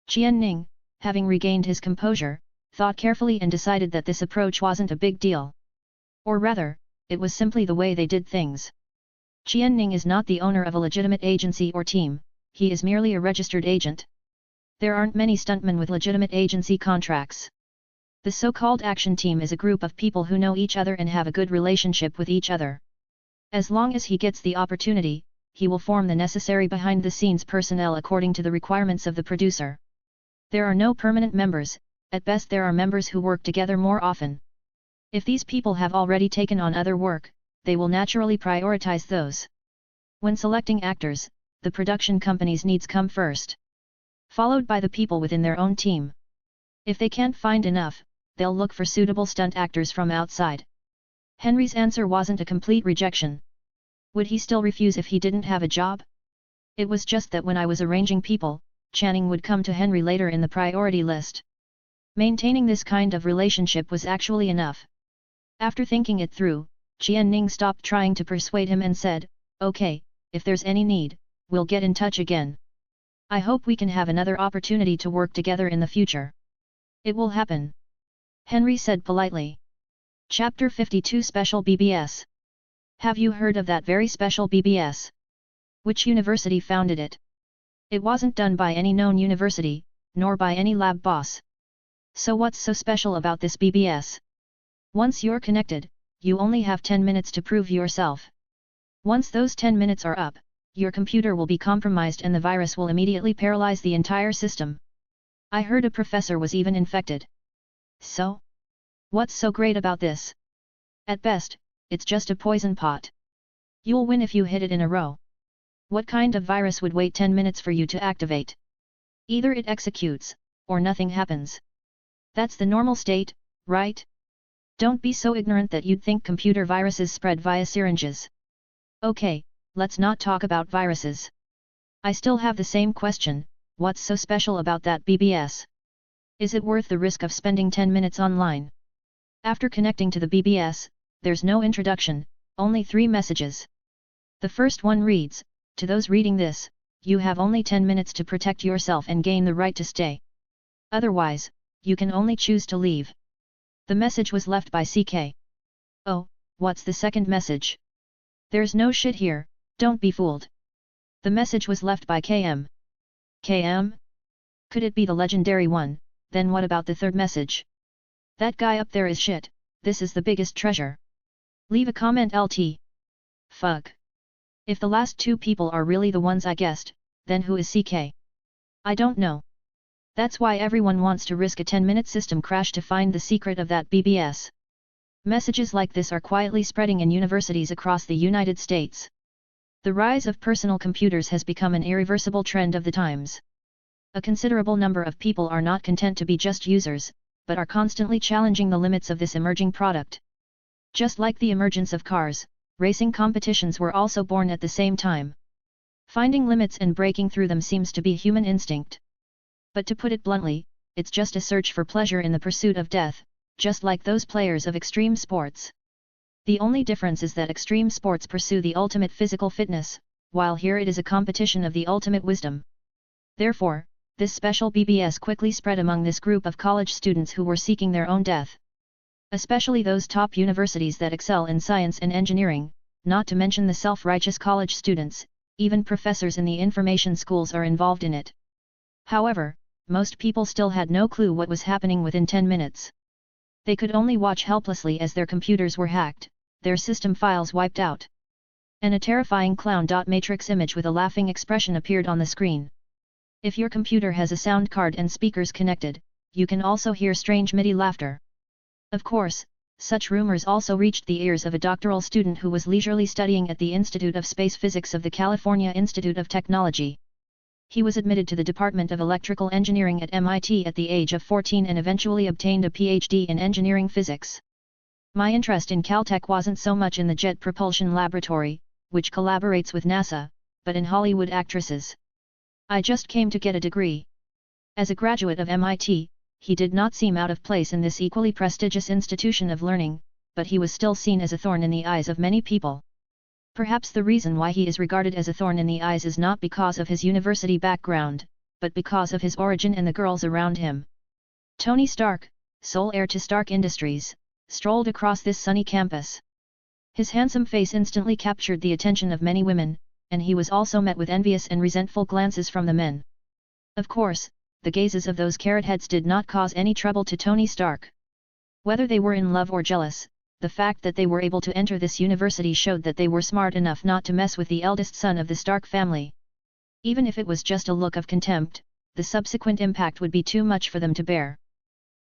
Qian Ning, having regained his composure, thought carefully and decided that this approach wasn't a big deal. Or rather, it was simply the way they did things. Qian Ning is not the owner of a legitimate agency or team, he is merely a registered agent. There aren't many stuntmen with legitimate agency contracts. The so-called action team is a group of people who know each other and have a good relationship with each other. As long as he gets the opportunity, he will form the necessary behind-the-scenes personnel according to the requirements of the producer. There are no permanent members, at best there are members who work together more often. If these people have already taken on other work, they will naturally prioritize those. When selecting actors, the production company's needs come first, followed by the people within their own team. If they can't find enough, they'll look for suitable stunt actors from outside. Henry's answer wasn't a complete rejection. Would he still refuse if he didn't have a job? It was just that when I was arranging people, Channing would come to Henry later in the priority list. Maintaining this kind of relationship was actually enough. After thinking it through, Qian Ning stopped trying to persuade him and said, okay, if there's any need, we'll get in touch again. I hope we can have another opportunity to work together in the future. It will happen. Henry said politely. Chapter 52 Special BBS. Have you heard of that very special BBS? Which university founded it? It wasn't done by any known university, nor by any lab boss. So what's so special about this BBS? Once you're connected, you only have 10 minutes to prove yourself. Once those 10 minutes are up, your computer will be compromised and the virus will immediately paralyze the entire system. I heard a professor was even infected. So? What's so great about this? At best, it's just a poison pot. You'll win if you hit it in a row. What kind of virus would wait 10 minutes for you to activate? Either it executes, or nothing happens. That's the normal state, right? Don't be so ignorant that you'd think computer viruses spread via syringes. Okay, let's not talk about viruses. I still have the same question, what's so special about that BBS? Is it worth the risk of spending 10 minutes online? After connecting to the BBS, there's no introduction, only 3 messages. The first one reads, to those reading this, you have only 10 minutes to protect yourself and gain the right to stay. Otherwise, you can only choose to leave. The message was left by CK. Oh, what's the second message? There's no shit here, don't be fooled. The message was left by KM. KM? Could it be the legendary one, Then what about the third message? That guy up there is shit, this is the biggest treasure. Leave a comment LT. Fuck. If the last two people are really the ones I guessed, then who is CK? I don't know. That's why everyone wants to risk a 10-minute system crash to find the secret of that BBS. Messages like this are quietly spreading in universities across the United States. The rise of personal computers has become an irreversible trend of the times. A considerable number of people are not content to be just users, but are constantly challenging the limits of this emerging product. Just like the emergence of cars, racing competitions were also born at the same time. Finding limits and breaking through them seems to be human instinct. But to put it bluntly, it's just a search for pleasure in the pursuit of death, just like those players of extreme sports. The only difference is that extreme sports pursue the ultimate physical fitness, while here it is a competition of the ultimate wisdom. Therefore, this special BBS quickly spread among this group of college students who were seeking their own death. Especially those top universities that excel in science and engineering, not to mention the self-righteous college students, even professors in the information schools are involved in it. However, most people still had no clue what was happening within 10 minutes. They could only watch helplessly as their computers were hacked, their system files wiped out. And a terrifying clown matrix image with a laughing expression appeared on the screen. If your computer has a sound card and speakers connected, you can also hear strange MIDI laughter. Of course, such rumors also reached the ears of a doctoral student who was leisurely studying at the Institute of Space Physics of the California Institute of Technology. He was admitted to the Department of Electrical Engineering at MIT at the age of 14 and eventually obtained a PhD in engineering physics. My interest in Caltech wasn't so much in the Jet Propulsion Laboratory, which collaborates with NASA, but in Hollywood actresses. I just came to get a degree. As a graduate of MIT, he did not seem out of place in this equally prestigious institution of learning, but he was still seen as a thorn in the eyes of many people. Perhaps the reason why he is regarded as a thorn in the eyes is not because of his university background, but because of his origin and the girls around him. Tony Stark, sole heir to Stark Industries, strolled across this sunny campus. His handsome face instantly captured the attention of many women, and he was also met with envious and resentful glances from the men. Of course, the gazes of those carrot heads did not cause any trouble to Tony Stark. Whether they were in love or jealous, the fact that they were able to enter this university showed that they were smart enough not to mess with the eldest son of the Stark family. Even if it was just a look of contempt, the subsequent impact would be too much for them to bear.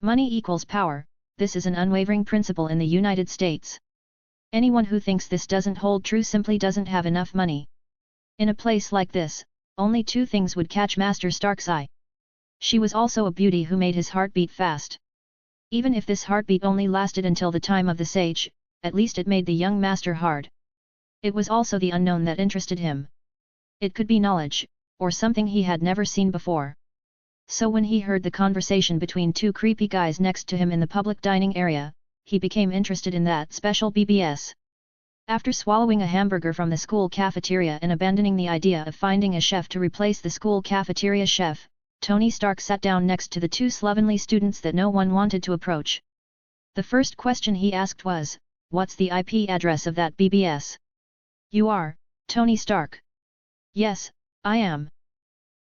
Money equals power, this is an unwavering principle in the United States. Anyone who thinks this doesn't hold true simply doesn't have enough money. In a place like this, only two things would catch Master Stark's eye. She was also a beauty who made his heart beat fast. Even if this heartbeat only lasted until the time of the sage, at least it made the young master hard. It was also the unknown that interested him. It could be knowledge, or something he had never seen before. So when he heard the conversation between two creepy guys next to him in the public dining area, he became interested in that special BBS. After swallowing a hamburger from the school cafeteria and abandoning the idea of finding a chef to replace the school cafeteria chef, Tony Stark sat down next to the two slovenly students that no one wanted to approach. The first question he asked was, "What's the IP address of that BBS?" "You are, Tony Stark?" "Yes, I am.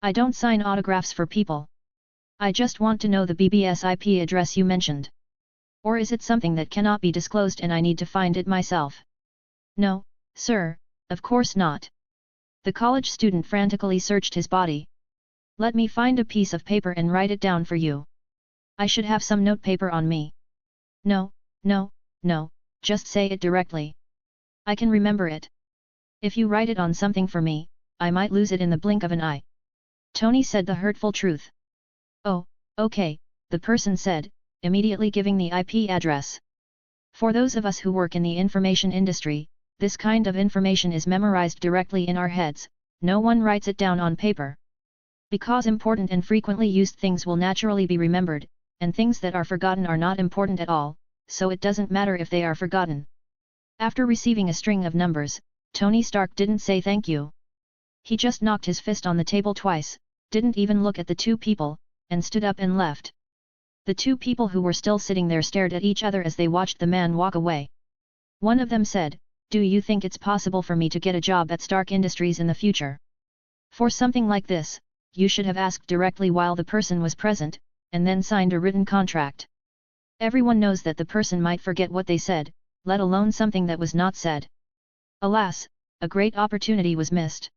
I don't sign autographs for people. I just want to know the BBS IP address you mentioned. Or is it something that cannot be disclosed and I need to find it myself?" "No, sir, of course not." The college student frantically searched his body. "Let me find a piece of paper and write it down for you. I should have some notepaper on me." "No, no, no, just say it directly. I can remember it. If you write it on something for me, I might lose it in the blink of an eye." Tony said the hurtful truth. "Oh, okay," the person said, immediately giving the IP address. For those of us who work in the information industry, this kind of information is memorized directly in our heads, no one writes it down on paper. Because important and frequently used things will naturally be remembered, and things that are forgotten are not important at all, so it doesn't matter if they are forgotten. After receiving a string of numbers, Tony Stark didn't say thank you. He just knocked his fist on the table twice, didn't even look at the two people, and stood up and left. The two people who were still sitting there stared at each other as they watched the man walk away. One of them said, "Do you think it's possible for me to get a job at Stark Industries in the future? For something like this, you should have asked directly while the person was present, and then signed a written contract. Everyone knows that the person might forget what they said, let alone something that was not said. Alas, a great opportunity was missed.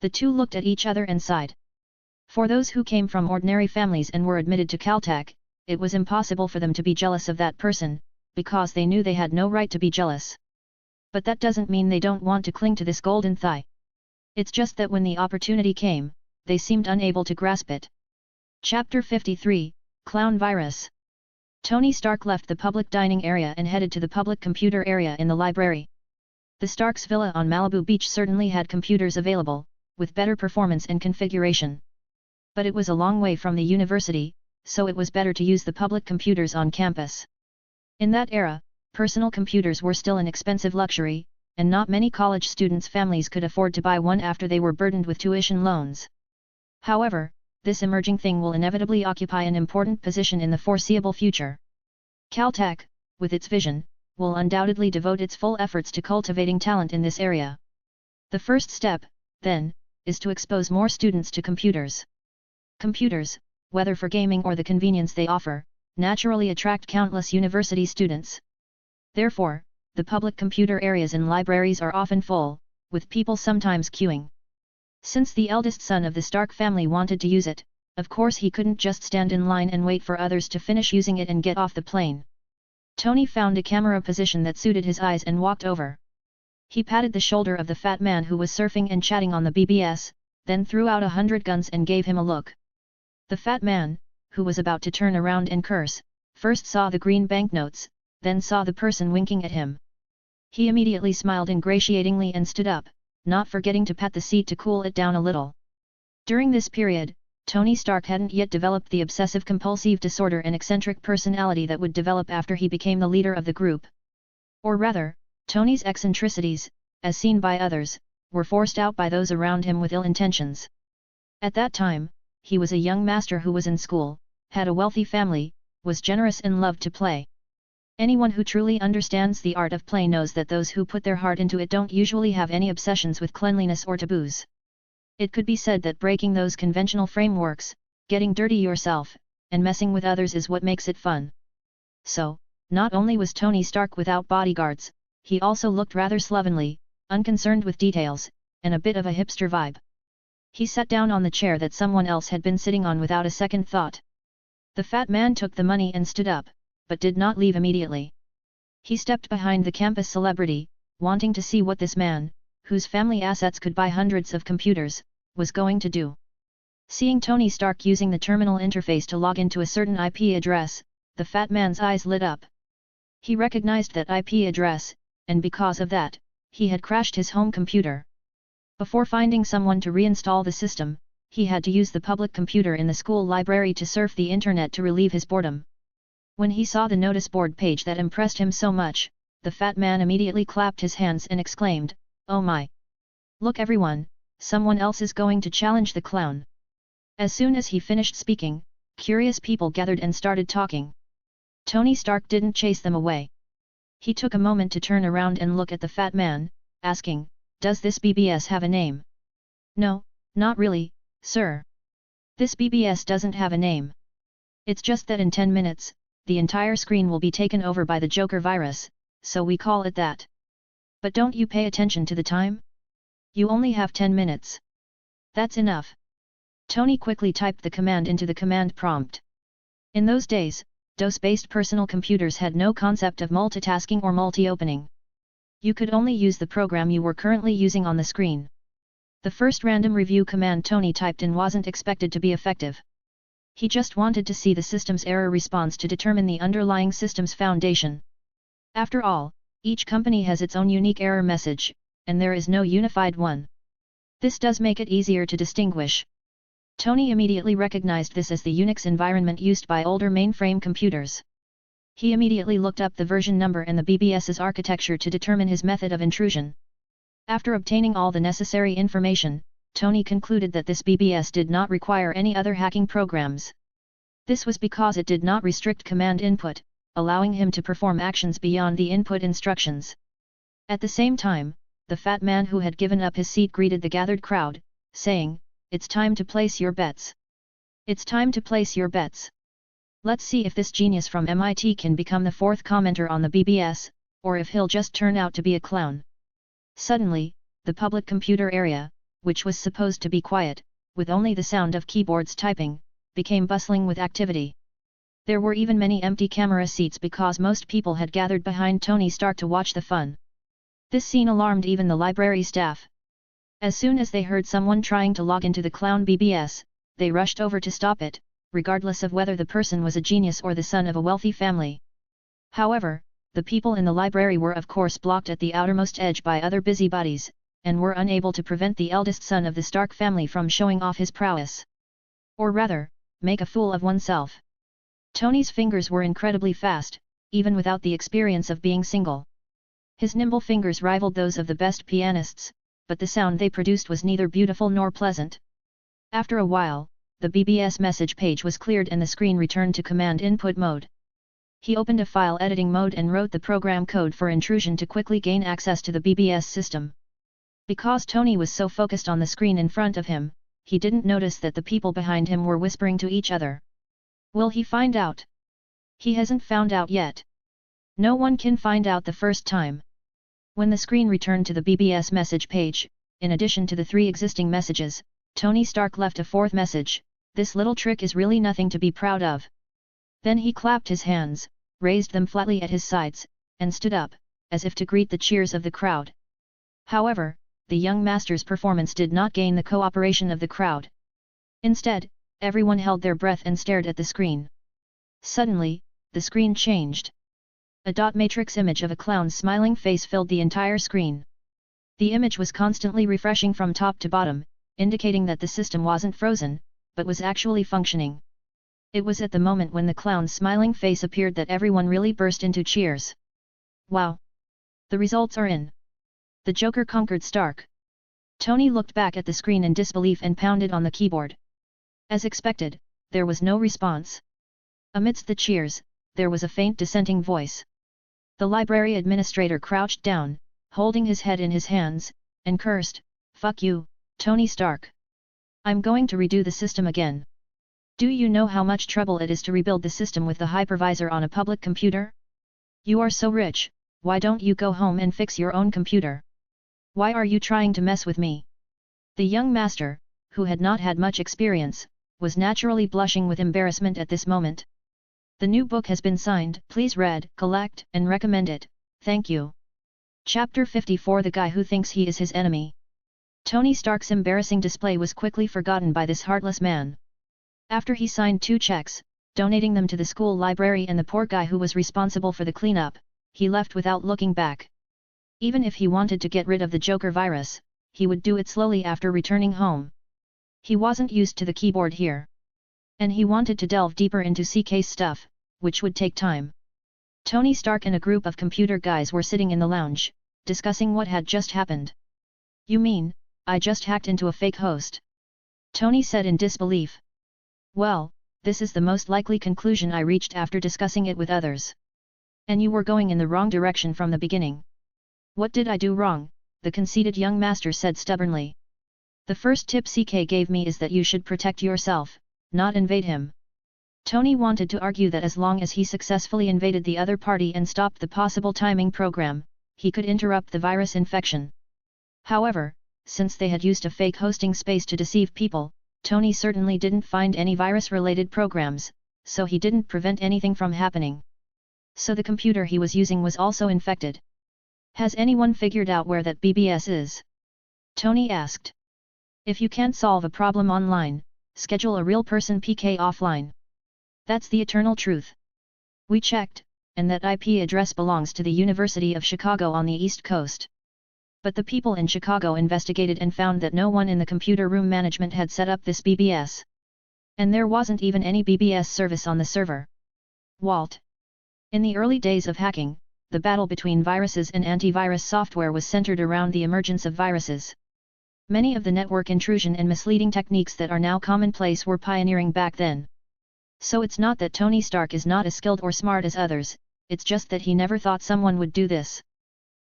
The two looked at each other and sighed. For those who came from ordinary families and were admitted to Caltech, it was impossible for them to be jealous of that person, because they knew they had no right to be jealous. But that doesn't mean they don't want to cling to this golden thigh. It's just that when the opportunity came, they seemed unable to grasp it. Chapter 53, Clown Virus. Tony Stark left the public dining area and headed to the public computer area in the library. The Starks' villa on Malibu Beach certainly had computers available, with better performance and configuration. But it was a long way from the university, so it was better to use the public computers on campus. In that era, personal computers were still an expensive luxury, and not many college students' families could afford to buy one after they were burdened with tuition loans. However, this emerging thing will inevitably occupy an important position in the foreseeable future. Caltech, with its vision, will undoubtedly devote its full efforts to cultivating talent in this area. The first step, then, is to expose more students to computers. Computers, whether for gaming or the convenience they offer, naturally attract countless university students. Therefore, the public computer areas in libraries are often full, with people sometimes queuing. Since the eldest son of the Stark family wanted to use it, of course he couldn't just stand in line and wait for others to finish using it and get off the plane. Tony found a camera position that suited his eyes and walked over. He patted the shoulder of the fat man who was surfing and chatting on the BBS, then threw out 100 guns and gave him a look. The fat man, who was about to turn around and curse, first saw the green banknotes, then saw the person winking at him. He immediately smiled ingratiatingly and stood up, not forgetting to pat the seat to cool it down a little. During this period, Tony Stark hadn't yet developed the obsessive-compulsive disorder and eccentric personality that would develop after he became the leader of the group. Or rather, Tony's eccentricities, as seen by others, were forced out by those around him with ill intentions. At that time, he was a young master who was in school, had a wealthy family, was generous and loved to play. Anyone who truly understands the art of play knows that those who put their heart into it don't usually have any obsessions with cleanliness or taboos. It could be said that breaking those conventional frameworks, getting dirty yourself, and messing with others is what makes it fun. So, not only was Tony Stark without bodyguards, he also looked rather slovenly, unconcerned with details, and a bit of a hipster vibe. He sat down on the chair that someone else had been sitting on without a second thought. The fat man took the money and stood up, but did not leave immediately. He stepped behind the campus celebrity, wanting to see what this man, whose family assets could buy hundreds of computers, was going to do. Seeing Tony Stark using the terminal interface to log into a certain IP address, the fat man's eyes lit up. He recognized that IP address, and because of that, he had crashed his home computer. Before finding someone to reinstall the system, he had to use the public computer in the school library to surf the internet to relieve his boredom. When he saw the notice board page that impressed him so much, the fat man immediately clapped his hands and exclaimed, "Oh my! Look everyone, someone else is going to challenge the clown." As soon as he finished speaking, curious people gathered and started talking. Tony Stark didn't chase them away. He took a moment to turn around and look at the fat man, asking, "Does this BBS have a name?" "No, not really, sir. This BBS doesn't have a name. It's just that in 10 minutes, the entire screen will be taken over by the Joker virus, so we call it that. But don't you pay attention to the time? You only have 10 minutes. That's enough." Tony quickly typed the command into the command prompt. In those days, DOS-based personal computers had no concept of multitasking or multi-opening. You could only use the program you were currently using on the screen. The first random review command Tony typed in wasn't expected to be effective. He just wanted to see the system's error response to determine the underlying system's foundation. After all, each company has its own unique error message, and there is no unified one. This does make it easier to distinguish. Tony immediately recognized this as the Unix environment used by older mainframe computers. He immediately looked up the version number and the BBS's architecture to determine his method of intrusion. After obtaining all the necessary information, Tony concluded that this BBS did not require any other hacking programs. This was because it did not restrict command input, allowing him to perform actions beyond the input instructions. At the same time, the fat man who had given up his seat greeted the gathered crowd, saying, "It's time to place your bets. It's time to place your bets." Let's see if this genius from MIT can become the fourth commenter on the BBS, or if he'll just turn out to be a clown. Suddenly, the public computer area, which was supposed to be quiet, with only the sound of keyboards typing, became bustling with activity. There were even many empty camera seats because most people had gathered behind Tony Stark to watch the fun. This scene alarmed even the library staff. As soon as they heard someone trying to log into the clown BBS, they rushed over to stop it, regardless of whether the person was a genius or the son of a wealthy family. However, the people in the library were of course blocked at the outermost edge by other busybodies, and were unable to prevent the eldest son of the Stark family from showing off his prowess. Or rather, make a fool of oneself. Tony's fingers were incredibly fast, even without the experience of being single. His nimble fingers rivaled those of the best pianists, but the sound they produced was neither beautiful nor pleasant. After a while, the BBS message page was cleared and the screen returned to command input mode. He opened a file editing mode and wrote the program code for intrusion to quickly gain access to the BBS system. Because Tony was so focused on the screen in front of him, he didn't notice that the people behind him were whispering to each other. Will he find out? He hasn't found out yet. No one can find out the first time. When the screen returned to the BBS message page, in addition to the 3 existing messages, Tony Stark left a 4th message: "This little trick is really nothing to be proud of." Then he clapped his hands, raised them flatly at his sides, and stood up, as if to greet the cheers of the crowd. However, the young master's performance did not gain the cooperation of the crowd. Instead, everyone held their breath and stared at the screen. Suddenly, the screen changed. A dot matrix image of a clown's smiling face filled the entire screen. The image was constantly refreshing from top to bottom, indicating that the system wasn't frozen, but was actually functioning. It was at the moment when the clown's smiling face appeared that everyone really burst into cheers. Wow! The results are in. The Joker conquered Stark. Tony looked back at the screen in disbelief and pounded on the keyboard. As expected, there was no response. Amidst the cheers, there was a faint dissenting voice. The library administrator crouched down, holding his head in his hands, and cursed, "Fuck you, Tony Stark. I'm going to redo the system again. Do you know how much trouble it is to rebuild the system with the hypervisor on a public computer? You are so rich, why don't you go home and fix your own computer? Why are you trying to mess with me?" The young master, who had not had much experience, was naturally blushing with embarrassment at this moment. The new book has been signed. Please read, collect, and recommend it, thank you. Chapter 54: The Guy Who Thinks He Is His Enemy. Tony Stark's embarrassing display was quickly forgotten by this heartless man. After he signed 2 checks, donating them to the school library and the poor guy who was responsible for the cleanup, he left without looking back. Even if he wanted to get rid of the Joker virus, he would do it slowly after returning home. He wasn't used to the keyboard here. And he wanted to delve deeper into CK's stuff, which would take time. Tony Stark and a group of computer guys were sitting in the lounge, discussing what had just happened. "You mean, I just hacked into a fake host?" Tony said in disbelief. "Well, this is the most likely conclusion I reached after discussing it with others. And you were going in the wrong direction from the beginning." "What did I do wrong?" the conceited young master said stubbornly. "The first tip CK gave me is that you should protect yourself, not invade him." Tony wanted to argue that as long as he successfully invaded the other party and stopped the possible timing program, he could interrupt the virus infection. However, since they had used a fake hosting space to deceive people, Tony certainly didn't find any virus-related programs, so he didn't prevent anything from happening. So the computer he was using was also infected. "Has anyone figured out where that BBS is?" Tony asked. "If you can't solve a problem online, schedule a real person PK offline. That's the eternal truth. We checked, and that IP address belongs to the University of Chicago on the East Coast. But the people in Chicago investigated and found that no one in the computer room management had set up this BBS. And there wasn't even any BBS service on the server." Walt. In the early days of hacking, the battle between viruses and antivirus software was centered around the emergence of viruses. Many of the network intrusion and misleading techniques that are now commonplace were pioneering back then. So it's not that Tony Stark is not as skilled or smart as others, it's just that he never thought someone would do this.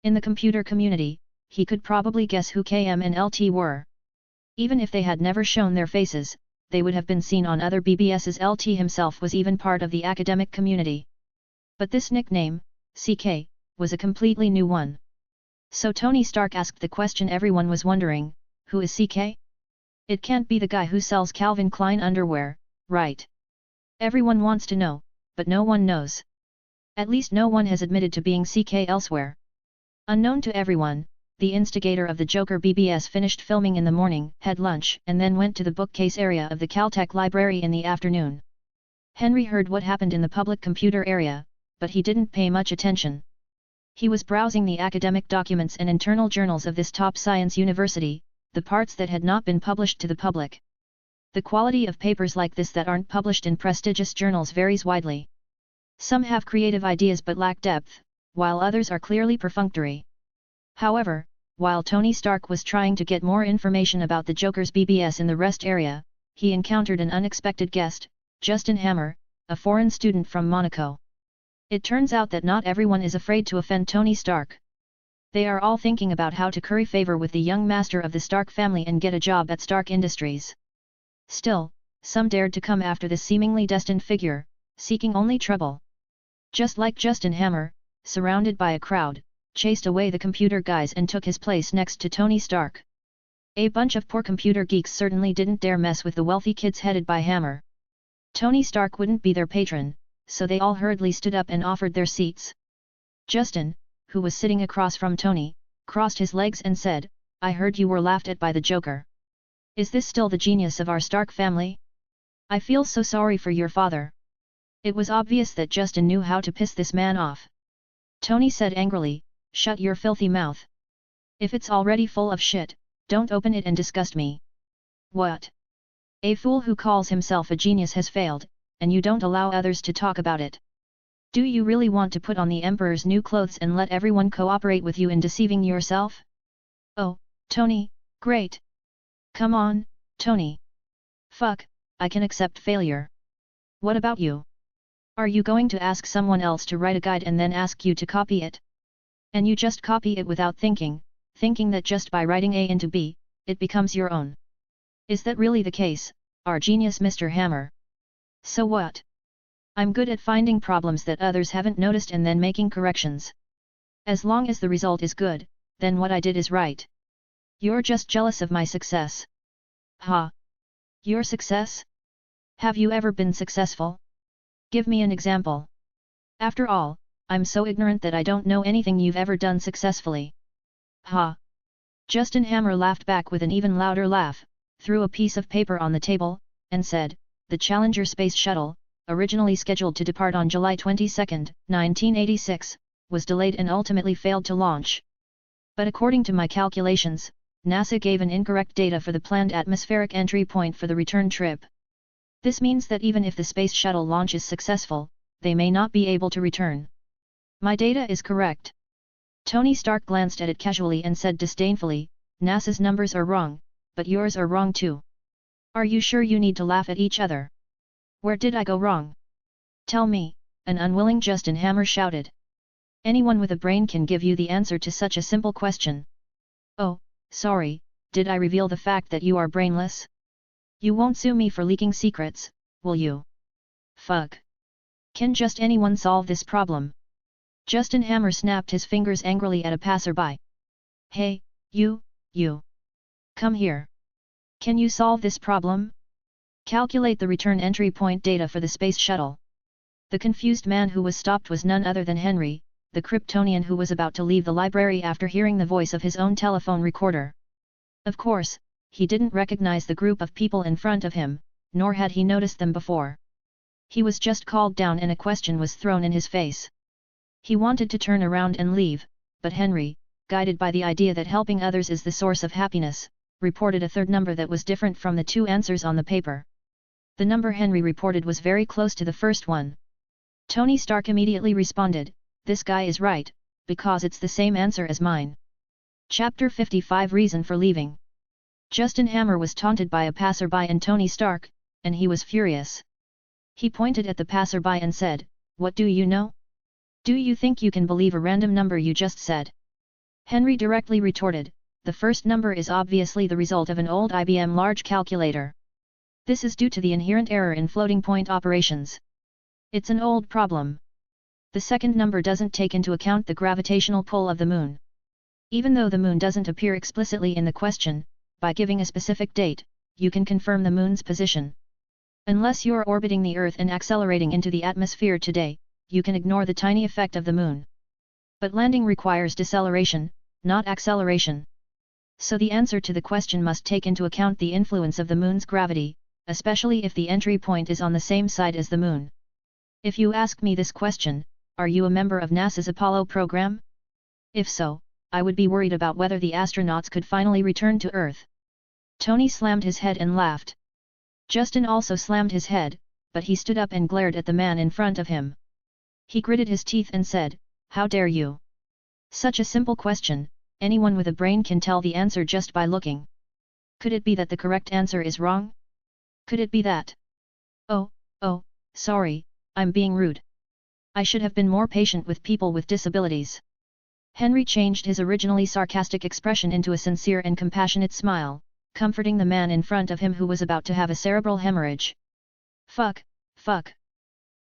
In the computer community, he could probably guess who KM and LT were. Even if they had never shown their faces, they would have been seen on other BBSs. LT himself was even part of the academic community. But this nickname, CK, was a completely new one. So Tony Stark asked the question everyone was wondering, who is CK? It can't be the guy who sells Calvin Klein underwear, right? Everyone wants to know, but no one knows. At least no one has admitted to being CK elsewhere. Unknown to everyone, the instigator of the Joker BBS finished filming in the morning, had lunch, and then went to the bookcase area of the Caltech library in the afternoon. Henry heard what happened in the public computer area, but he didn't pay much attention. He was browsing the academic documents and internal journals of this top science university, the parts that had not been published to the public. The quality of papers like this that aren't published in prestigious journals varies widely. Some have creative ideas but lack depth, while others are clearly perfunctory. However, while Tony Stark was trying to get more information about the Joker's BBS in the rest area, he encountered an unexpected guest, Justin Hammer, a foreign student from Monaco. It turns out that not everyone is afraid to offend Tony Stark. They are all thinking about how to curry favor with the young master of the Stark family and get a job at Stark Industries. Still, some dared to come after this seemingly destined figure, seeking only trouble. Just like Justin Hammer, surrounded by a crowd, chased away the computer guys and took his place next to Tony Stark. A bunch of poor computer geeks certainly didn't dare mess with the wealthy kids headed by Hammer. Tony Stark wouldn't be their patron, so they all hurriedly stood up and offered their seats. Justin, who was sitting across from Tony, crossed his legs and said, "I heard you were laughed at by the Joker. Is this still the genius of our Stark family? I feel so sorry for your father." It was obvious that Justin knew how to piss this man off. Tony said angrily, "Shut your filthy mouth. If it's already full of shit, don't open it and disgust me." "What? A fool who calls himself a genius has failed, and you don't allow others to talk about it. Do you really want to put on the Emperor's new clothes and let everyone cooperate with you in deceiving yourself?" "Oh, Tony, great. Come on, Tony. Fuck, I can accept failure. What about you? Are you going to ask someone else to write a guide and then ask you to copy it? And you just copy it without thinking that just by writing A into B, it becomes your own. Is that really the case, our genius Mr. Hammer? So what? I'm good at finding problems that others haven't noticed and then making corrections. As long as the result is good, then what I did is right. You're just jealous of my success." "Ha! Your success? Have you ever been successful? Give me an example. After all, I'm so ignorant that I don't know anything you've ever done successfully." "Ha!" Justin Hammer laughed back with an even louder laugh, threw a piece of paper on the table, and said, "The Challenger space shuttle, originally scheduled to depart on July 22, 1986, was delayed and ultimately failed to launch. But according to my calculations, NASA gave an incorrect data for the planned atmospheric entry point for the return trip. This means that even if the space shuttle launch is successful, they may not be able to return. My data is correct." Tony Stark glanced at it casually and said disdainfully, "NASA's numbers are wrong, but yours are wrong too. Are you sure you need to laugh at each other? Where did I go wrong? Tell me," an unwilling Justin Hammer shouted. "Anyone with a brain can give you the answer to such a simple question." "Oh, sorry, did I reveal the fact that you are brainless? You won't sue me for leaking secrets, will you? Fuck. Can just anyone solve this problem?" Justin Hammer snapped his fingers angrily at a passerby. "Hey, you! Come here. Can you solve this problem? Calculate the return entry point data for the space shuttle." The confused man who was stopped was none other than Henry, the Kryptonian who was about to leave the library after hearing the voice of his own telephone recorder. Of course, he didn't recognize the group of people in front of him, nor had he noticed them before. He was just called down and a question was thrown in his face. He wanted to turn around and leave, but Henry, guided by the idea that helping others is the source of happiness, reported a third number that was different from the two answers on the paper. The number Henry reported was very close to the first one. Tony Stark immediately responded, "This guy is right, because it's the same answer as mine." Chapter 55 Reason for Leaving. Justin Hammer was taunted by a passerby and Tony Stark, and he was furious. He pointed at the passerby and said, "What do you know? Do you think you can believe a random number you just said?" Henry directly retorted, "The first number is obviously the result of an old IBM large calculator. This is due to the inherent error in floating point operations. It's an old problem. The second number doesn't take into account the gravitational pull of the moon. Even though the moon doesn't appear explicitly in the question, by giving a specific date, you can confirm the moon's position. Unless you're orbiting the Earth and accelerating into the atmosphere today, you can ignore the tiny effect of the moon. But landing requires deceleration, not acceleration. So the answer to the question must take into account the influence of the moon's gravity, especially if the entry point is on the same side as the moon. If you ask me this question, are you a member of NASA's Apollo program? If so, I would be worried about whether the astronauts could finally return to Earth. Tony slammed his head and laughed. Justin also slammed his head, but he stood up and glared at the man in front of him. He gritted his teeth and said, "How dare you? Such a simple question, anyone with a brain can tell the answer just by looking. Could it be that the correct answer is wrong? Could it be that? Oh, sorry, I'm being rude. I should have been more patient with people with disabilities." Henry changed his originally sarcastic expression into a sincere and compassionate smile, comforting the man in front of him who was about to have a cerebral hemorrhage. Fuck.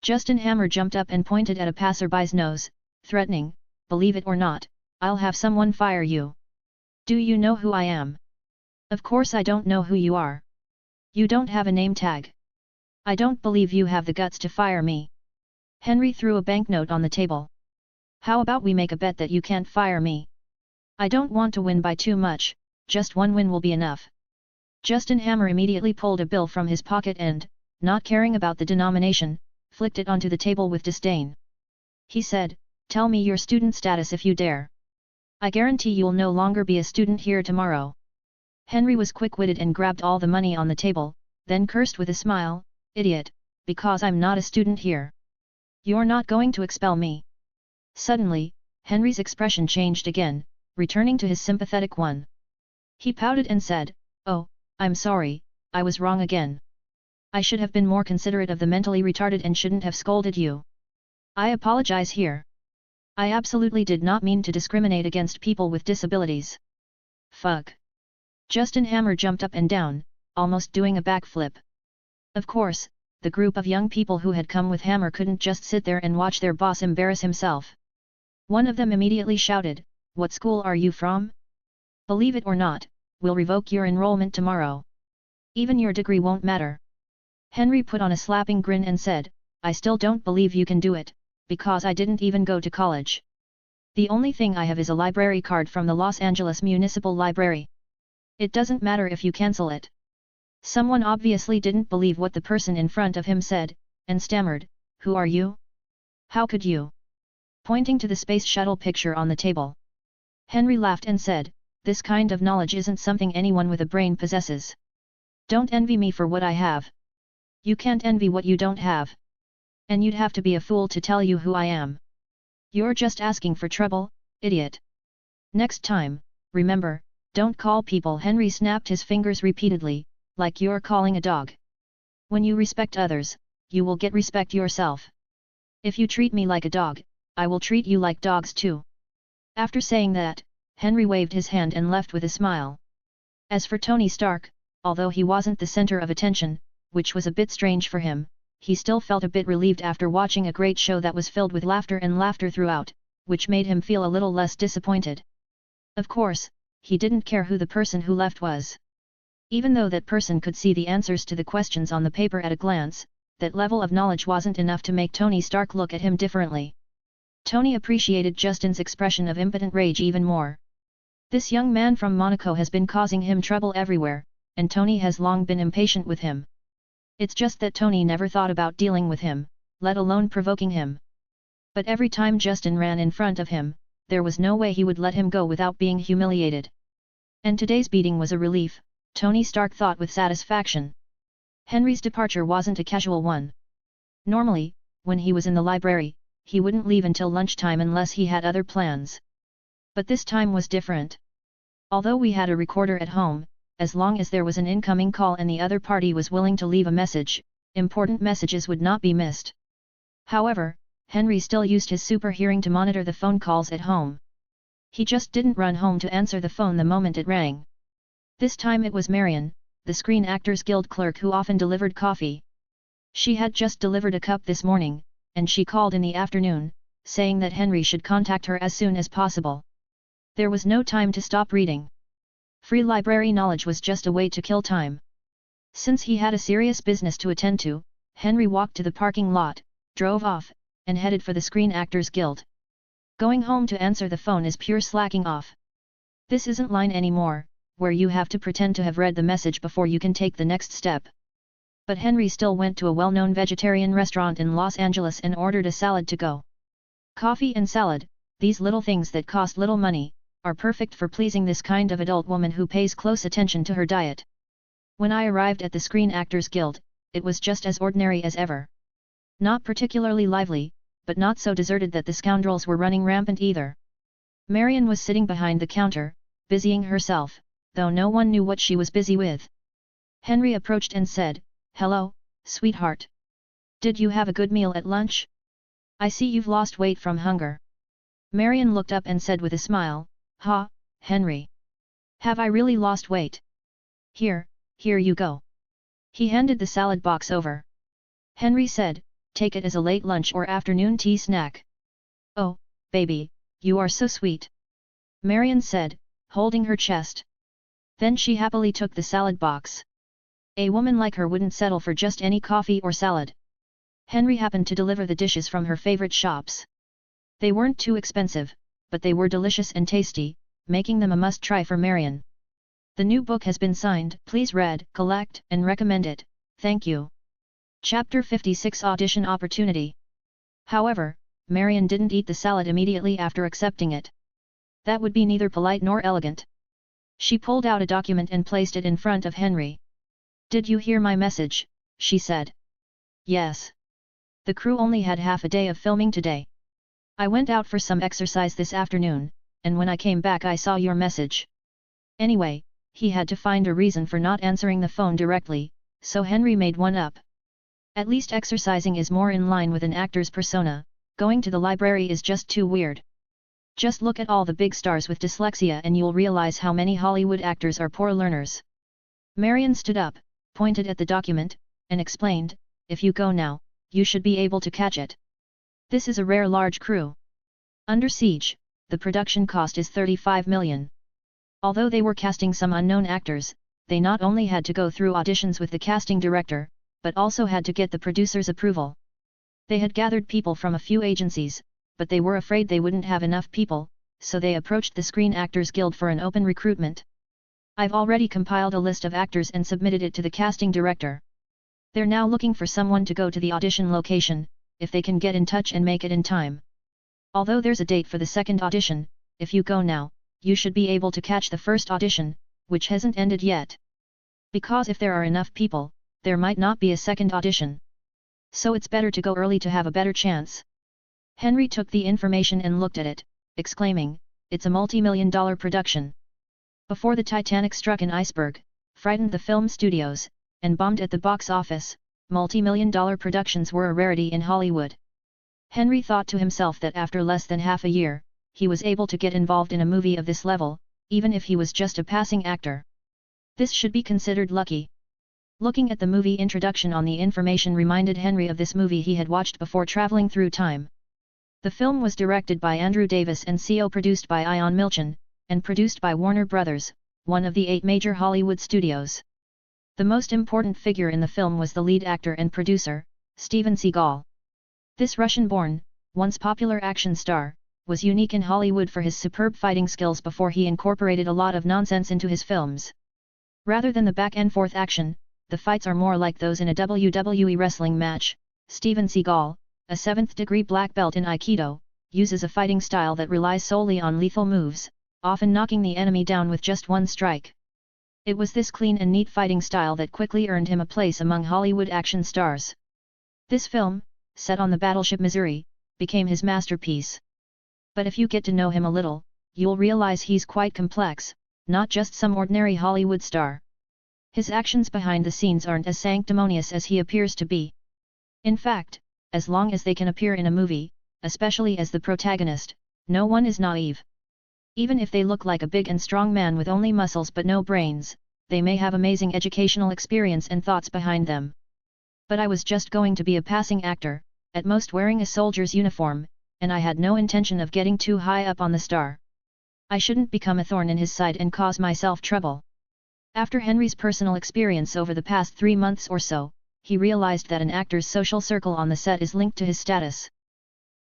Justin Hammer jumped up and pointed at a passerby's nose, threatening, "Believe it or not, I'll have someone fire you. Do you know who I am?" "Of course I don't know who you are. You don't have a name tag. I don't believe you have the guts to fire me." Henry threw a banknote on the table. "How about we make a bet that you can't fire me? I don't want to win by too much, just one win will be enough." Justin Hammer immediately pulled a bill from his pocket and, not caring about the denomination, flicked it onto the table with disdain. He said, "Tell me your student status if you dare. I guarantee you'll no longer be a student here tomorrow." Henry was quick-witted and grabbed all the money on the table, then cursed with a smile, "Idiot, because I'm not a student here. You're not going to expel me." Suddenly, Henry's expression changed again, returning to his sympathetic one. He pouted and said, "Oh, I'm sorry, I was wrong again. I should have been more considerate of the mentally retarded and shouldn't have scolded you. I apologize here. I absolutely did not mean to discriminate against people with disabilities." Fuck. Justin Hammer jumped up and down, almost doing a backflip. Of course, the group of young people who had come with Hammer couldn't just sit there and watch their boss embarrass himself. One of them immediately shouted, "What school are you from? Believe it or not, we'll revoke your enrollment tomorrow. Even your degree won't matter." Henry put on a slapping grin and said, "I still don't believe you can do it, because I didn't even go to college. The only thing I have is a library card from the Los Angeles Municipal Library. It doesn't matter if you cancel it." Someone obviously didn't believe what the person in front of him said, and stammered, "Who are you? How could you?" Pointing to the space shuttle picture on the table. Henry laughed and said, "This kind of knowledge isn't something anyone with a brain possesses. Don't envy me for what I have. You can't envy what you don't have. And you'd have to be a fool to tell you who I am. You're just asking for trouble, idiot. Next time, remember, don't call people." Henry snapped his fingers repeatedly, like you're calling a dog. "When you respect others, you will get respect yourself. If you treat me like a dog, I will treat you like dogs too." After saying that, Henry waved his hand and left with a smile. As for Tony Stark, although he wasn't the center of attention, which was a bit strange for him, he still felt a bit relieved after watching a great show that was filled with laughter and laughter throughout, which made him feel a little less disappointed. Of course, he didn't care who the person who left was. Even though that person could see the answers to the questions on the paper at a glance, that level of knowledge wasn't enough to make Tony Stark look at him differently. Tony appreciated Justin's expression of impotent rage even more. This young man from Monaco has been causing him trouble everywhere, and Tony has long been impatient with him. It's just that Tony never thought about dealing with him, let alone provoking him. But every time Justin ran in front of him, there was no way he would let him go without being humiliated. And today's beating was a relief, Tony Stark thought with satisfaction. Henry's departure wasn't a casual one. Normally, when he was in the library, he wouldn't leave until lunchtime unless he had other plans. But this time was different. Although we had a recorder at home, as long as there was an incoming call and the other party was willing to leave a message, important messages would not be missed. However, Henry still used his super hearing to monitor the phone calls at home. He just didn't run home to answer the phone the moment it rang. This time it was Marion, the Screen Actors Guild clerk who often delivered coffee. She had just delivered a cup this morning, and she called in the afternoon, saying that Henry should contact her as soon as possible. There was no time to stop reading. Free library knowledge was just a way to kill time. Since he had a serious business to attend to, Henry walked to the parking lot, drove off, and headed for the Screen Actors Guild. Going home to answer the phone is pure slacking off. This isn't Line anymore, where you have to pretend to have read the message before you can take the next step. But Henry still went to a well-known vegetarian restaurant in Los Angeles and ordered a salad to go. Coffee and salad, these little things that cost little money, are perfect for pleasing this kind of adult woman who pays close attention to her diet. When I arrived at the Screen Actors Guild, it was just as ordinary as ever. Not particularly lively, but not so deserted that the scoundrels were running rampant either. Marion was sitting behind the counter, busying herself, though no one knew what she was busy with. Henry approached and said, "Hello, sweetheart. Did you have a good meal at lunch? I see you've lost weight from hunger." Marion looked up and said with a smile, "Ha, Henry. Have I really lost weight? Here you go." He handed the salad box over. Henry said, "Take it as a late lunch or afternoon tea snack." "Oh, baby, you are so sweet," Marion said, holding her chest. Then she happily took the salad box. A woman like her wouldn't settle for just any coffee or salad. Henry happened to deliver the dishes from her favorite shops. They weren't too expensive, but they were delicious and tasty, making them a must-try for Marion. The new book has been signed. Please read, collect, and recommend it, thank you. Chapter 56 Audition Opportunity. However, Marion didn't eat the salad immediately after accepting it. That would be neither polite nor elegant. She pulled out a document and placed it in front of Henry. "Did you hear my message?" she said. "Yes. The crew only had half a day of filming today. I went out for some exercise this afternoon, and when I came back I saw your message." Anyway, he had to find a reason for not answering the phone directly, so Henry made one up. At least exercising is more in line with an actor's persona, going to the library is just too weird. Just look at all the big stars with dyslexia and you'll realize how many Hollywood actors are poor learners. Marion stood up, pointed at the document, and explained, "If you go now, you should be able to catch it. This is a rare large crew. Under Siege, the production cost is 35 million. Although they were casting some unknown actors, they not only had to go through auditions with the casting director, but also had to get the producer's approval. They had gathered people from a few agencies, but they were afraid they wouldn't have enough people, so they approached the Screen Actors Guild for an open recruitment. I've already compiled a list of actors and submitted it to the casting director. They're now looking for someone to go to the audition location, if they can get in touch and make it in time. Although there's a date for the second audition, if you go now, you should be able to catch the first audition, which hasn't ended yet. Because if there are enough people, there might not be a second audition. So it's better to go early to have a better chance." Henry took the information and looked at it, exclaiming, "It's a multi-million-dollar production." Before the Titanic struck an iceberg, frightened the film studios, and bombed at the box office, multi-million-dollar productions were a rarity in Hollywood. Henry thought to himself that after less than half a year, he was able to get involved in a movie of this level, even if he was just a passing actor. This should be considered lucky. Looking at the movie introduction on the information reminded Henry of this movie he had watched before traveling through time. The film was directed by Andrew Davis and co-produced by Ian Milchan, and produced by Warner Brothers, one of the 8 major Hollywood studios. The most important figure in the film was the lead actor and producer, Steven Seagal. This Russian-born, once popular action star, was unique in Hollywood for his superb fighting skills before he incorporated a lot of nonsense into his films. Rather than the back-and-forth action, the fights are more like those in a WWE wrestling match. Steven Seagal, a 7th-degree black belt in Aikido, uses a fighting style that relies solely on lethal moves, often knocking the enemy down with just one strike. It was this clean and neat fighting style that quickly earned him a place among Hollywood action stars. This film, set on the battleship Missouri, became his masterpiece. But if you get to know him a little, you'll realize he's quite complex, not just some ordinary Hollywood star. His actions behind the scenes aren't as sanctimonious as he appears to be. In fact, as long as they can appear in a movie, especially as the protagonist, no one is naive. Even if they look like a big and strong man with only muscles but no brains, they may have amazing educational experience and thoughts behind them. But I was just going to be a passing actor, at most wearing a soldier's uniform, and I had no intention of getting too high up on the star. I shouldn't become a thorn in his side and cause myself trouble. After Henry's personal experience over the past 3 months or so, he realized that an actor's social circle on the set is linked to his status.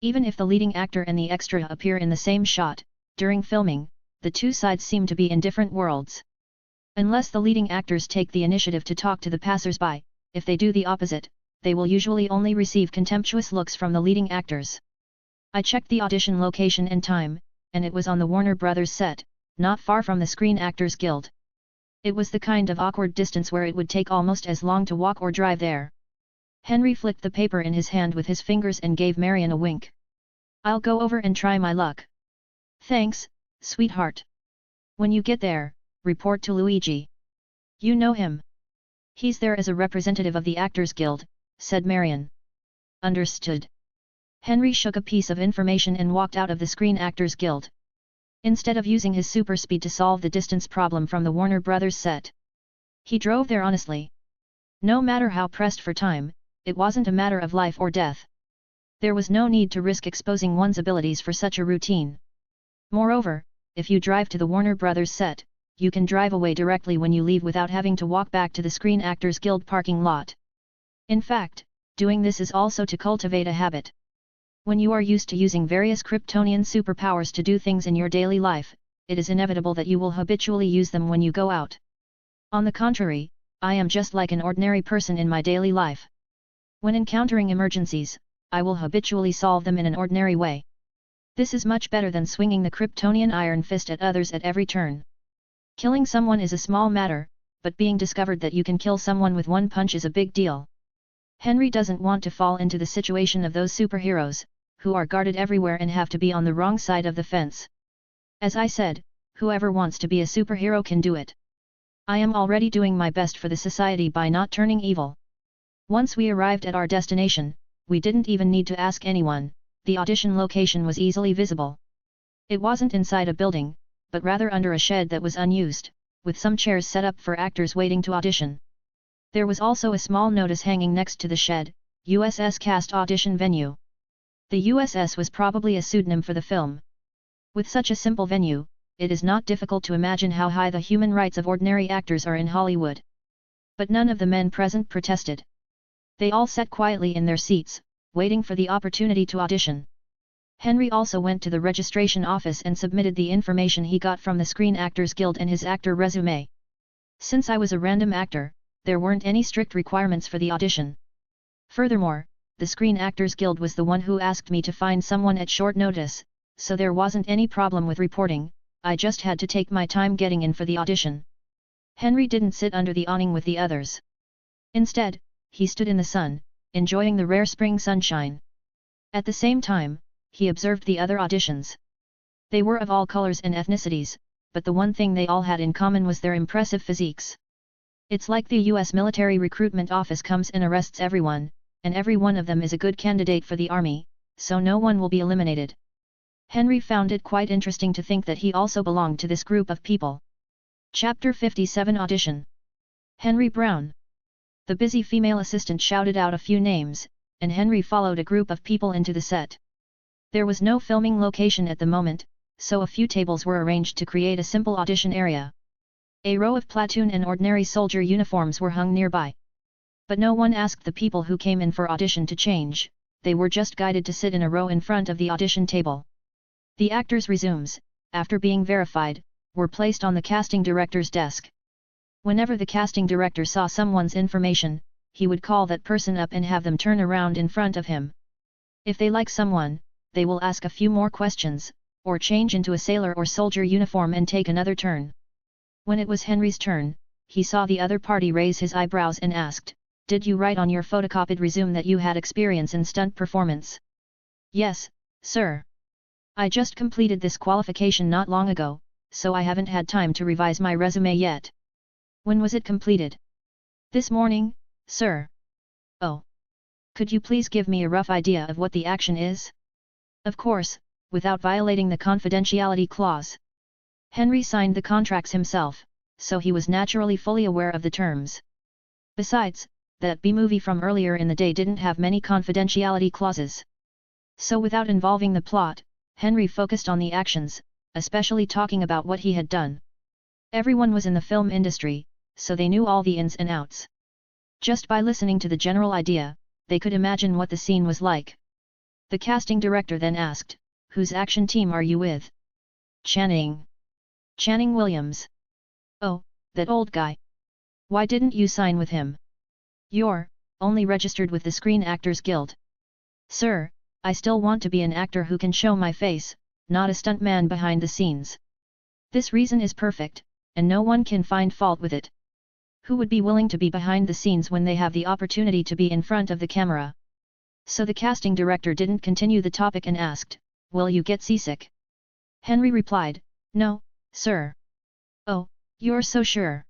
Even if the leading actor and the extra appear in the same shot, during filming, the two sides seem to be in different worlds. Unless the leading actors take the initiative to talk to the passers-by, if they do the opposite, they will usually only receive contemptuous looks from the leading actors. I checked the audition location and time, and it was on the Warner Brothers set, not far from the Screen Actors Guild. It was the kind of awkward distance where it would take almost as long to walk or drive there. Henry flicked the paper in his hand with his fingers and gave Marion a wink. "I'll go over and try my luck." "Thanks, sweetheart. When you get there, report to Luigi. You know him. He's there as a representative of the Actors Guild," said Marion. "Understood." Henry shook a piece of information and walked out of the Screen Actors Guild. Instead of using his super speed to solve the distance problem from the Warner Brothers set, he drove there honestly. No matter how pressed for time, it wasn't a matter of life or death. There was no need to risk exposing one's abilities for such a routine. Moreover, if you drive to the Warner Brothers set, you can drive away directly when you leave without having to walk back to the Screen Actors Guild parking lot. In fact, doing this is also to cultivate a habit. When you are used to using various Kryptonian superpowers to do things in your daily life, it is inevitable that you will habitually use them when you go out. On the contrary, I am just like an ordinary person in my daily life. When encountering emergencies, I will habitually solve them in an ordinary way. This is much better than swinging the Kryptonian iron fist at others at every turn. Killing someone is a small matter, but being discovered that you can kill someone with one punch is a big deal. Henry doesn't want to fall into the situation of those superheroes, who are guarded everywhere and have to be on the wrong side of the fence. As I said, whoever wants to be a superhero can do it. I am already doing my best for the society by not turning evil. Once we arrived at our destination, we didn't even need to ask anyone, the audition location was easily visible. It wasn't inside a building, but rather under a shed that was unused, with some chairs set up for actors waiting to audition. There was also a small notice hanging next to the shed, USS Cast Audition Venue. The USS was probably a pseudonym for the film. With such a simple venue, it is not difficult to imagine how high the human rights of ordinary actors are in Hollywood. But none of the men present protested. They all sat quietly in their seats, waiting for the opportunity to audition. Henry also went to the registration office and submitted the information he got from the Screen Actors Guild and his actor resume. Since I was a random actor, there weren't any strict requirements for the audition. Furthermore, the Screen Actors Guild was the one who asked me to find someone at short notice, so there wasn't any problem with reporting, I just had to take my time getting in for the audition. Henry didn't sit under the awning with the others. Instead, he stood in the sun, enjoying the rare spring sunshine. At the same time, he observed the other auditions. They were of all colors and ethnicities, but the one thing they all had in common was their impressive physiques. It's like the U.S. military recruitment office comes and arrests everyone, and every one of them is a good candidate for the army, so no one will be eliminated. Henry found it quite interesting to think that he also belonged to this group of people. Chapter 57 Audition. Henry Brown. The busy female assistant shouted out a few names, and Henry followed a group of people into the set. There was no filming location at the moment, so a few tables were arranged to create a simple audition area. A row of platoon and ordinary soldier uniforms were hung nearby. But no one asked the people who came in for audition to change, they were just guided to sit in a row in front of the audition table. The actors' resumes, after being verified, were placed on the casting director's desk. Whenever the casting director saw someone's information, he would call that person up and have them turn around in front of him. If they like someone, they will ask a few more questions, or change into a sailor or soldier uniform and take another turn. When it was Henry's turn, he saw the other party raise his eyebrows and asked, "Did you write on your photocopied resume that you had experience in stunt performance?" "Yes, sir. I just completed this qualification not long ago, so I haven't had time to revise my resume yet." "When was it completed?" "This morning, sir." "Oh. Could you please give me a rough idea of what the action is?" "Of course, without violating the confidentiality clause." Henry signed the contracts himself, so he was naturally fully aware of the terms. Besides, that B-movie from earlier in the day didn't have many confidentiality clauses. So without involving the plot, Henry focused on the actions, especially talking about what he had done. Everyone was in the film industry, so they knew all the ins and outs. Just by listening to the general idea, they could imagine what the scene was like. The casting director then asked, "Whose action team are you with?" "Channing. Channing Williams." "Oh, that old guy. Why didn't you sign with him?" "You're only registered with the Screen Actors Guild." "Sir, I still want to be an actor who can show my face, not a stuntman behind the scenes." This reason is perfect, and no one can find fault with it. Who would be willing to be behind the scenes when they have the opportunity to be in front of the camera? So the casting director didn't continue the topic and asked, "Will you get seasick?" Henry replied, "No, sir." "Oh, you're so sure.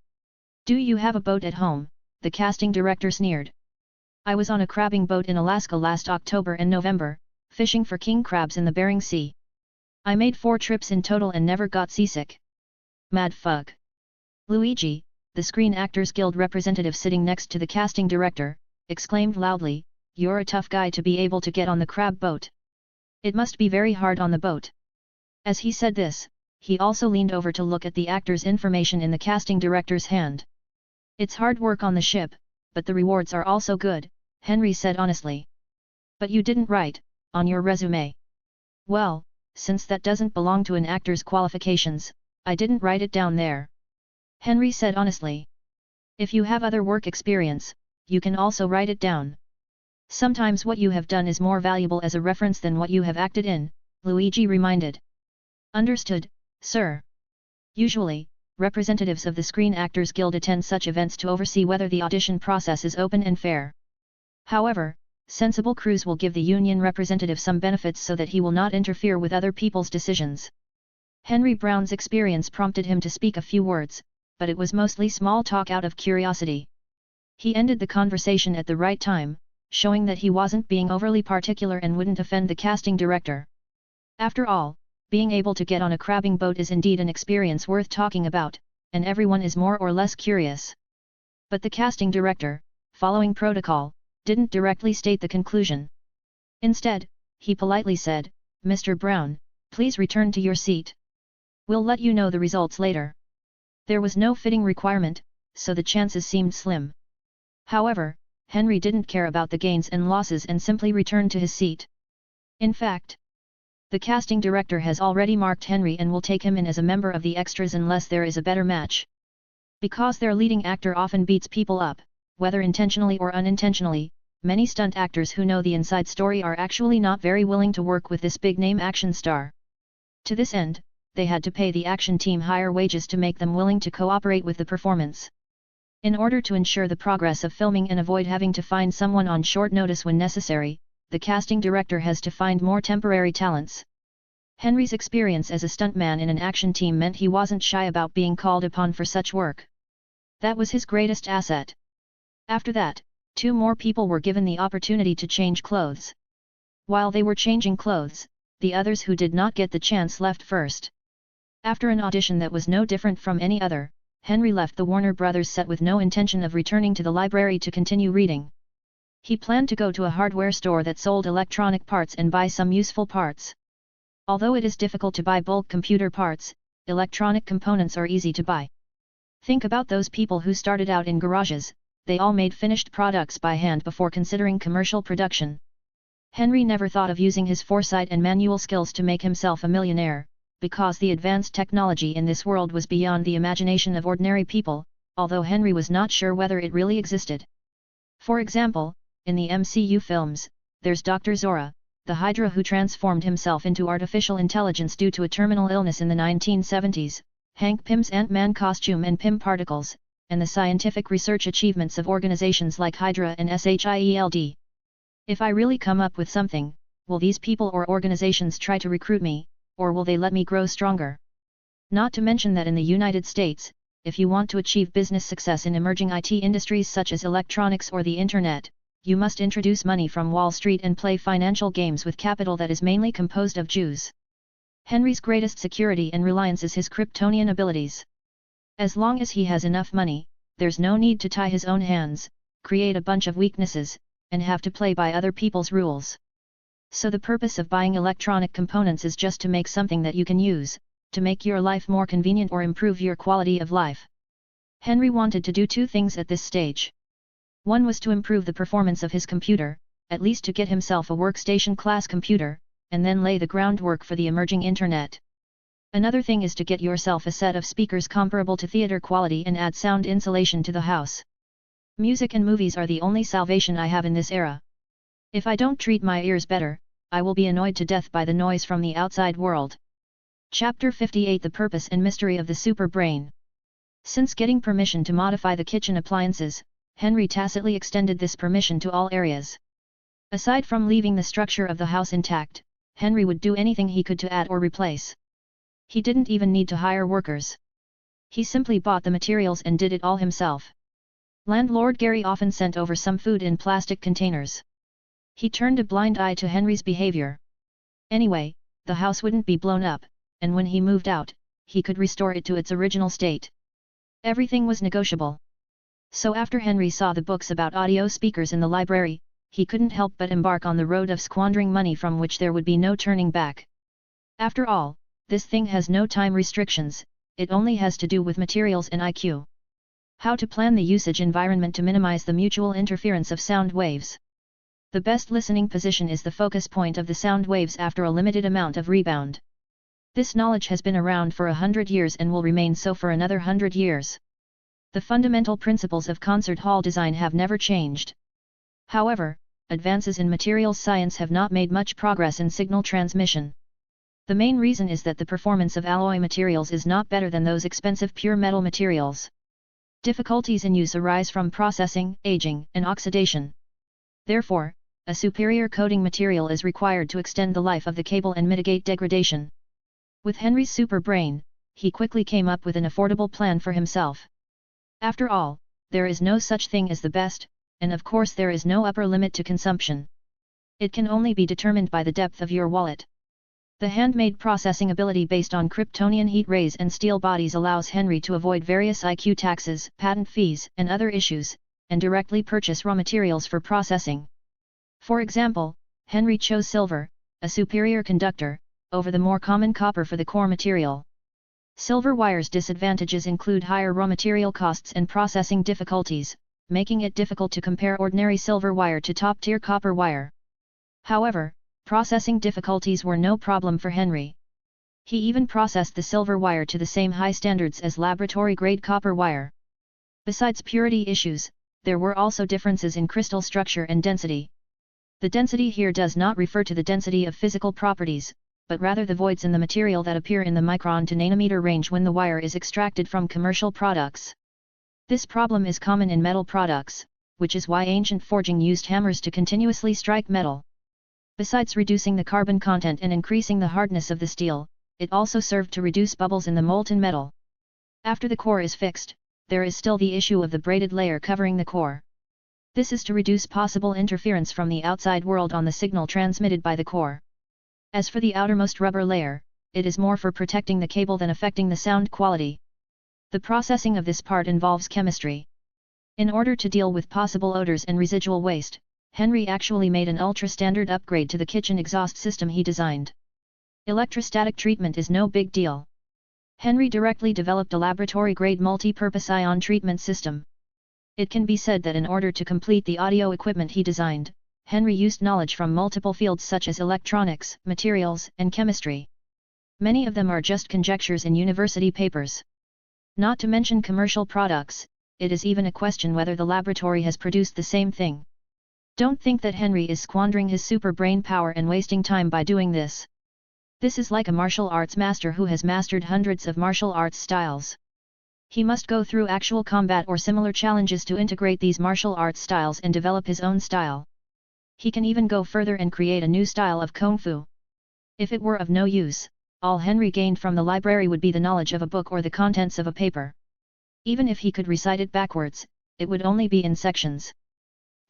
Do you have a boat at home?" the casting director sneered. "I was on a crabbing boat in Alaska last October and November, fishing for king crabs in the Bering Sea. I made 4 trips in total and never got seasick." "Mad fug." Luigi, the Screen Actors Guild representative sitting next to the casting director, exclaimed loudly, "You're a tough guy to be able to get on the crab boat. It must be very hard on the boat." As he said this, he also leaned over to look at the actor's information in the casting director's hand. "It's hard work on the ship, but the rewards are also good," Henry said honestly. "But you didn't write on your resume." "Well, since that doesn't belong to an actor's qualifications, I didn't write it down there," Henry said honestly. "If you have other work experience, you can also write it down. Sometimes what you have done is more valuable as a reference than what you have acted in," Luigi reminded. "Understood, sir." Usually, representatives of the Screen Actors Guild attend such events to oversee whether the audition process is open and fair. However, sensible crews will give the union representative some benefits so that he will not interfere with other people's decisions. Henry Brown's experience prompted him to speak a few words, but it was mostly small talk out of curiosity. He ended the conversation at the right time, showing that he wasn't being overly particular and wouldn't offend the casting director. After all, being able to get on a crabbing boat is indeed an experience worth talking about, and everyone is more or less curious. But the casting director, following protocol, didn't directly state the conclusion. Instead, he politely said, "Mr. Brown, please return to your seat. We'll let you know the results later." There was no fitting requirement, so the chances seemed slim. However, Henry didn't care about the gains and losses and simply returned to his seat. In fact, the casting director has already marked Henry and will take him in as a member of the extras unless there is a better match. Because their leading actor often beats people up, whether intentionally or unintentionally, many stunt actors who know the inside story are actually not very willing to work with this big-name action star. To this end, they had to pay the action team higher wages to make them willing to cooperate with the performance. In order to ensure the progress of filming and avoid having to find someone on short notice when necessary, the casting director has to find more temporary talents. Henry's experience as a stuntman in an action team meant he wasn't shy about being called upon for such work. That was his greatest asset. After that, 2 more people were given the opportunity to change clothes. While they were changing clothes, the others who did not get the chance left first. After an audition that was no different from any other, Henry left the Warner Brothers set with no intention of returning to the library to continue reading. He planned to go to a hardware store that sold electronic parts and buy some useful parts. Although it is difficult to buy bulk computer parts, electronic components are easy to buy. Think about those people who started out in garages, they all made finished products by hand before considering commercial production. Henry never thought of using his foresight and manual skills to make himself a millionaire, because the advanced technology in this world was beyond the imagination of ordinary people, although Henry was not sure whether it really existed. For example, in the MCU films, there's Dr. Zora, the Hydra who transformed himself into artificial intelligence due to a terminal illness in the 1970s, Hank Pym's Ant-Man costume and Pym particles, and the scientific research achievements of organizations like Hydra and SHIELD. If I really come up with something, will these people or organizations try to recruit me, or will they let me grow stronger? Not to mention that in the United States, if you want to achieve business success in emerging IT industries such as electronics or the Internet, you must introduce money from Wall Street and play financial games with capital that is mainly composed of Jews. Henry's greatest security and reliance is his Kryptonian abilities. As long as he has enough money, there's no need to tie his own hands, create a bunch of weaknesses, and have to play by other people's rules. So the purpose of buying electronic components is just to make something that you can use, to make your life more convenient or improve your quality of life. Henry wanted to do two things at this stage. One was to improve the performance of his computer, at least to get himself a workstation-class computer, and then lay the groundwork for the emerging internet. Another thing is to get yourself a set of speakers comparable to theater quality and add sound insulation to the house. Music and movies are the only salvation I have in this era. If I don't treat my ears better, I will be annoyed to death by the noise from the outside world. Chapter 58 The Purpose and Mystery of the Super Brain. Since getting permission to modify the kitchen appliances, Henry tacitly extended this permission to all areas. Aside from leaving the structure of the house intact, Henry would do anything he could to add or replace. He didn't even need to hire workers. He simply bought the materials and did it all himself. Landlord Gary often sent over some food in plastic containers. He turned a blind eye to Henry's behavior. Anyway, the house wouldn't be blown up, and when he moved out, he could restore it to its original state. Everything was negotiable. So after Henry saw the books about audio speakers in the library, he couldn't help but embark on the road of squandering money from which there would be no turning back. After all, this thing has no time restrictions, it only has to do with materials and IQ. How to plan the usage environment to minimize the mutual interference of sound waves. The best listening position is the focus point of the sound waves after a limited amount of rebound. This knowledge has been around for 100 years and will remain so for another 100 years. The fundamental principles of concert hall design have never changed. However, advances in materials science have not made much progress in signal transmission. The main reason is that the performance of alloy materials is not better than those expensive pure metal materials. Difficulties in use arise from processing, aging, and oxidation. Therefore, a superior coating material is required to extend the life of the cable and mitigate degradation. With Henry's super brain, he quickly came up with an affordable plan for himself. After all, there is no such thing as the best, and of course there is no upper limit to consumption. It can only be determined by the depth of your wallet. The handmade processing ability based on Kryptonian heat rays and steel bodies allows Henry to avoid various IQ taxes, patent fees, and other issues, and directly purchase raw materials for processing. For example, Henry chose silver, a superior conductor, over the more common copper for the core material. Silver wire's disadvantages include higher raw material costs and processing difficulties, making it difficult to compare ordinary silver wire to top-tier copper wire. However, processing difficulties were no problem for Henry. He even processed the silver wire to the same high standards as laboratory-grade copper wire. Besides purity issues, there were also differences in crystal structure and density. The density here does not refer to the density of physical properties, but rather the voids in the material that appear in the micron to nanometer range when the wire is extracted from commercial products. This problem is common in metal products, which is why ancient forging used hammers to continuously strike metal. Besides reducing the carbon content and increasing the hardness of the steel, it also served to reduce bubbles in the molten metal. After the core is fixed, there is still the issue of the braided layer covering the core. This is to reduce possible interference from the outside world on the signal transmitted by the core. As for the outermost rubber layer, it is more for protecting the cable than affecting the sound quality. The processing of this part involves chemistry. In order to deal with possible odors and residual waste, Henry actually made an ultra-standard upgrade to the kitchen exhaust system he designed. Electrostatic treatment is no big deal. Henry directly developed a laboratory-grade multi-purpose ion treatment system. It can be said that in order to complete the audio equipment he designed, Henry used knowledge from multiple fields such as electronics, materials, and chemistry. Many of them are just conjectures in university papers. Not to mention commercial products, it is even a question whether the laboratory has produced the same thing. Don't think that Henry is squandering his super brain power and wasting time by doing this. This is like a martial arts master who has mastered hundreds of martial arts styles. He must go through actual combat or similar challenges to integrate these martial arts styles and develop his own style. He can even go further and create a new style of Kung Fu. If it were of no use, all Henry gained from the library would be the knowledge of a book or the contents of a paper. Even if he could recite it backwards, it would only be in sections.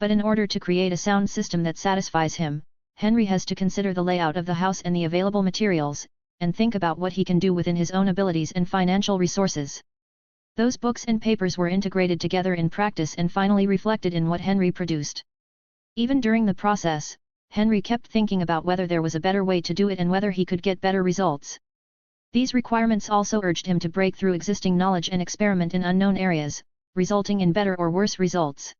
But in order to create a sound system that satisfies him, Henry has to consider the layout of the house and the available materials, and think about what he can do within his own abilities and financial resources. Those books and papers were integrated together in practice and finally reflected in what Henry produced. Even during the process, Henry kept thinking about whether there was a better way to do it and whether he could get better results. These requirements also urged him to break through existing knowledge and experiment in unknown areas, resulting in better or worse results.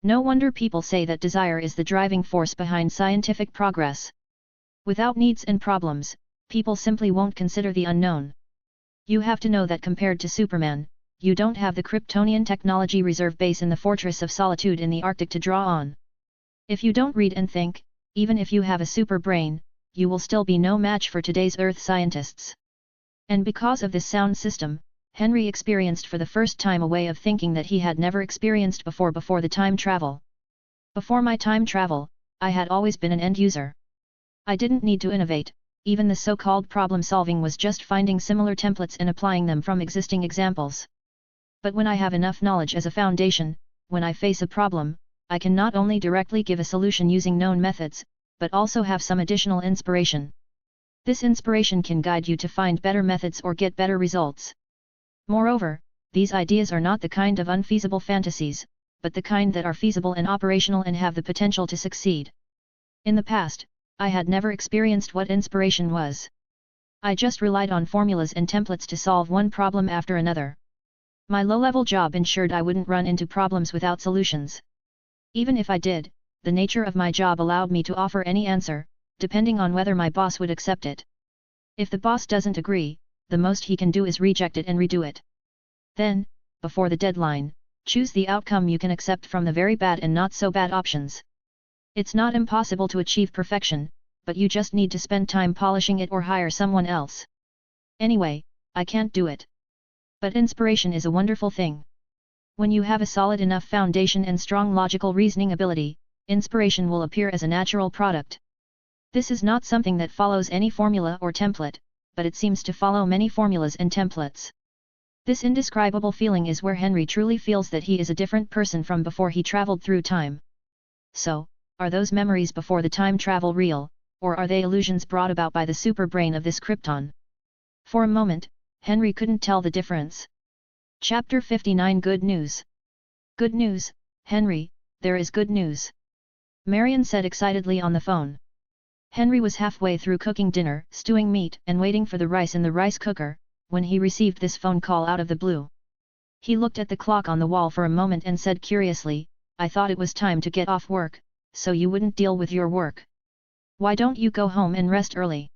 No wonder people say that desire is the driving force behind scientific progress. Without needs and problems, people simply won't consider the unknown. You have to know that compared to Superman, you don't have the Kryptonian technology reserve base in the Fortress of Solitude in the Arctic to draw on. If you don't read and think, even if you have a super brain, you will still be no match for today's Earth scientists. And because of this sound system, Henry experienced for the first time a way of thinking that he had never experienced before the time travel. Before my time travel, I had always been an end user. I didn't need to innovate, even the so-called problem solving was just finding similar templates and applying them from existing examples. But when I have enough knowledge as a foundation, when I face a problem, I can not only directly give a solution using known methods, but also have some additional inspiration. This inspiration can guide you to find better methods or get better results. Moreover, these ideas are not the kind of unfeasible fantasies, but the kind that are feasible and operational and have the potential to succeed. In the past, I had never experienced what inspiration was. I just relied on formulas and templates to solve one problem after another. My low-level job ensured I wouldn't run into problems without solutions. Even if I did, the nature of my job allowed me to offer any answer, depending on whether my boss would accept it. If the boss doesn't agree, the most he can do is reject it and redo it. Then, before the deadline, choose the outcome you can accept from the very bad and not so bad options. It's not impossible to achieve perfection, but you just need to spend time polishing it or hire someone else. Anyway, I can't do it. But inspiration is a wonderful thing. When you have a solid enough foundation and strong logical reasoning ability, inspiration will appear as a natural product. This is not something that follows any formula or template, but it seems to follow many formulas and templates. This indescribable feeling is where Henry truly feels that he is a different person from before he traveled through time. So, are those memories before the time travel real, or are they illusions brought about by the superbrain of this Krypton? For a moment, Henry couldn't tell the difference. Chapter 59 Good News. Good news, Henry, there is good news. Marion said excitedly on the phone. Henry was halfway through cooking dinner, stewing meat and waiting for the rice in the rice cooker, when he received this phone call out of the blue. He looked at the clock on the wall for a moment and said curiously, "I thought it was time to get off work, so you wouldn't deal with your work. Why don't you go home and rest early?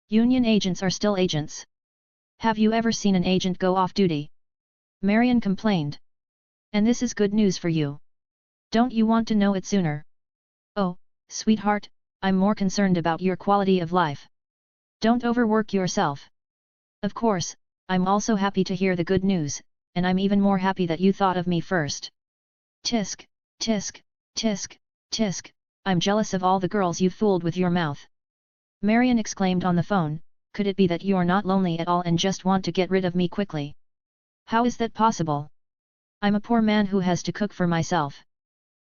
Union agents are still agents. Have you ever seen an agent go off duty?" Marion complained. "And this is good news for you. Don't you want to know it sooner?" "Oh, sweetheart, I'm more concerned about your quality of life. Don't overwork yourself." "Of course, I'm also happy to hear the good news, and I'm even more happy that you thought of me first. Tisk, tisk, tisk, tisk, I'm jealous of all the girls you fooled with your mouth." Marion exclaimed on the phone, "Could it be that you're not lonely at all and just want to get rid of me quickly? How is that possible? I'm a poor man who has to cook for myself.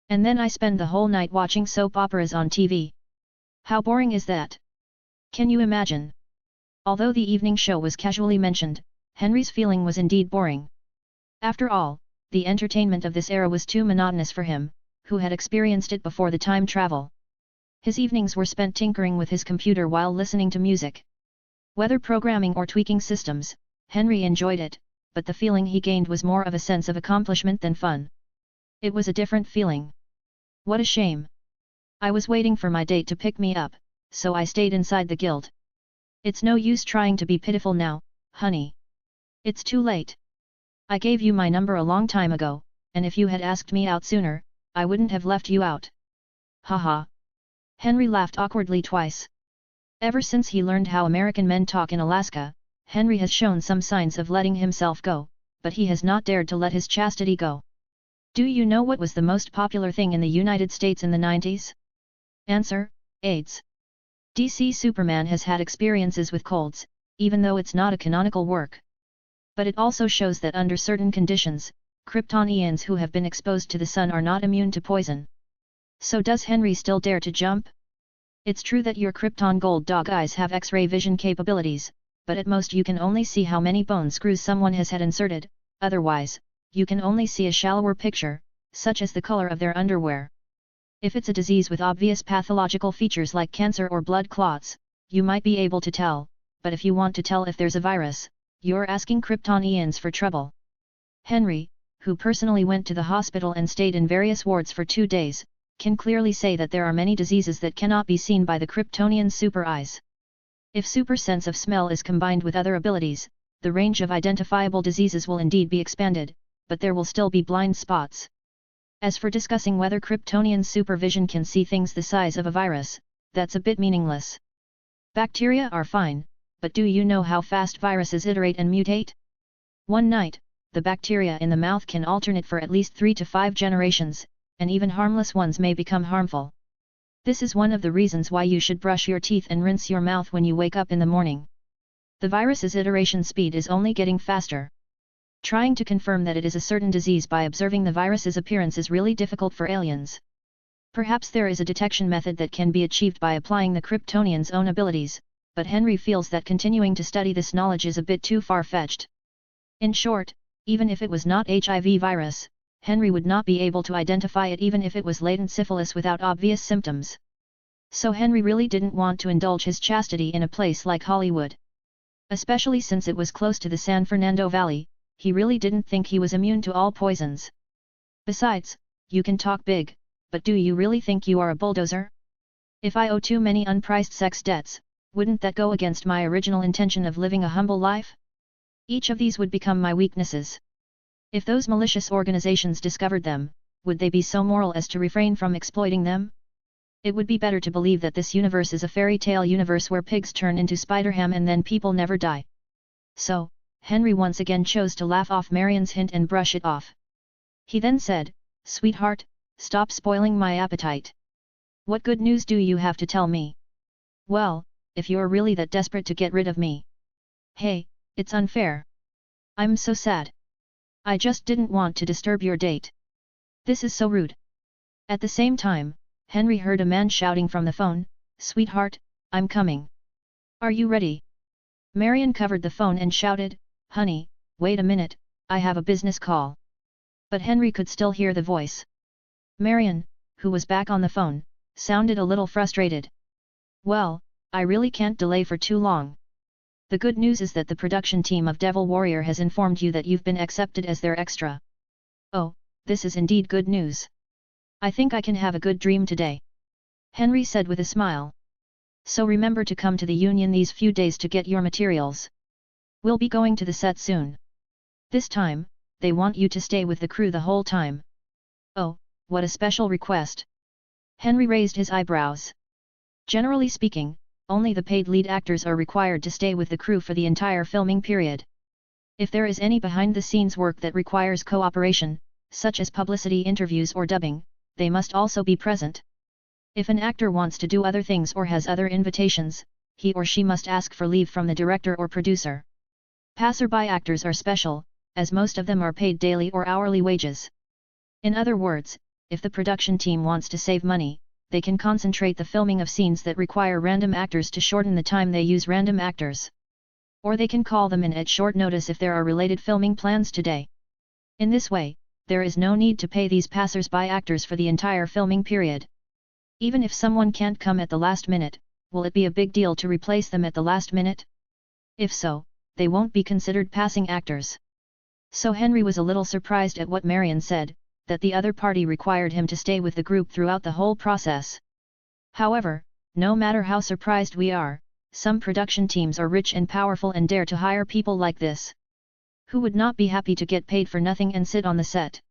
And then I spend the whole night watching soap operas on TV. How boring is that? Can you imagine?" Although the evening show was casually mentioned, Henry's feeling was indeed boring. After all, the entertainment of this era was too monotonous for him, who had experienced it before the time travel. His evenings were spent tinkering with his computer while listening to music. Whether programming or tweaking systems, Henry enjoyed it, but the feeling he gained was more of a sense of accomplishment than fun. It was a different feeling. What a shame. I was waiting for my date to pick me up, so I stayed inside the guild. It's no use trying to be pitiful now, honey. It's too late. I gave you my number a long time ago, and if you had asked me out sooner, I wouldn't have left you out. Haha. Henry laughed awkwardly twice. Ever since he learned how American men talk in Alaska, Henry has shown some signs of letting himself go, but he has not dared to let his chastity go. Do you know what was the most popular thing in the United States in the 90s? Answer: AIDS. DC Superman has had experiences with colds, even though it's not a canonical work. But it also shows that under certain conditions, Kryptonians who have been exposed to the sun are not immune to poison. So does Henry still dare to jump? It's true that your Krypton gold dog eyes have X-ray vision capabilities, but at most you can only see how many bone screws someone has had inserted, otherwise, you can only see a shallower picture, such as the color of their underwear. If it's a disease with obvious pathological features like cancer or blood clots, you might be able to tell, but if you want to tell if there's a virus, you're asking Kryptonians for trouble. Henry, who personally went to the hospital and stayed in various wards for 2 days, can clearly say that there are many diseases that cannot be seen by the Kryptonian super eyes. If super sense of smell is combined with other abilities, the range of identifiable diseases will indeed be expanded, but there will still be blind spots. As for discussing whether Kryptonian supervision can see things the size of a virus, that's a bit meaningless. Bacteria are fine, but do you know how fast viruses iterate and mutate? One night, the bacteria in the mouth can alternate for at least 3 to 5 generations, and even harmless ones may become harmful. This is one of the reasons why you should brush your teeth and rinse your mouth when you wake up in the morning. The virus's iteration speed is only getting faster. Trying to confirm that it is a certain disease by observing the virus's appearance is really difficult for aliens. Perhaps there is a detection method that can be achieved by applying the Kryptonians' own abilities, but Henry feels that continuing to study this knowledge is a bit too far-fetched. In short, even if it was not HIV virus, Henry would not be able to identify it even if it was latent syphilis without obvious symptoms. So Henry really didn't want to indulge his chastity in a place like Hollywood. Especially since it was close to the San Fernando Valley, he really didn't think he was immune to all poisons. Besides, you can talk big, but do you really think you are a bulldozer? If I owe too many unpriced sex debts, wouldn't that go against my original intention of living a humble life? Each of these would become my weaknesses. If those malicious organizations discovered them, would they be so moral as to refrain from exploiting them? It would be better to believe that this universe is a fairy tale universe where pigs turn into spider ham and then people never die. So, Henry once again chose to laugh off Marion's hint and brush it off. He then said, "Sweetheart, stop spoiling my appetite. What good news do you have to tell me?" "Well, if you're really that desperate to get rid of me." "Hey, it's unfair. I'm so sad. I just didn't want to disturb your date. This is so rude." At the same time, Henry heard a man shouting from the phone, "Sweetheart, I'm coming. Are you ready?" Marion covered the phone and shouted, "Honey, wait a minute, I have a business call." But Henry could still hear the voice. Marion, who was back on the phone, sounded a little frustrated. "Well, I really can't delay for too long. The good news is that the production team of Devil Warrior has informed you that you've been accepted as their extra." "Oh, this is indeed good news. I think I can have a good dream today," Henry said with a smile. "So remember to come to the union these few days to get your materials. We'll be going to the set soon. This time, they want you to stay with the crew the whole time." "Oh, what a special request." Henry raised his eyebrows. Generally speaking, only the paid lead actors are required to stay with the crew for the entire filming period. If there is any behind-the-scenes work that requires cooperation, such as publicity interviews or dubbing, they must also be present. If an actor wants to do other things or has other invitations, he or she must ask for leave from the director or producer. Passerby actors are special, as most of them are paid daily or hourly wages. In other words, if the production team wants to save money, they can concentrate the filming of scenes that require random actors to shorten the time they use random actors. Or they can call them in at short notice if there are related filming plans today. In this way, there is no need to pay these passers-by actors for the entire filming period. Even if someone can't come at the last minute, will it be a big deal to replace them at the last minute? If so, they won't be considered passing actors. So Henry was a little surprised at what Marion said, that the other party required him to stay with the group throughout the whole process. However, no matter how surprised we are, some production teams are rich and powerful and dare to hire people like this. Who would not be happy to get paid for nothing and sit on the set?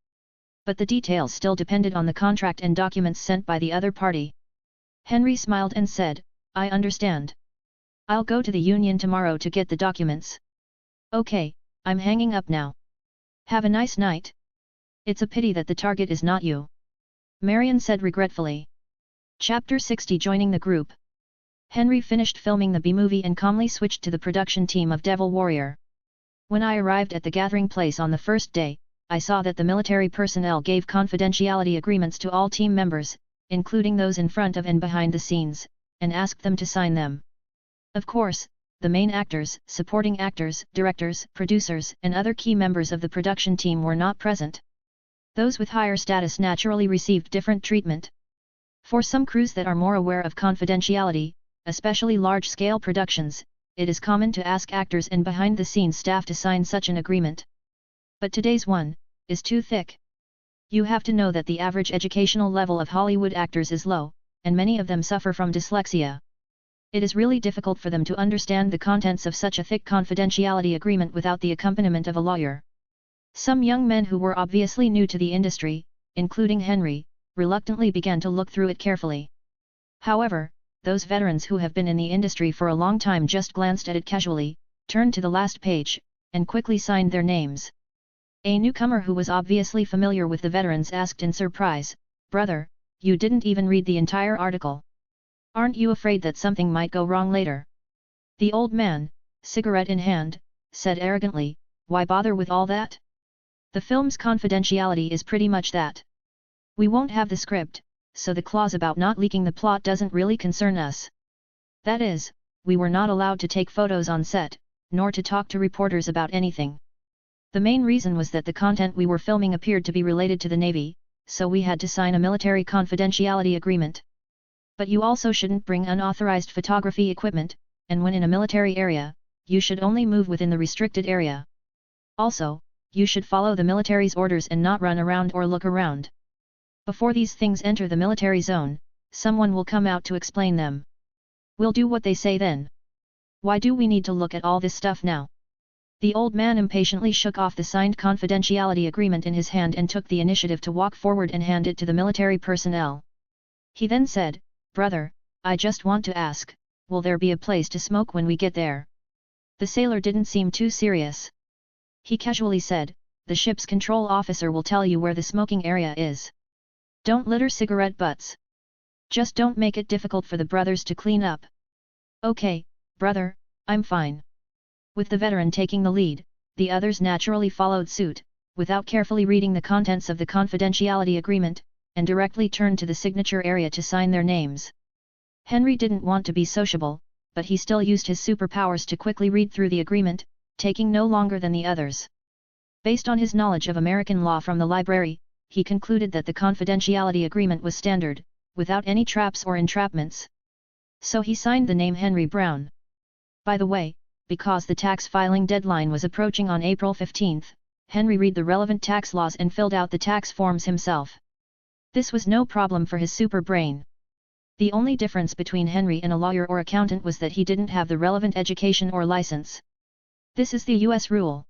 But the details still depended on the contract and documents sent by the other party. Henry smiled and said, "I understand. I'll go to the union tomorrow to get the documents." "Okay, I'm hanging up now. Have a nice night." "It's a pity that the target is not you," Marion said regretfully. Chapter 60 Joining the group. Henry finished filming the B-movie and calmly switched to the production team of Devil Warrior. When I arrived at the gathering place on the first day, I saw that the military personnel gave confidentiality agreements to all team members, including those in front of and behind the scenes, and asked them to sign them. Of course, the main actors, supporting actors, directors, producers, and other key members of the production team were not present. Those with higher status naturally received different treatment. For some crews that are more aware of confidentiality, especially large-scale productions, it is common to ask actors and behind-the-scenes staff to sign such an agreement. But today's one is too thick. You have to know that the average educational level of Hollywood actors is low, and many of them suffer from dyslexia. It is really difficult for them to understand the contents of such a thick confidentiality agreement without the accompaniment of a lawyer. Some young men who were obviously new to the industry, including Henry, reluctantly began to look through it carefully. However, those veterans who have been in the industry for a long time just glanced at it casually, turned to the last page, and quickly signed their names. A newcomer who was obviously familiar with the veterans asked in surprise, "Brother, you didn't even read the entire article. Aren't you afraid that something might go wrong later?" The old man, cigarette in hand, said arrogantly, "Why bother with all that? The film's confidentiality is pretty much that. We won't have the script, so the clause about not leaking the plot doesn't really concern us. That is, we were not allowed to take photos on set, nor to talk to reporters about anything. The main reason was that the content we were filming appeared to be related to the Navy, so we had to sign a military confidentiality agreement. But you also shouldn't bring unauthorized photography equipment, and when in a military area, you should only move within the restricted area. Also, you should follow the military's orders and not run around or look around. Before these things enter the military zone, someone will come out to explain them. We'll do what they say then. Why do we need to look at all this stuff now?" The old man impatiently shook off the signed confidentiality agreement in his hand and took the initiative to walk forward and hand it to the military personnel. He then said, "Brother, I just want to ask, will there be a place to smoke when we get there?" The sailor didn't seem too serious. He casually said, "The ship's control officer will tell you where the smoking area is. Don't litter cigarette butts. Just don't make it difficult for the brothers to clean up." "Okay, brother, I'm fine." With the veteran taking the lead, the others naturally followed suit, without carefully reading the contents of the confidentiality agreement, and directly turned to the signature area to sign their names. Henry didn't want to be sociable, but he still used his superpowers to quickly read through the agreement, taking no longer than the others. Based on his knowledge of American law from the library, he concluded that the confidentiality agreement was standard, without any traps or entrapments. So he signed the name Henry Brown. By the way, because the tax filing deadline was approaching on April 15, Henry read the relevant tax laws and filled out the tax forms himself. This was no problem for his super brain. The only difference between Henry and a lawyer or accountant was that he didn't have the relevant education or license. This is the US rule.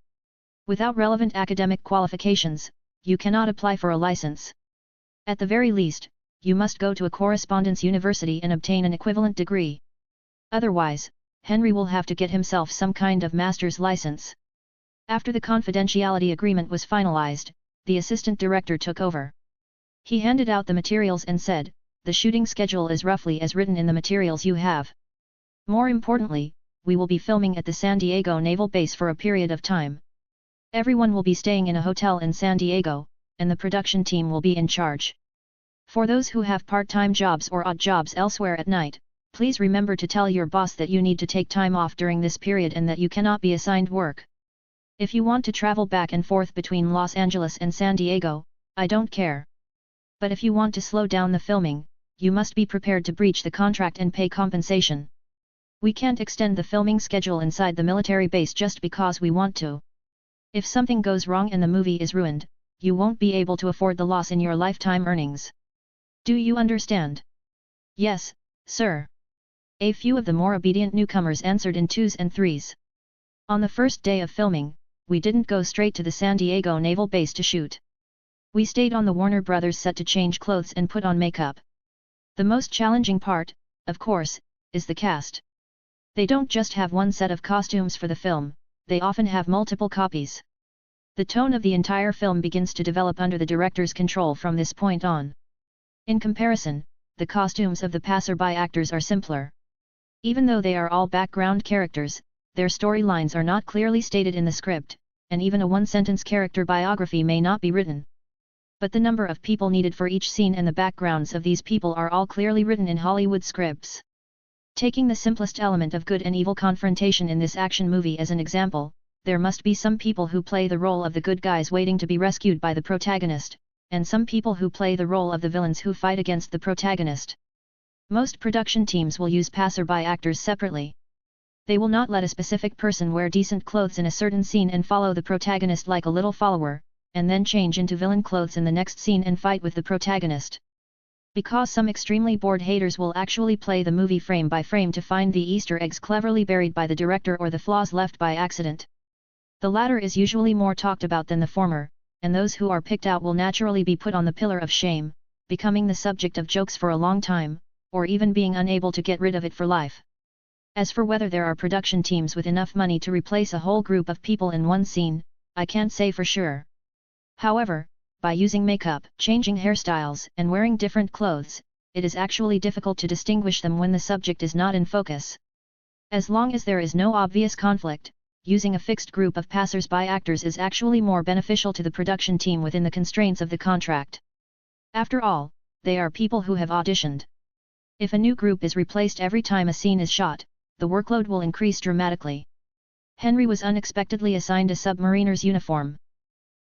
Without relevant academic qualifications, you cannot apply for a license. At the very least, you must go to a correspondence university and obtain an equivalent degree. Otherwise, Henry will have to get himself some kind of master's license. After the confidentiality agreement was finalized, the assistant director took over. He handed out the materials and said, "The shooting schedule is roughly as written in the materials you have. More importantly, we will be filming at the San Diego Naval Base for a period of time. Everyone will be staying in a hotel in San Diego, and the production team will be in charge. For those who have part-time jobs or odd jobs elsewhere at night, please remember to tell your boss that you need to take time off during this period and that you cannot be assigned work. If you want to travel back and forth between Los Angeles and San Diego, I don't care. But if you want to slow down the filming, you must be prepared to breach the contract and pay compensation. We can't extend the filming schedule inside the military base just because we want to. If something goes wrong and the movie is ruined, you won't be able to afford the loss in your lifetime earnings. Do you understand?" "Yes, sir." A few of the more obedient newcomers answered in twos and threes. On the first day of filming, we didn't go straight to the San Diego Naval Base to shoot. We stayed on the Warner Brothers set to change clothes and put on makeup. The most challenging part, of course, is the cast. They don't just have one set of costumes for the film, they often have multiple copies. The tone of the entire film begins to develop under the director's control from this point on. In comparison, the costumes of the passerby actors are simpler. Even though they are all background characters, their storylines are not clearly stated in the script, and even a one-sentence character biography may not be written. But the number of people needed for each scene and the backgrounds of these people are all clearly written in Hollywood scripts. Taking the simplest element of good and evil confrontation in this action movie as an example, there must be some people who play the role of the good guys waiting to be rescued by the protagonist, and some people who play the role of the villains who fight against the protagonist. Most production teams will use passerby actors separately. They will not let a specific person wear decent clothes in a certain scene and follow the protagonist like a little follower, and then change into villain clothes in the next scene and fight with the protagonist. Because some extremely bored haters will actually play the movie frame by frame to find the Easter eggs cleverly buried by the director or the flaws left by accident. The latter is usually more talked about than the former, and those who are picked out will naturally be put on the pillar of shame, becoming the subject of jokes for a long time, or even being unable to get rid of it for life. As for whether there are production teams with enough money to replace a whole group of people in one scene, I can't say for sure. However, by using makeup, changing hairstyles, and wearing different clothes, it is actually difficult to distinguish them when the subject is not in focus. As long as there is no obvious conflict, using a fixed group of passers-by actors is actually more beneficial to the production team within the constraints of the contract. After all, they are people who have auditioned. If a new group is replaced every time a scene is shot, the workload will increase dramatically. Henry was unexpectedly assigned a submariner's uniform.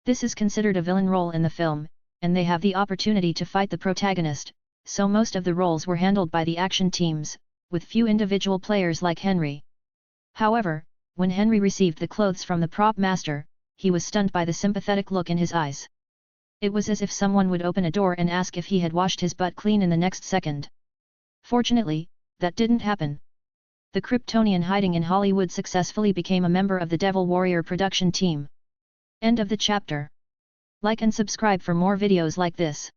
This is considered a villain role in the film, and they have the opportunity to fight the protagonist, so most of the roles were handled by the action teams, with few individual players like Henry. However, when Henry received the clothes from the prop master, he was stunned by the sympathetic look in his eyes. It was as if someone would open a door and ask if he had washed his butt clean in the next second. Fortunately, that didn't happen. The Kryptonian hiding in Hollywood successfully became a member of the Devil Warrior production team. End of the chapter. Like and subscribe for more videos like this.